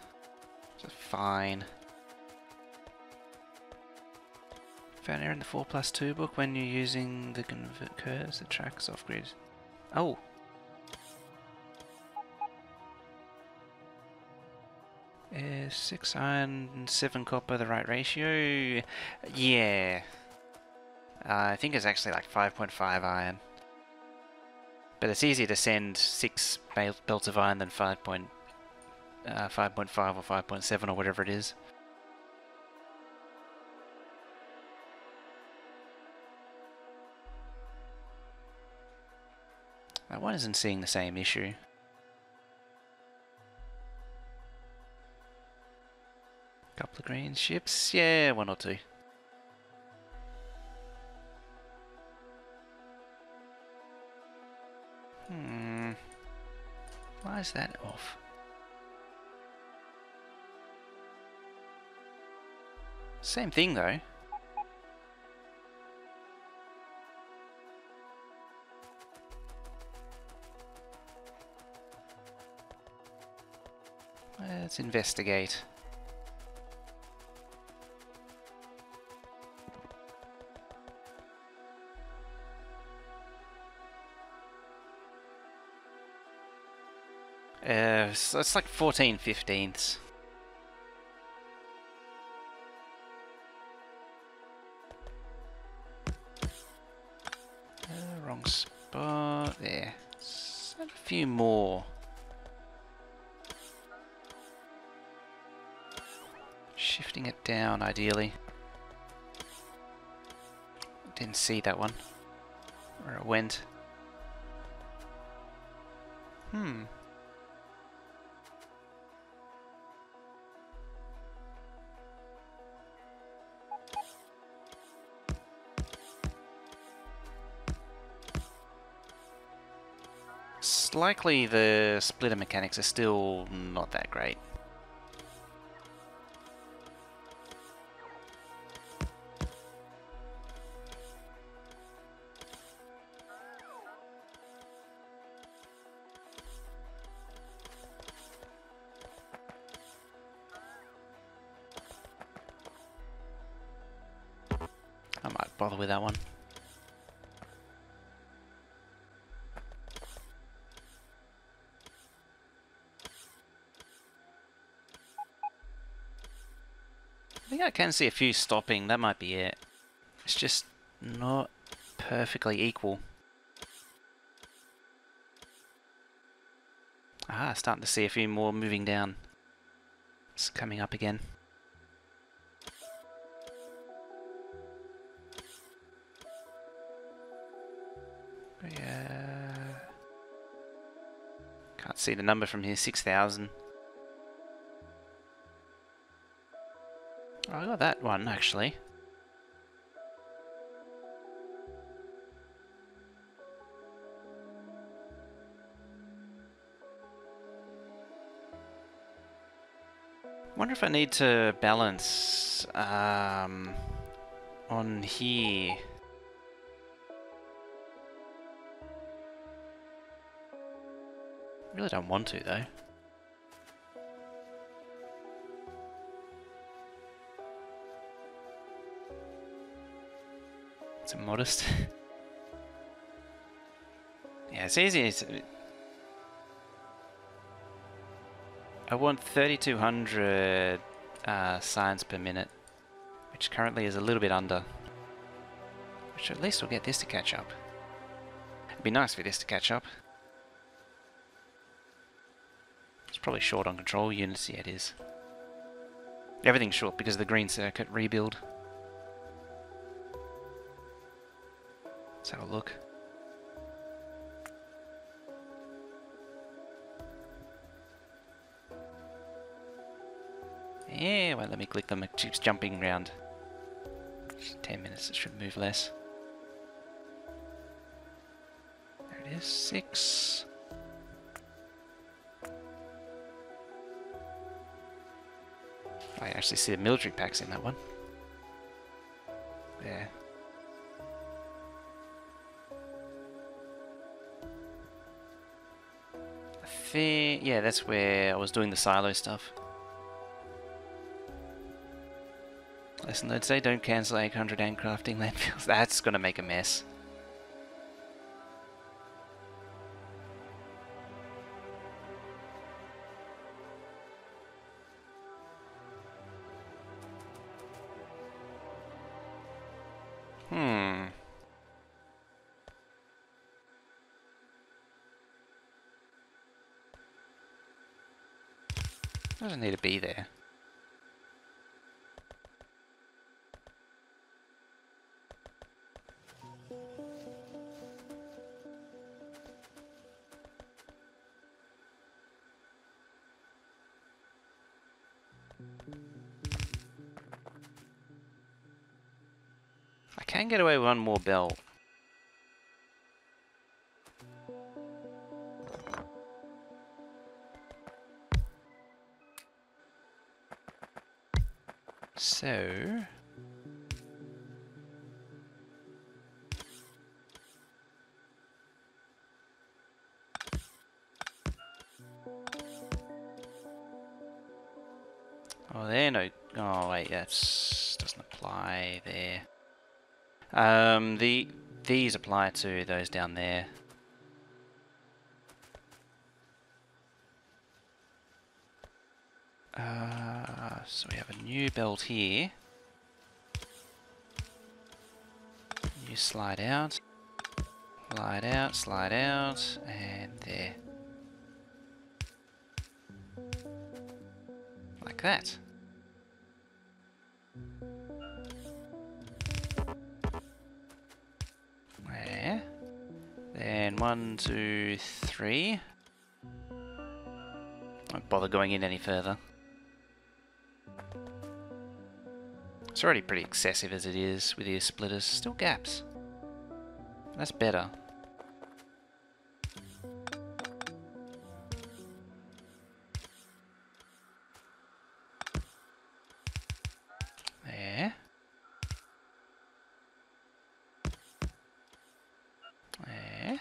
So fine. Found error in the 4+2 book when you're using the convert curves that tracks off grid. Oh! 6 iron and 7 copper, the right ratio. Yeah. I think it's actually like 5.5 iron. But it's easier to send 6 belts of iron than 5.5 or 5.7 or whatever it is. That one isn't seeing the same issue. Couple of green ships, yeah, 1 or 2. Why is that off? Same thing though. Let's investigate. So it's like 14/15ths. Wrong spot. There. Let's have a few more. Shifting it down, ideally. Didn't see that one. Where it went. It's likely the splitter mechanics are still not that great. I might bother with that one. I think I can see a few stopping, that might be it. It's just not perfectly equal. Ah, starting to see a few more moving down. It's coming up again. Yeah. Can't see the number from here, 6,000. Oh, I got that one, actually. Wonder if I need to balance on here. Really don't want to though. It's modest. Yeah, it's easy. I want 3,200 signs per minute, which currently is a little bit under. Which at least we'll get this to catch up. It'd be nice for this to catch up. It's probably short on control units. Yeah, it is. Everything's short because of the green circuit rebuild. Let's have a look. Yeah, won't let me click them. It keeps jumping around. 10 minutes, it should move less. There it is, 6. I actually see the military packs in that one. There. Yeah, that's where I was doing the silo stuff. Lesson notes say don't cancel 800 handcrafting landfills. That's gonna make a mess. Doesn't need to be there. I can get away with one more belt. So... Oh, there no... Oh, wait, that doesn't apply there. These apply to those down there. So we have a new belt here. You slide out, slide out, and there. Like that. There. Then 1, 2, 3. Won't bother going in any further. It's already pretty excessive as it is with these splitters. Still gaps. That's better. There. There.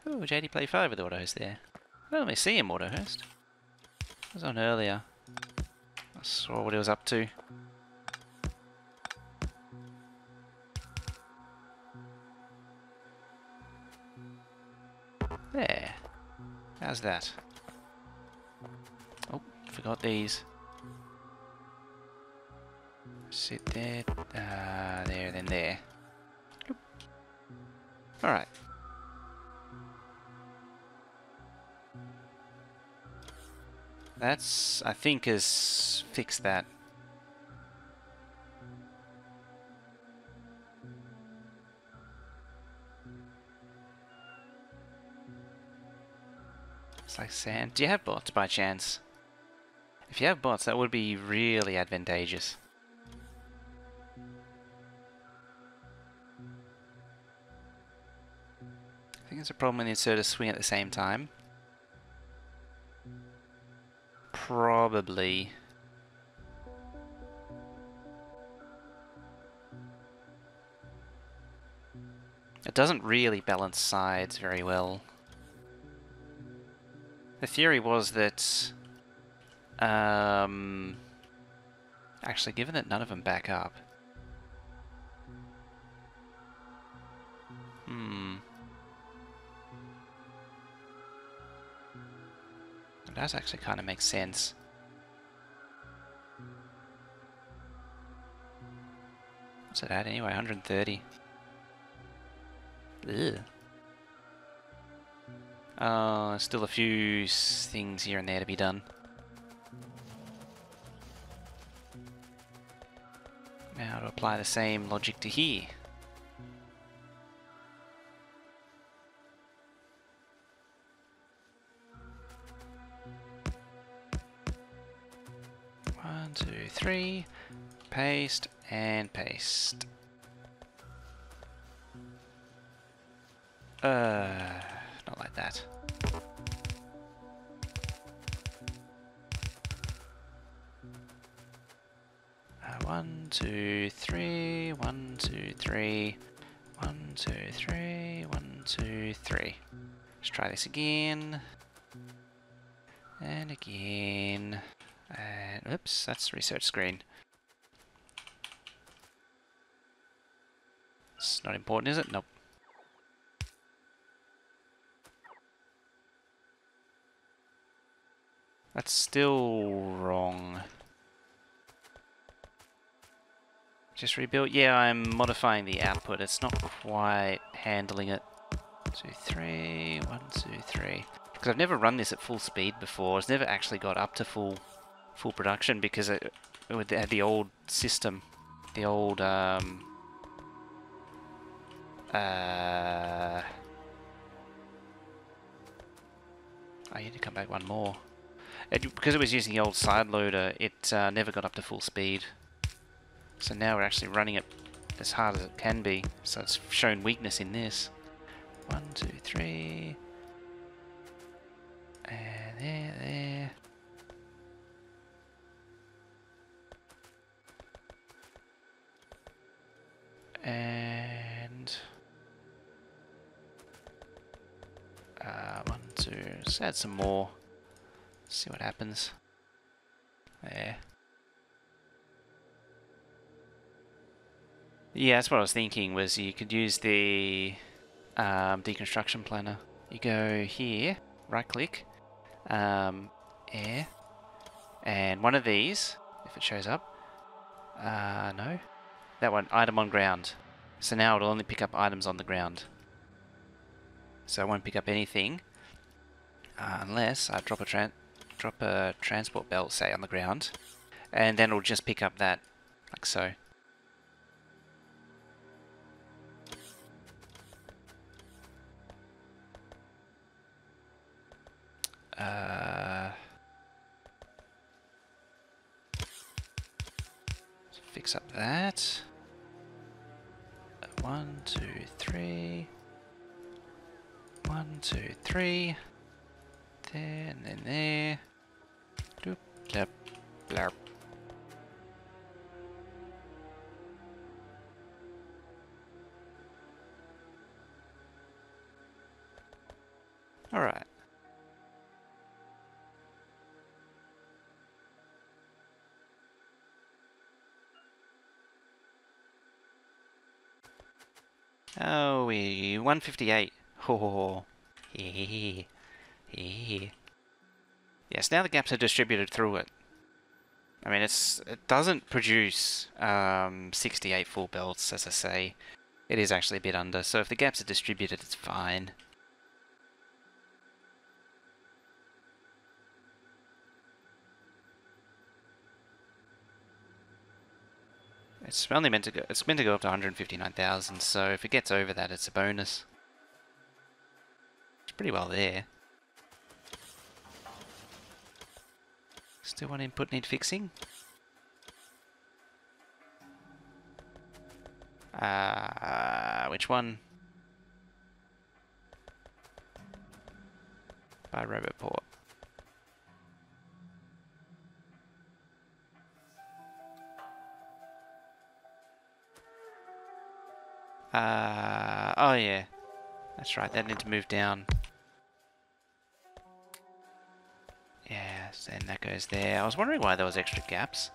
Ooh, JD Play 5 with autos there. I don't really see him auto host. I was on earlier. I saw what he was up to. There. How's that? Oh, forgot these. Sit there. There, then there. Alright. That's, I think, has fixed that. It's like sand. Do you have bots by chance? If you have bots, that would be really advantageous. I think it's a problem when you insert a swing at the same time. Probably. It doesn't really balance sides very well. The theory was that... actually, given that none of them back up... It does actually kind of make sense. What's it at anyway? 130. Ugh. Still a few things here and there to be done. Now to apply the same logic to here. One, two, three. Paste and paste. Not like that. One, two, three. 1, 2, 3. 1, 2, 3. 1, 2, 3. Let's try this again. And again. And oops, that's research screen. It's not important, is it? Nope. That's still wrong. Just rebuilt? Yeah, I'm modifying the output. It's not quite handling it. 2, 3, 1, 2, 3. Because I've never run this at full speed before. It's never actually got up to full production because it had the old system. The old oh, you need to come back one more. Because it was using the old side loader, it never got up to full speed. So now we're actually running it as hard as it can be. So it's shown weakness in this. 1, 2, 3. And there. And 1, 2. Let's add some more. See what happens. There. Yeah, that's what I was thinking, was you could use the deconstruction planner. You go here, right click, air, and one of these, if it shows up, no, that one, item on ground. So now it'll only pick up items on the ground. So it won't pick up anything unless I drop a transport belt, say, on the ground, and then it'll just pick up that, like so. Fix up that. 1, 2, 3. 1, 2, 3. There and then there. Doop, blap, blarp. All right. Oh, 158. Oh, yeah. Yes, now the gaps are distributed through it. I mean, it doesn't produce 68 full belts, as I say. It is actually a bit under, so if the gaps are distributed, it's fine. It's only meant to go. It's meant to go up to 159,000. So if it gets over that, it's a bonus. It's pretty well there. Still one input need fixing. Which one? By Roboport. Oh yeah. That's right, that need to move down. Yes, and that goes there. I was wondering why there was extra gaps.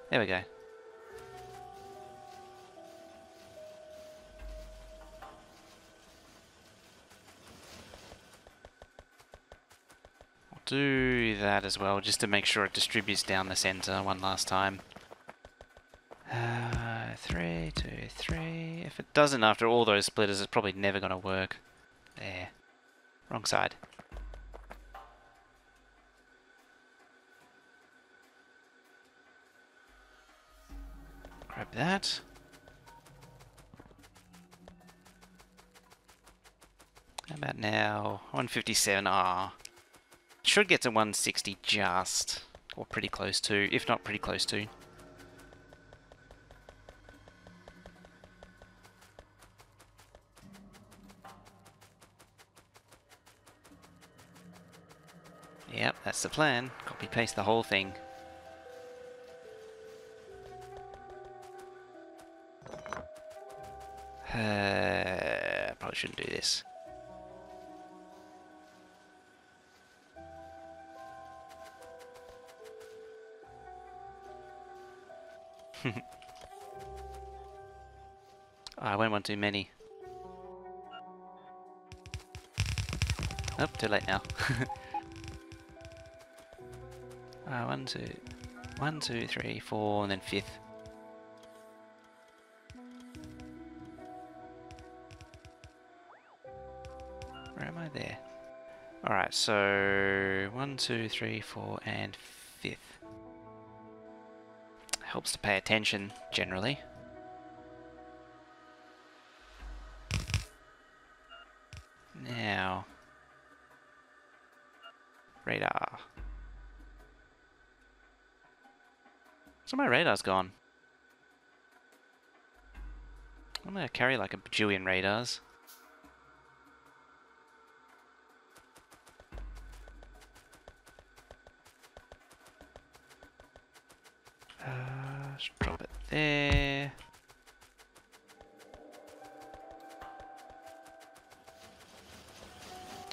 There we go. I'll do that as well, just to make sure it distributes down the center one last time. 3, 2, 3. If it doesn't after all those splitters, it's probably never going to work. There. Wrong side. Grab that. How about now? 157. Ah. Should get to 160 just. Or pretty close to. If not pretty close to. Yep, that's the plan. Copy paste the whole thing. Probably shouldn't do this. I went one too many. Oh, too late now. 1, 2, 3, 4, and then 5th. Where am I there? Alright, so 1, 2, 3, 4, and 5th. Helps to pay attention, generally. Now... radar. So my radar's gone. I'm gonna carry like a bajillion radars. Just drop it there.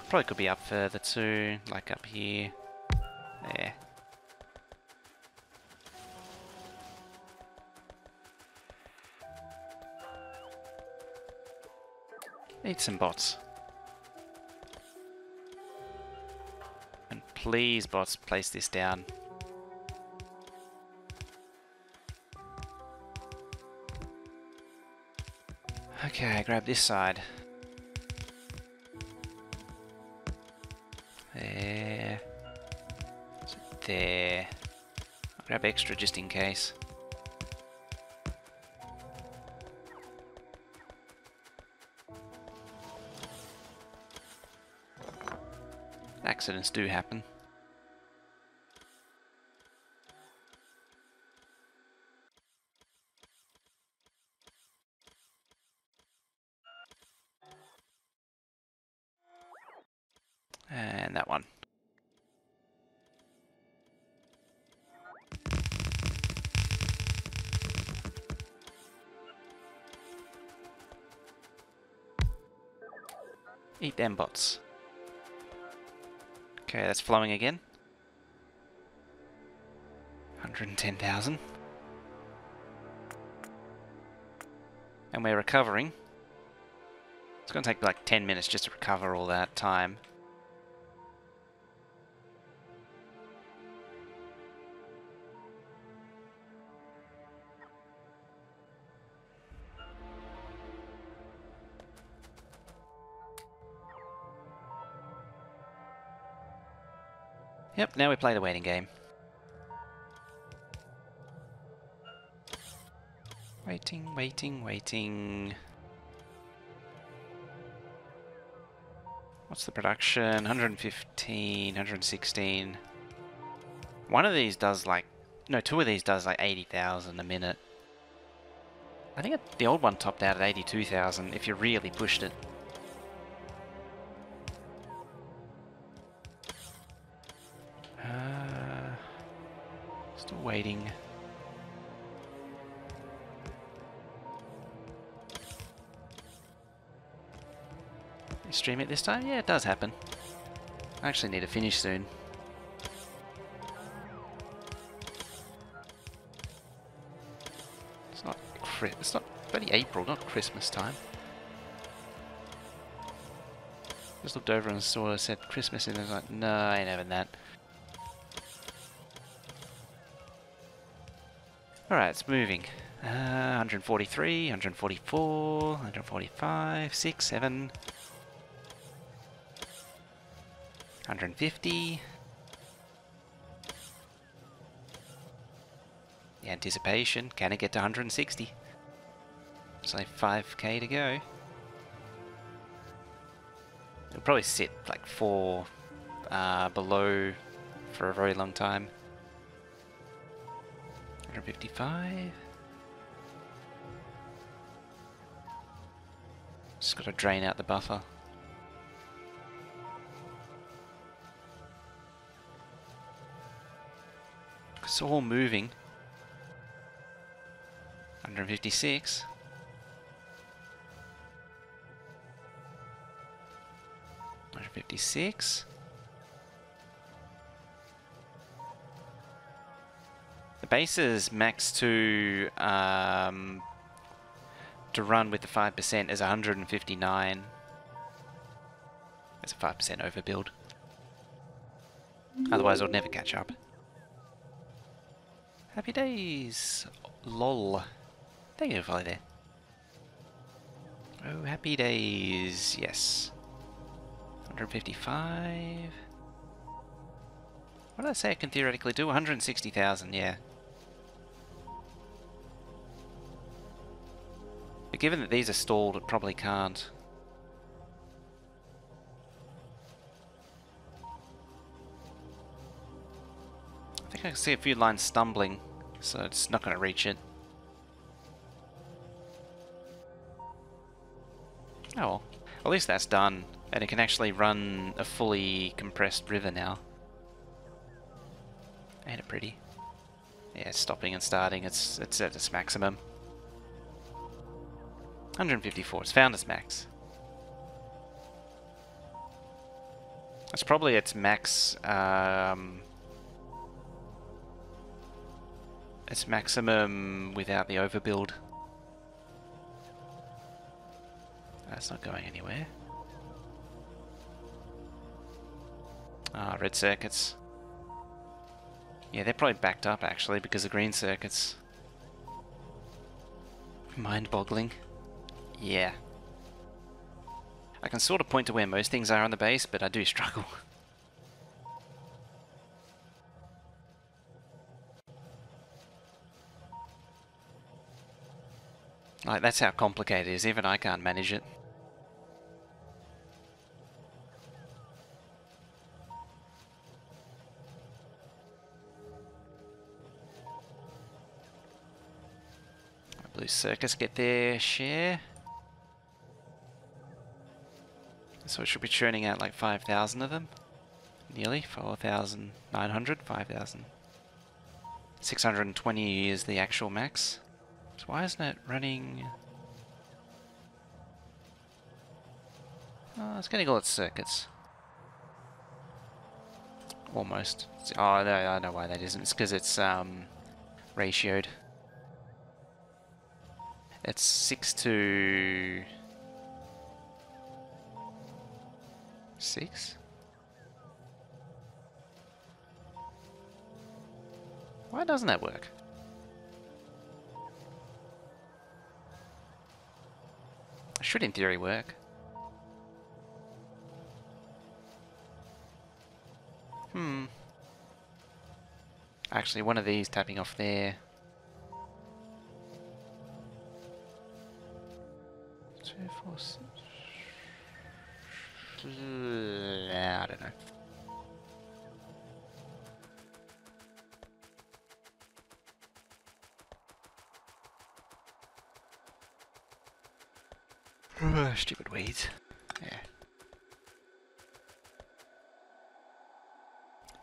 Probably could be up further too, like up here. There. Eat some bots. And please, bots, place this down. Okay, grab this side. There. There. I'll grab extra just in case. Accidents do happen. And that one. Eat them bots. Okay, that's flowing again. 110,000. And we're recovering. It's going to take like 10 minutes just to recover all that time. Yep, now we play the waiting game. Waiting, waiting, waiting. What's the production? 115, 116. One of these does like... No, two of these does like 80,000 a minute. I think the old one topped out at 82,000 if you really pushed it. Still waiting. You stream it this time? Yeah, it does happen. I actually need to finish soon. It's not bloody April, not Christmas time. Just looked over and said Christmas and I was like, no, I ain't having that. Alright, it's moving. 143, 144, 145, 6, 7, 150. The anticipation, can it get to 160? It's only 5k to go. It'll probably sit like 4 below for a very long time. 155. Just got to drain out the buffer. It's all moving. 156. 156. The base is max to run with the 5% is 159. It's a 5% overbuild. Otherwise, I'll never catch up. Happy days, lol. Thank you for follow there. Oh, happy days, yes. 155. What did I say I can theoretically do? 160,000, yeah. But given that these are stalled, it probably can't. I think I can see a few lines stumbling, so it's not going to reach it. Oh well, at least that's done, and it can actually run a fully compressed river now. Ain't it pretty? Yeah, it's stopping and starting, it's at its maximum. 154, it's found its max. It's probably its max, its maximum without the overbuild. That's not going anywhere. Ah, red circuits. Yeah, they're probably backed up actually because of green circuits. Mind-boggling. Yeah. I can sort of point to where most things are on the base, but I do struggle. Like, that's how complicated it is, even I can't manage it. Blue Circus get their share. So it should be churning out like 5,000 of them. Nearly 4,900, 5,000. 620 is the actual max. So why isn't it running? Oh, it's getting all its circuits. Almost. Oh no, I know why that isn't. It's because it's ratioed. It's 6 to 6. Why doesn't that work? It should in theory work. Actually, one of these tapping off there. 2, 4, 6. I don't know. Stupid weeds. Yeah.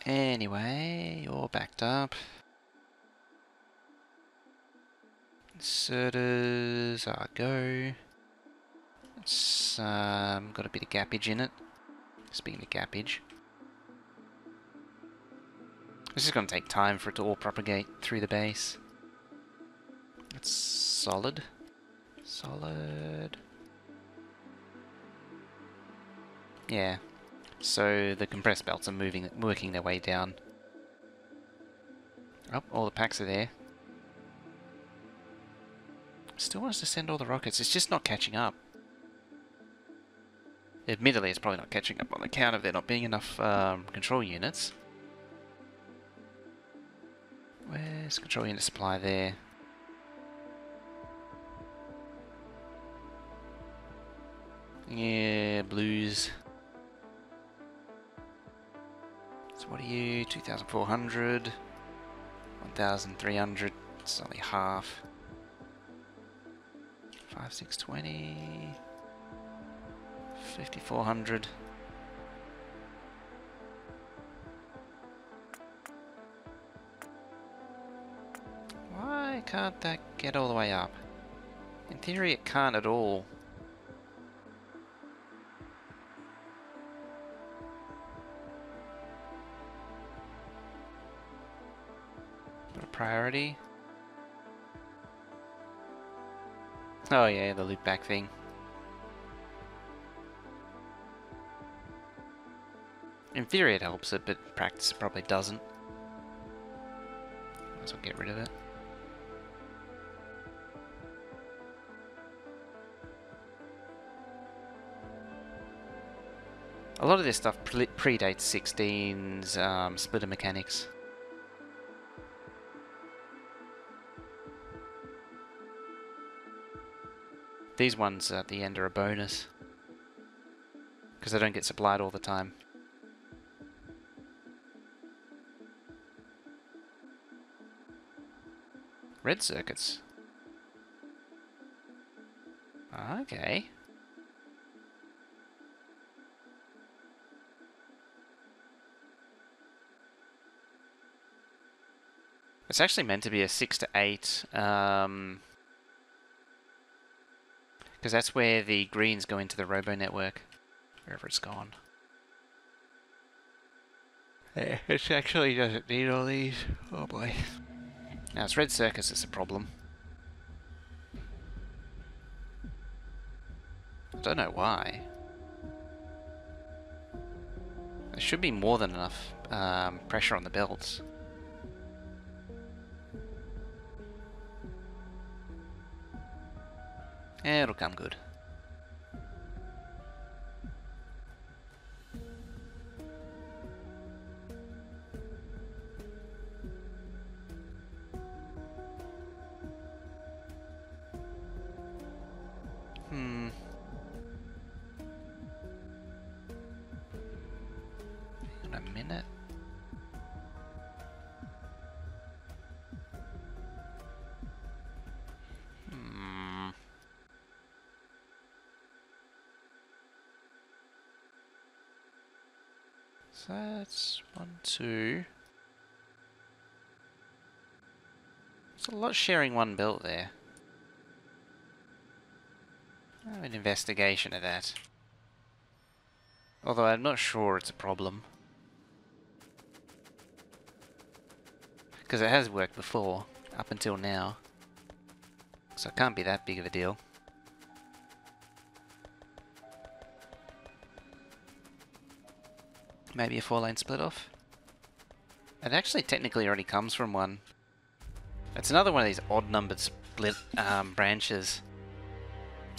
Anyway, you're backed up. Inserters are go. It's got a bit of gappage in it. Speaking of gappage. This is going to take time for it to all propagate through the base. It's solid. Solid. Yeah. So the compressed belts are working their way down. Oh, all the packs are there. Still wants to send all the rockets. It's just not catching up. Admittedly, it's probably not catching up on account of there not being enough control units. Where's control unit supply there? Yeah, blues. So what are you? 2,400. 1,300. It's only half. 5,620. 5,400. Why can't that get all the way up? In theory it can't at all. Not a priority. Oh yeah, the loop back thing. In theory it helps it, but in practice it probably doesn't. Might as well get rid of it. A lot of this stuff predates 16's splitter mechanics. These ones at the end are a bonus, because they don't get supplied all the time. Red circuits. Okay. It's actually meant to be a 6 to 8, because that's where the greens go into the robo network, wherever it's gone. Yeah, it actually doesn't need all these. Oh boy. Now it's red circuits that's a problem. I don't know why. There should be more than enough pressure on the belts. Yeah, it'll come good. Hang on a minute. So that's 1, 2. It's a lot sharing one belt there. Have an investigation of that. Although I'm not sure it's a problem. Because it has worked before, up until now. So it can't be that big of a deal. Maybe a 4-lane split off? It actually technically already comes from one. It's another one of these odd numbered split branches.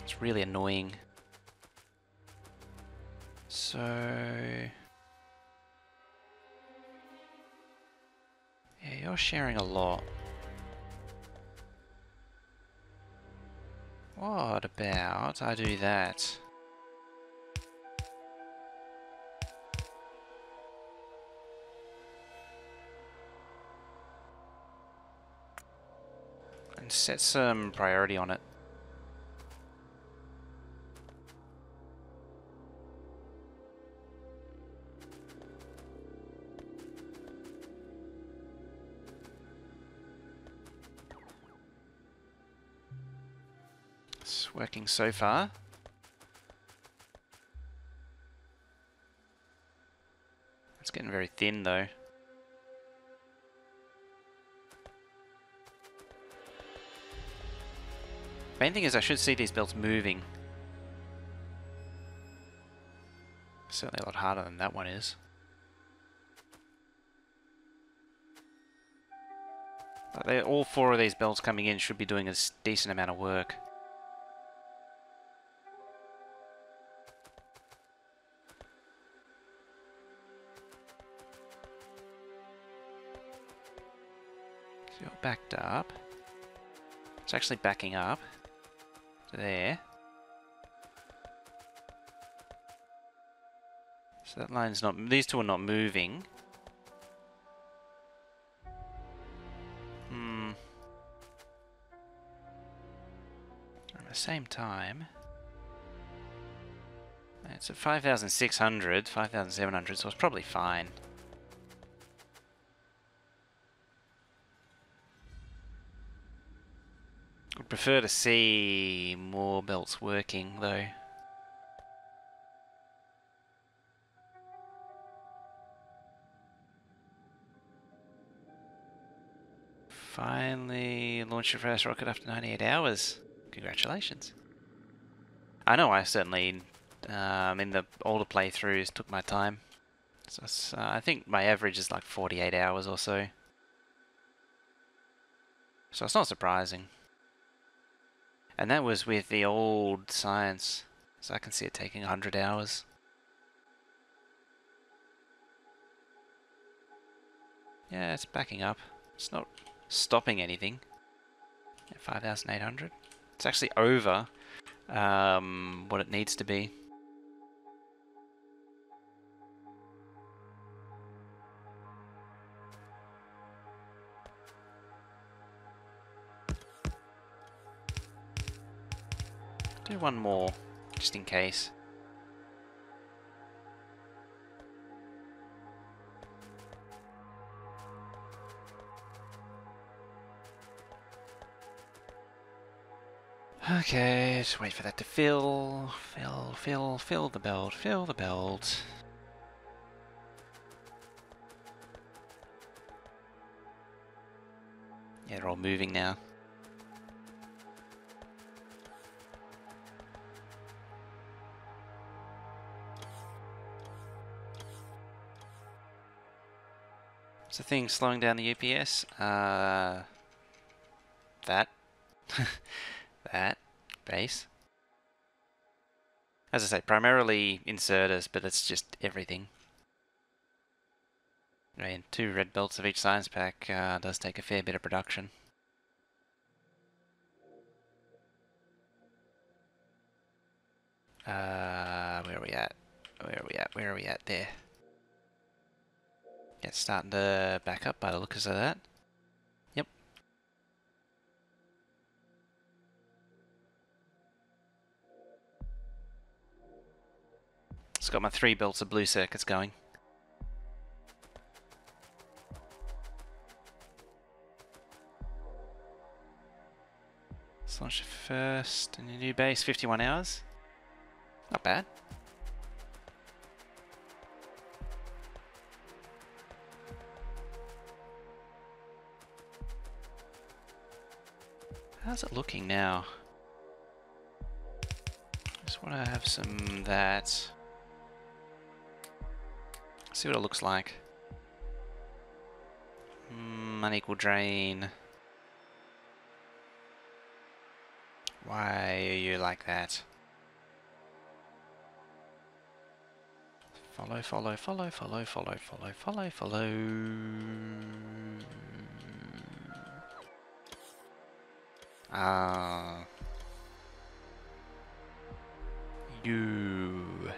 It's really annoying. So... yeah, you're sharing a lot. What about I do that? And set some priority on it. It's working so far. It's getting very thin though. Main thing is I should see these belts moving. Certainly a lot harder than that one is. All four of these belts coming in should be doing a decent amount of work. So you're backed up. It's actually backing up to there. So that line's not, these two are not moving. At the same time, it's at 5,600, 5,700, so it's probably fine. Would prefer to see more belts working though. Finally launched your first rocket after 98 hours. Congratulations. I know I certainly, in the older playthroughs, took my time. So I think my average is like 48 hours or so. So it's not surprising. And that was with the old science. So I can see it taking 100 hours. Yeah, it's backing up. It's not stopping anything. At 5,800. It's actually over what it needs to be. Do one more, just in case. Okay, just wait for that to fill. Fill the belt, fill the belt. Yeah, they're all moving now. What's the thing slowing down the UPS? That. That. Base. As I say, primarily inserters, but it's just everything. I mean, 2 red belts of each science pack does take a fair bit of production. Where are we at? Where are we at? Where are we at? There. Yeah, it's starting to back up by the looks of that. Yep. It's got my 3 belts of blue circuits going. Let's launch it first. And your new base, 51 hours. Not bad. How's it looking now? Just want to have some that. See what it looks like. Unequal drain. Why are you like that? Follow, follow, follow, follow, follow, follow, follow, follow. You.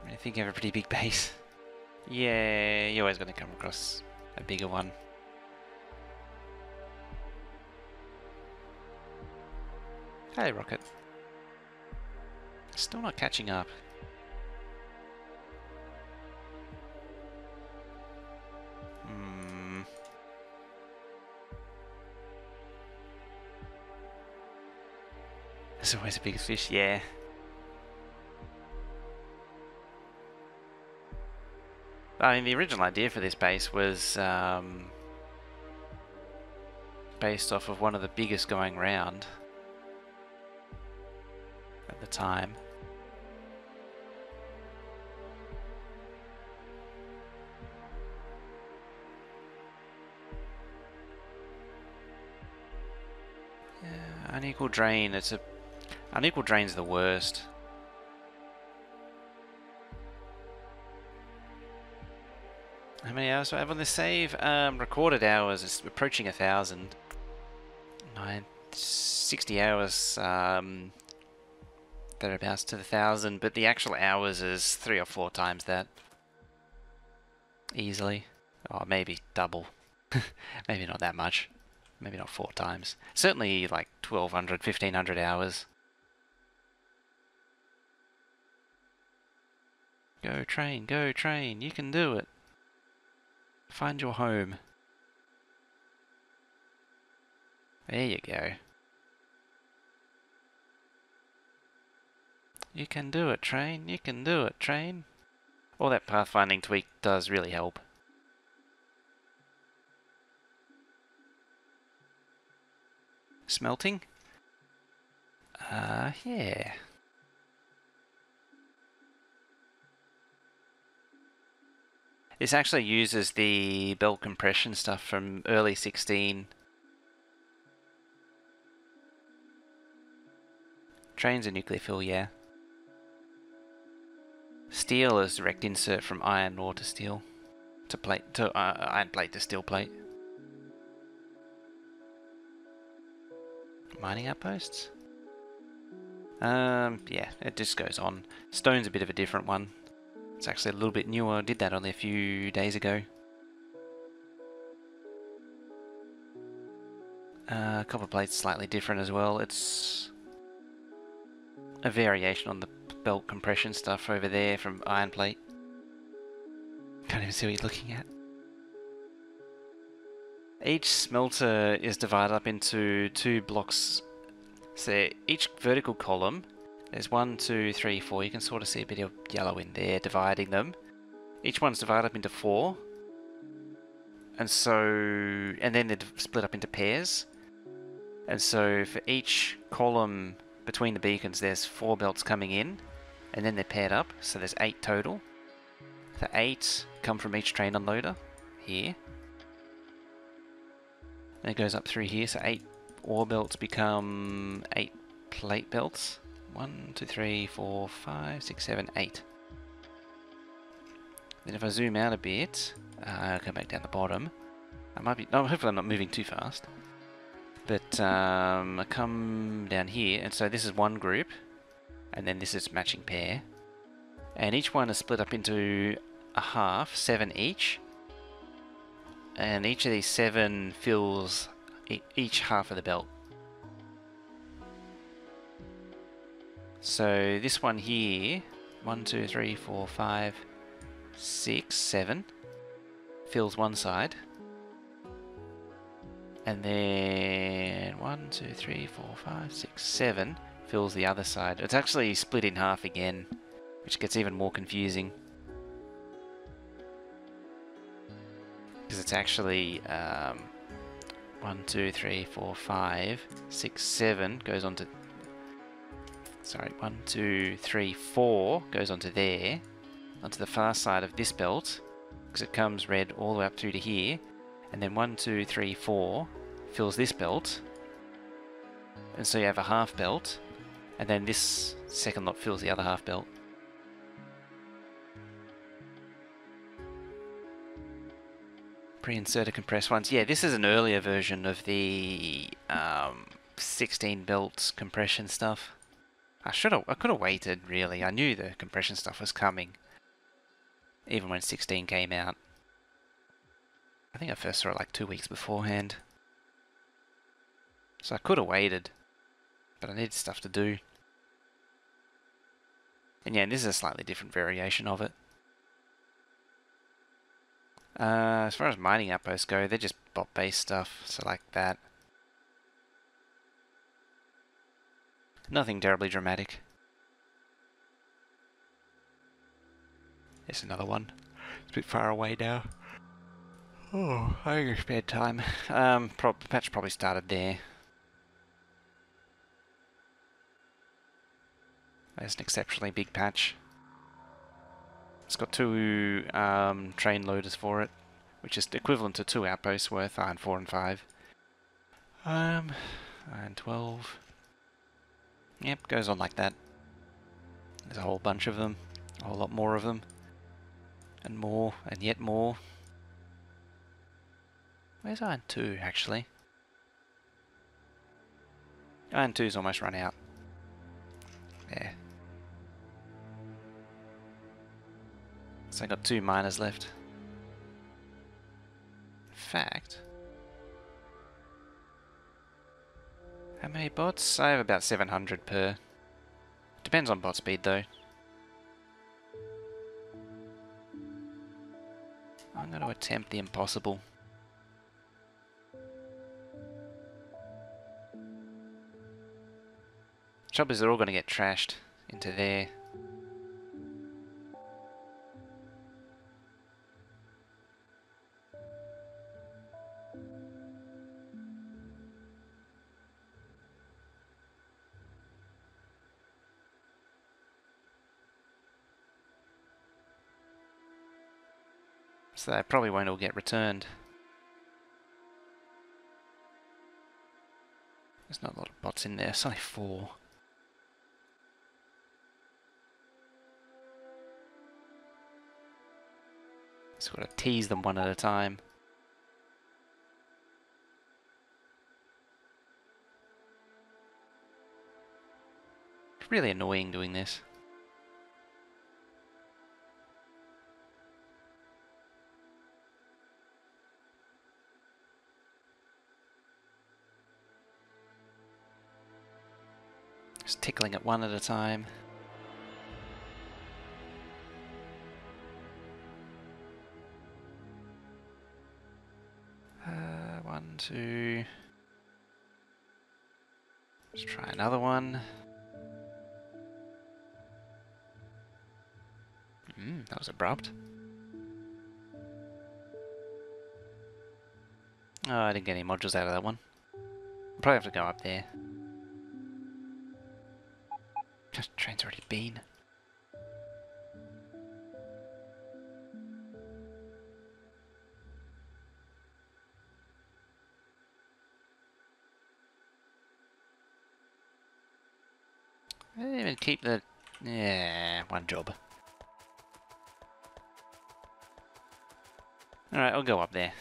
I think you have a pretty big base. Yeah, you're always going to come across a bigger one. Hey, rocket. Still not catching up. There's always a bigger fish, yeah. I mean, the original idea for this base was based off of one of the biggest going round at the time. Yeah, unequal drain. Unequal drain's the worst. How many hours do I have on this save? Recorded hours is approaching 1,000. 60 hours, thereabouts to the 1,000, but the actual hours is 3 or 4 times that. Easily. Or maybe double. Maybe not that much. Maybe not 4 times. Certainly like 1,200, 1,500 hours. Go train, you can do it. Find your home. There you go. You can do it, train. You can do it, train. All that pathfinding tweak does really help. Smelting? Yeah. This actually uses the belt compression stuff from early 16. Train's a nuclear fill, yeah. Steel is direct insert from iron ore to steel. To plate, to iron plate to steel plate. Mining outposts? Yeah, it just goes on. Stone's a bit of a different one. It's actually a little bit newer. I did that only a few days ago. Copper plate's slightly different as well. It's a variation on the belt compression stuff over there from iron plate. Can't even see what you're looking at. Each smelter is divided up into 2 blocks. So each vertical column, there's 1, 2, 3, 4. You can sort of see a bit of yellow in there dividing them. Each one's divided up into 4. And then they're split up into pairs. And so for each column between the beacons, there's 4 belts coming in, and then they're paired up, so there's 8 total. The 8 come from each train unloader, here. And it goes up through here, so 8 ore belts become 8 plate belts. 1, 2, 3, 4, 5, 6, 7, 8. Then if I zoom out a bit, I'll come back down the bottom. I might be, no, hopefully I'm not moving too fast. But I come down here, and so this is one group, and then this is matching pair. And each one is split up into a half, 7 each. And each of these 7 fills each half of the belt. So this one here, 1, 2, 3, 4, 5, 6, 7, fills one side. And then 1, 2, 3, 4, 5, 6, 7 fills the other side. It's actually split in half again, which gets even more confusing. Because it's actually 1, 2, 3, 4, 5, 6, 7 goes on to... Sorry, 1, 2, 3, 4 goes onto there, onto the far side of this belt, because it comes red all the way up through to here. And then 1, 2, 3, 4 fills this belt, and so you have a half belt, and then this second lot fills the other half belt. Pre-inserted compressed ones. Yeah, this is an earlier version of the 16 belt compression stuff. I could have waited, really. I knew the compression stuff was coming, even when 16 came out. I think I first saw it like 2 weeks beforehand. So I could have waited, but I needed stuff to do. And yeah, this is a slightly different variation of it. As far as mining outposts go, they're just bot-based stuff, so like that. Nothing terribly dramatic. There's another one. It's a bit far away now. Oh, I think it's bedtime. Patch probably started there. There's an exceptionally big patch. It's got 2 train loaders for it, which is equivalent to 2 outposts worth, iron 4 and 5. Iron 12. Yep, goes on like that. There's a whole bunch of them, a whole lot more of them, and more, and yet more. Where's iron 2 actually? Iron 2's almost run out. There. So I got 2 miners left. In fact, how many bots? I have about 700 per. Depends on bot speed though. I'm going to attempt the impossible. Trouble is they're all going to get trashed into there. So they probably won't all get returned. There's not a lot of bots in there, it's only 4. Just got to tease them one at a time. It's really annoying doing this. Just tickling it one at a time. One, two. Let's try another one. That was abrupt. Oh, I didn't get any modules out of that one. I'll probably have to go up there. Just train's already been. I didn't even keep the... Yeah, one job. Alright, I'll go up there.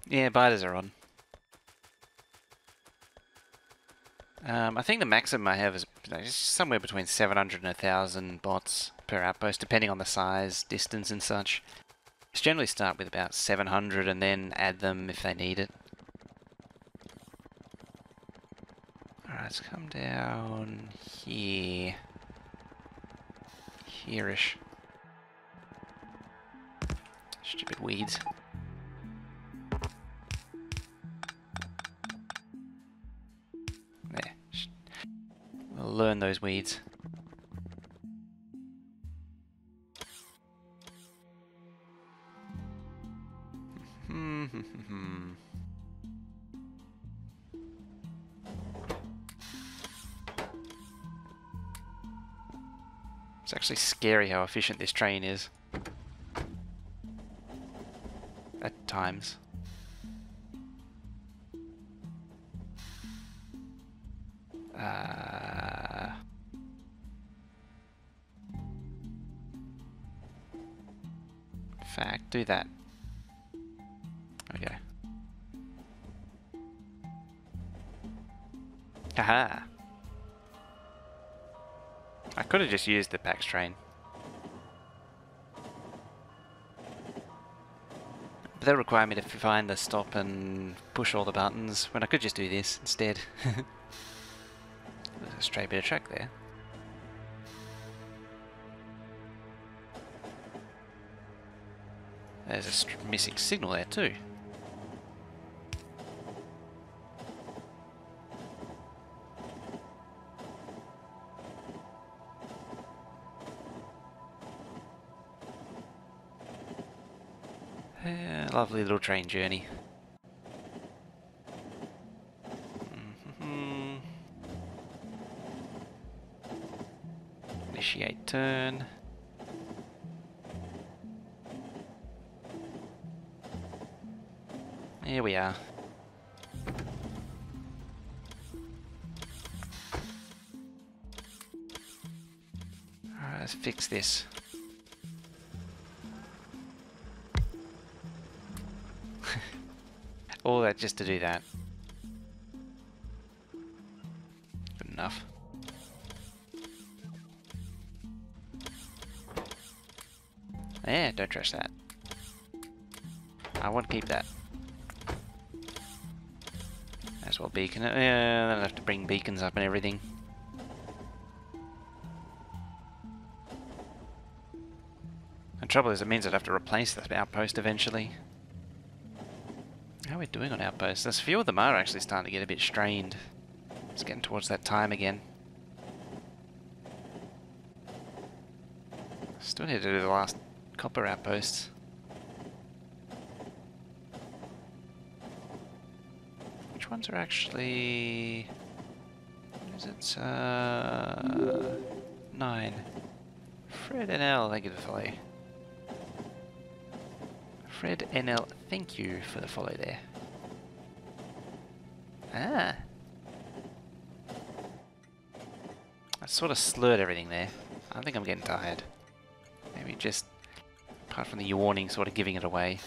Yeah, biters are on. I think the maximum I have is somewhere between 700 and 1,000 bots per outpost, depending on the size, distance and such. Just generally start with about 700 and then add them if they need it. Alright, let's come down here. Here-ish. Stupid weeds. There. We'll learn those weeds. It's actually scary how efficient this train is. At times. In fact, do that. Okay. Haha! I could have just used the PAX train. But that required me to find the stop and push all the buttons, when I could just do this instead. There's a stray bit of track there. There's a missing signal there too. Lovely little train journey. Initiate turn. Here we are. Alright, let's fix this. All that just to do that. Good enough. Yeah, don't trash that. I want to keep that. As well beacon it. Yeah, then I'll have to bring beacons up and everything. The trouble is, it means I'd have to replace this outpost eventually. How are we doing on outposts? There's a few of them are actually starting to get a bit strained. It's getting towards that time again. Still need to do the last copper outposts. Which ones are actually... What is it? 9. Fred NL, thank you for the follow. Fred NL, thank you for the follow there. Ah. I sort of slurred everything there. I think I'm getting tired. Maybe just, apart from the yawning, sort of giving it away.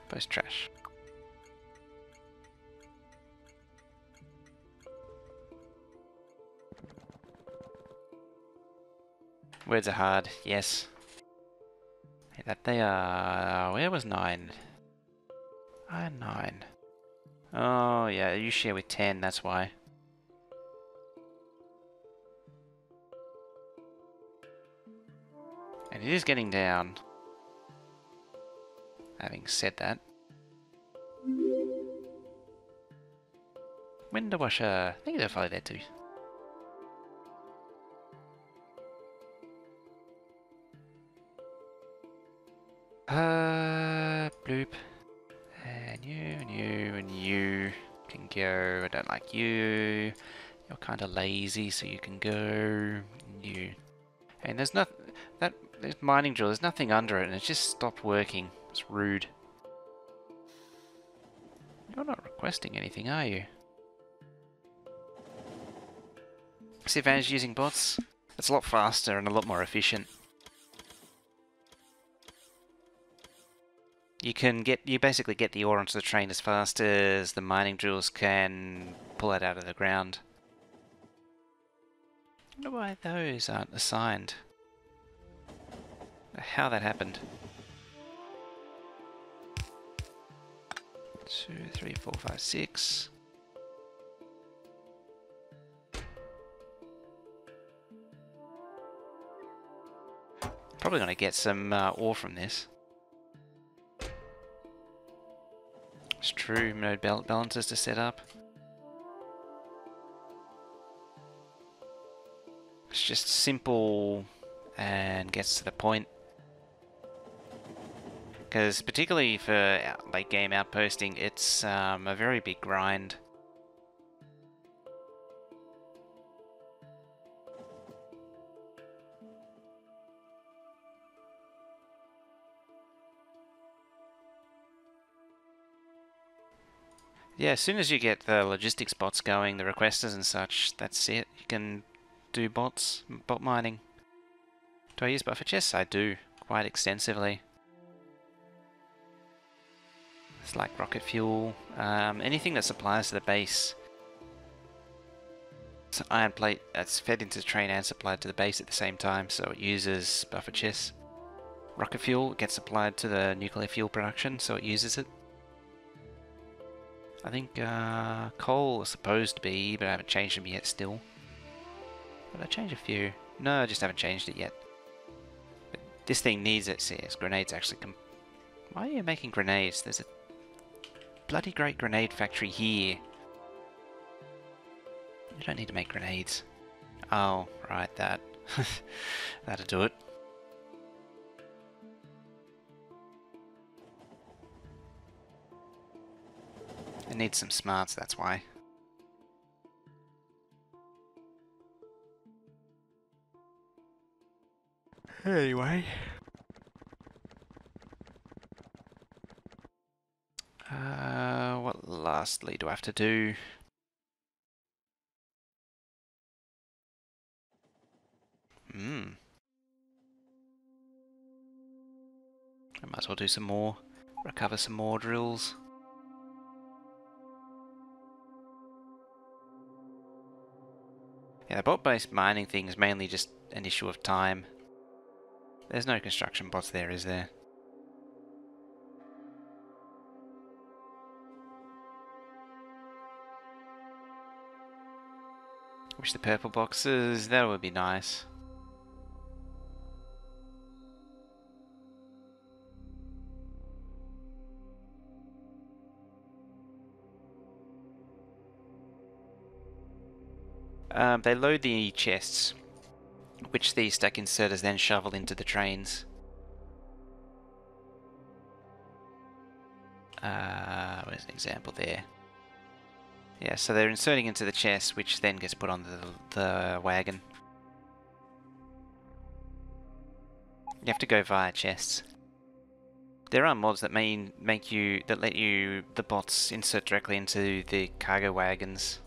Post trash. Words are hard, yes. Hey, that they are... Where was 9? 9. Oh, yeah, you share with 10, that's why. And it is getting down. Having said that. Window washer. I think they'll follow there too. Bloop. And you can go. I don't like you. You're kind of lazy, so you can go. You. And there's nothing. This mining drill, there's nothing under it, and it just stopped working. It's rude. You're not requesting anything, are you? What's the advantage of using bots? It's a lot faster and a lot more efficient. You basically get the ore onto the train as fast as the mining drills can pull it out of the ground. I wonder why those aren't assigned. How that happened. 2, 3, 4, 5, 6. Probably going to get some ore from this. It's true, node balancers to set up. It's just simple and gets to the point. Because particularly for late game outposting, it's a very big grind. Yeah, as soon as you get the logistics bots going, the requesters and such, that's it. You can do bot mining. Do I use buffer chests? I do, quite extensively. It's like rocket fuel, anything that supplies to the base. It's an iron plate that's fed into the train and supplied to the base at the same time, so it uses buffer chests. Rocket fuel gets supplied to the nuclear fuel production, so it uses it. I think coal is supposed to be, but I haven't changed them yet still. But I changed a few. No, I just haven't changed it yet. But this thing needs it, see, grenades actually come. Why are you making grenades? There's a bloody great grenade factory here. You don't need to make grenades. Oh, right, that. That'll do it. It needs some smarts, that's why. Anyway. What lastly do I have to do? I might as well do some more. Recover some more drills. Yeah, the bot-based mining thing is mainly just an issue of time. There's no construction bots there, is there? Wish the purple boxes, that would be nice. They load the chests, which the stack inserters then shovel into the trains. Where's an example there? Yeah, so they're inserting into the chest, which then gets put on the wagon. You have to go via chests. There are mods that let you the bots insert directly into the cargo wagons.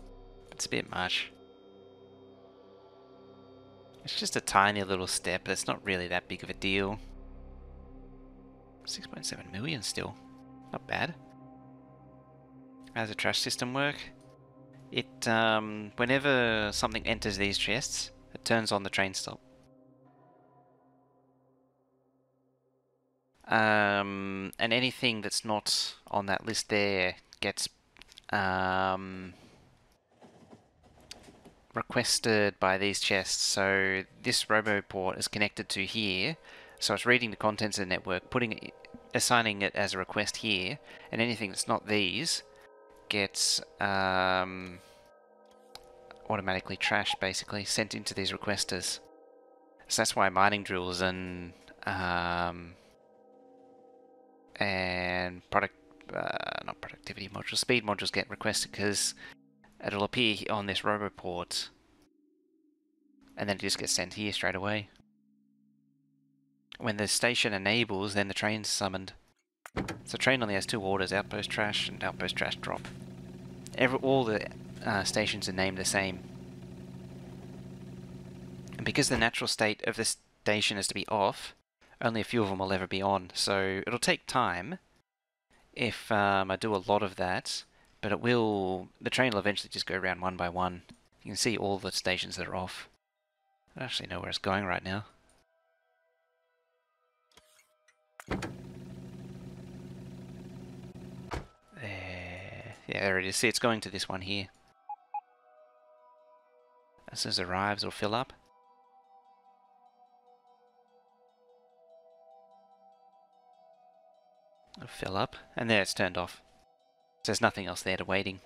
It's a bit much. It's just a tiny little step, but it's not really that big of a deal. 6.7 million still. Not bad. How does the trash system work? It, whenever something enters these chests, it turns on the train stop. And anything that's not on that list there gets, requested by these chests. So this roboport is connected to here, so it's reading the contents of the network, assigning it as a request here, and anything that's not these gets automatically trashed, basically sent into these requesters. So that's why mining drills and not productivity modules, speed modules get requested, because it'll appear on this roboport and then it just gets sent here straight away. When the station enables, then the train's summoned. So train only has two orders, outpost trash and outpost trash drop. All the stations are named the same. And because the natural state of the station is to be off, only a few of them will ever be on. So it'll take time if I do a lot of that, but the train will eventually just go around one by one. You can see all the stations that are off. I don't actually know where it's going right now. There. Yeah, there it is. See, it's going to this one here. As soon as it arrives, it'll fill up. It'll fill up, and there it's turned off. So there's nothing else there to waiting.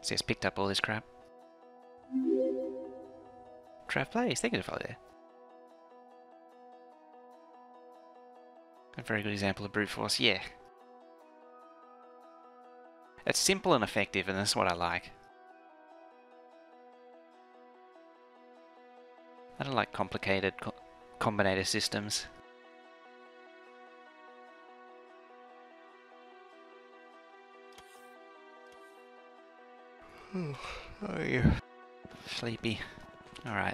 See, it's picked up all this crap. Trav Place, thank you for there. A very good example of brute force, yeah. It's simple and effective, and that's what I like. I don't like complicated combinator systems. Oh, yeah. Sleepy. Alright.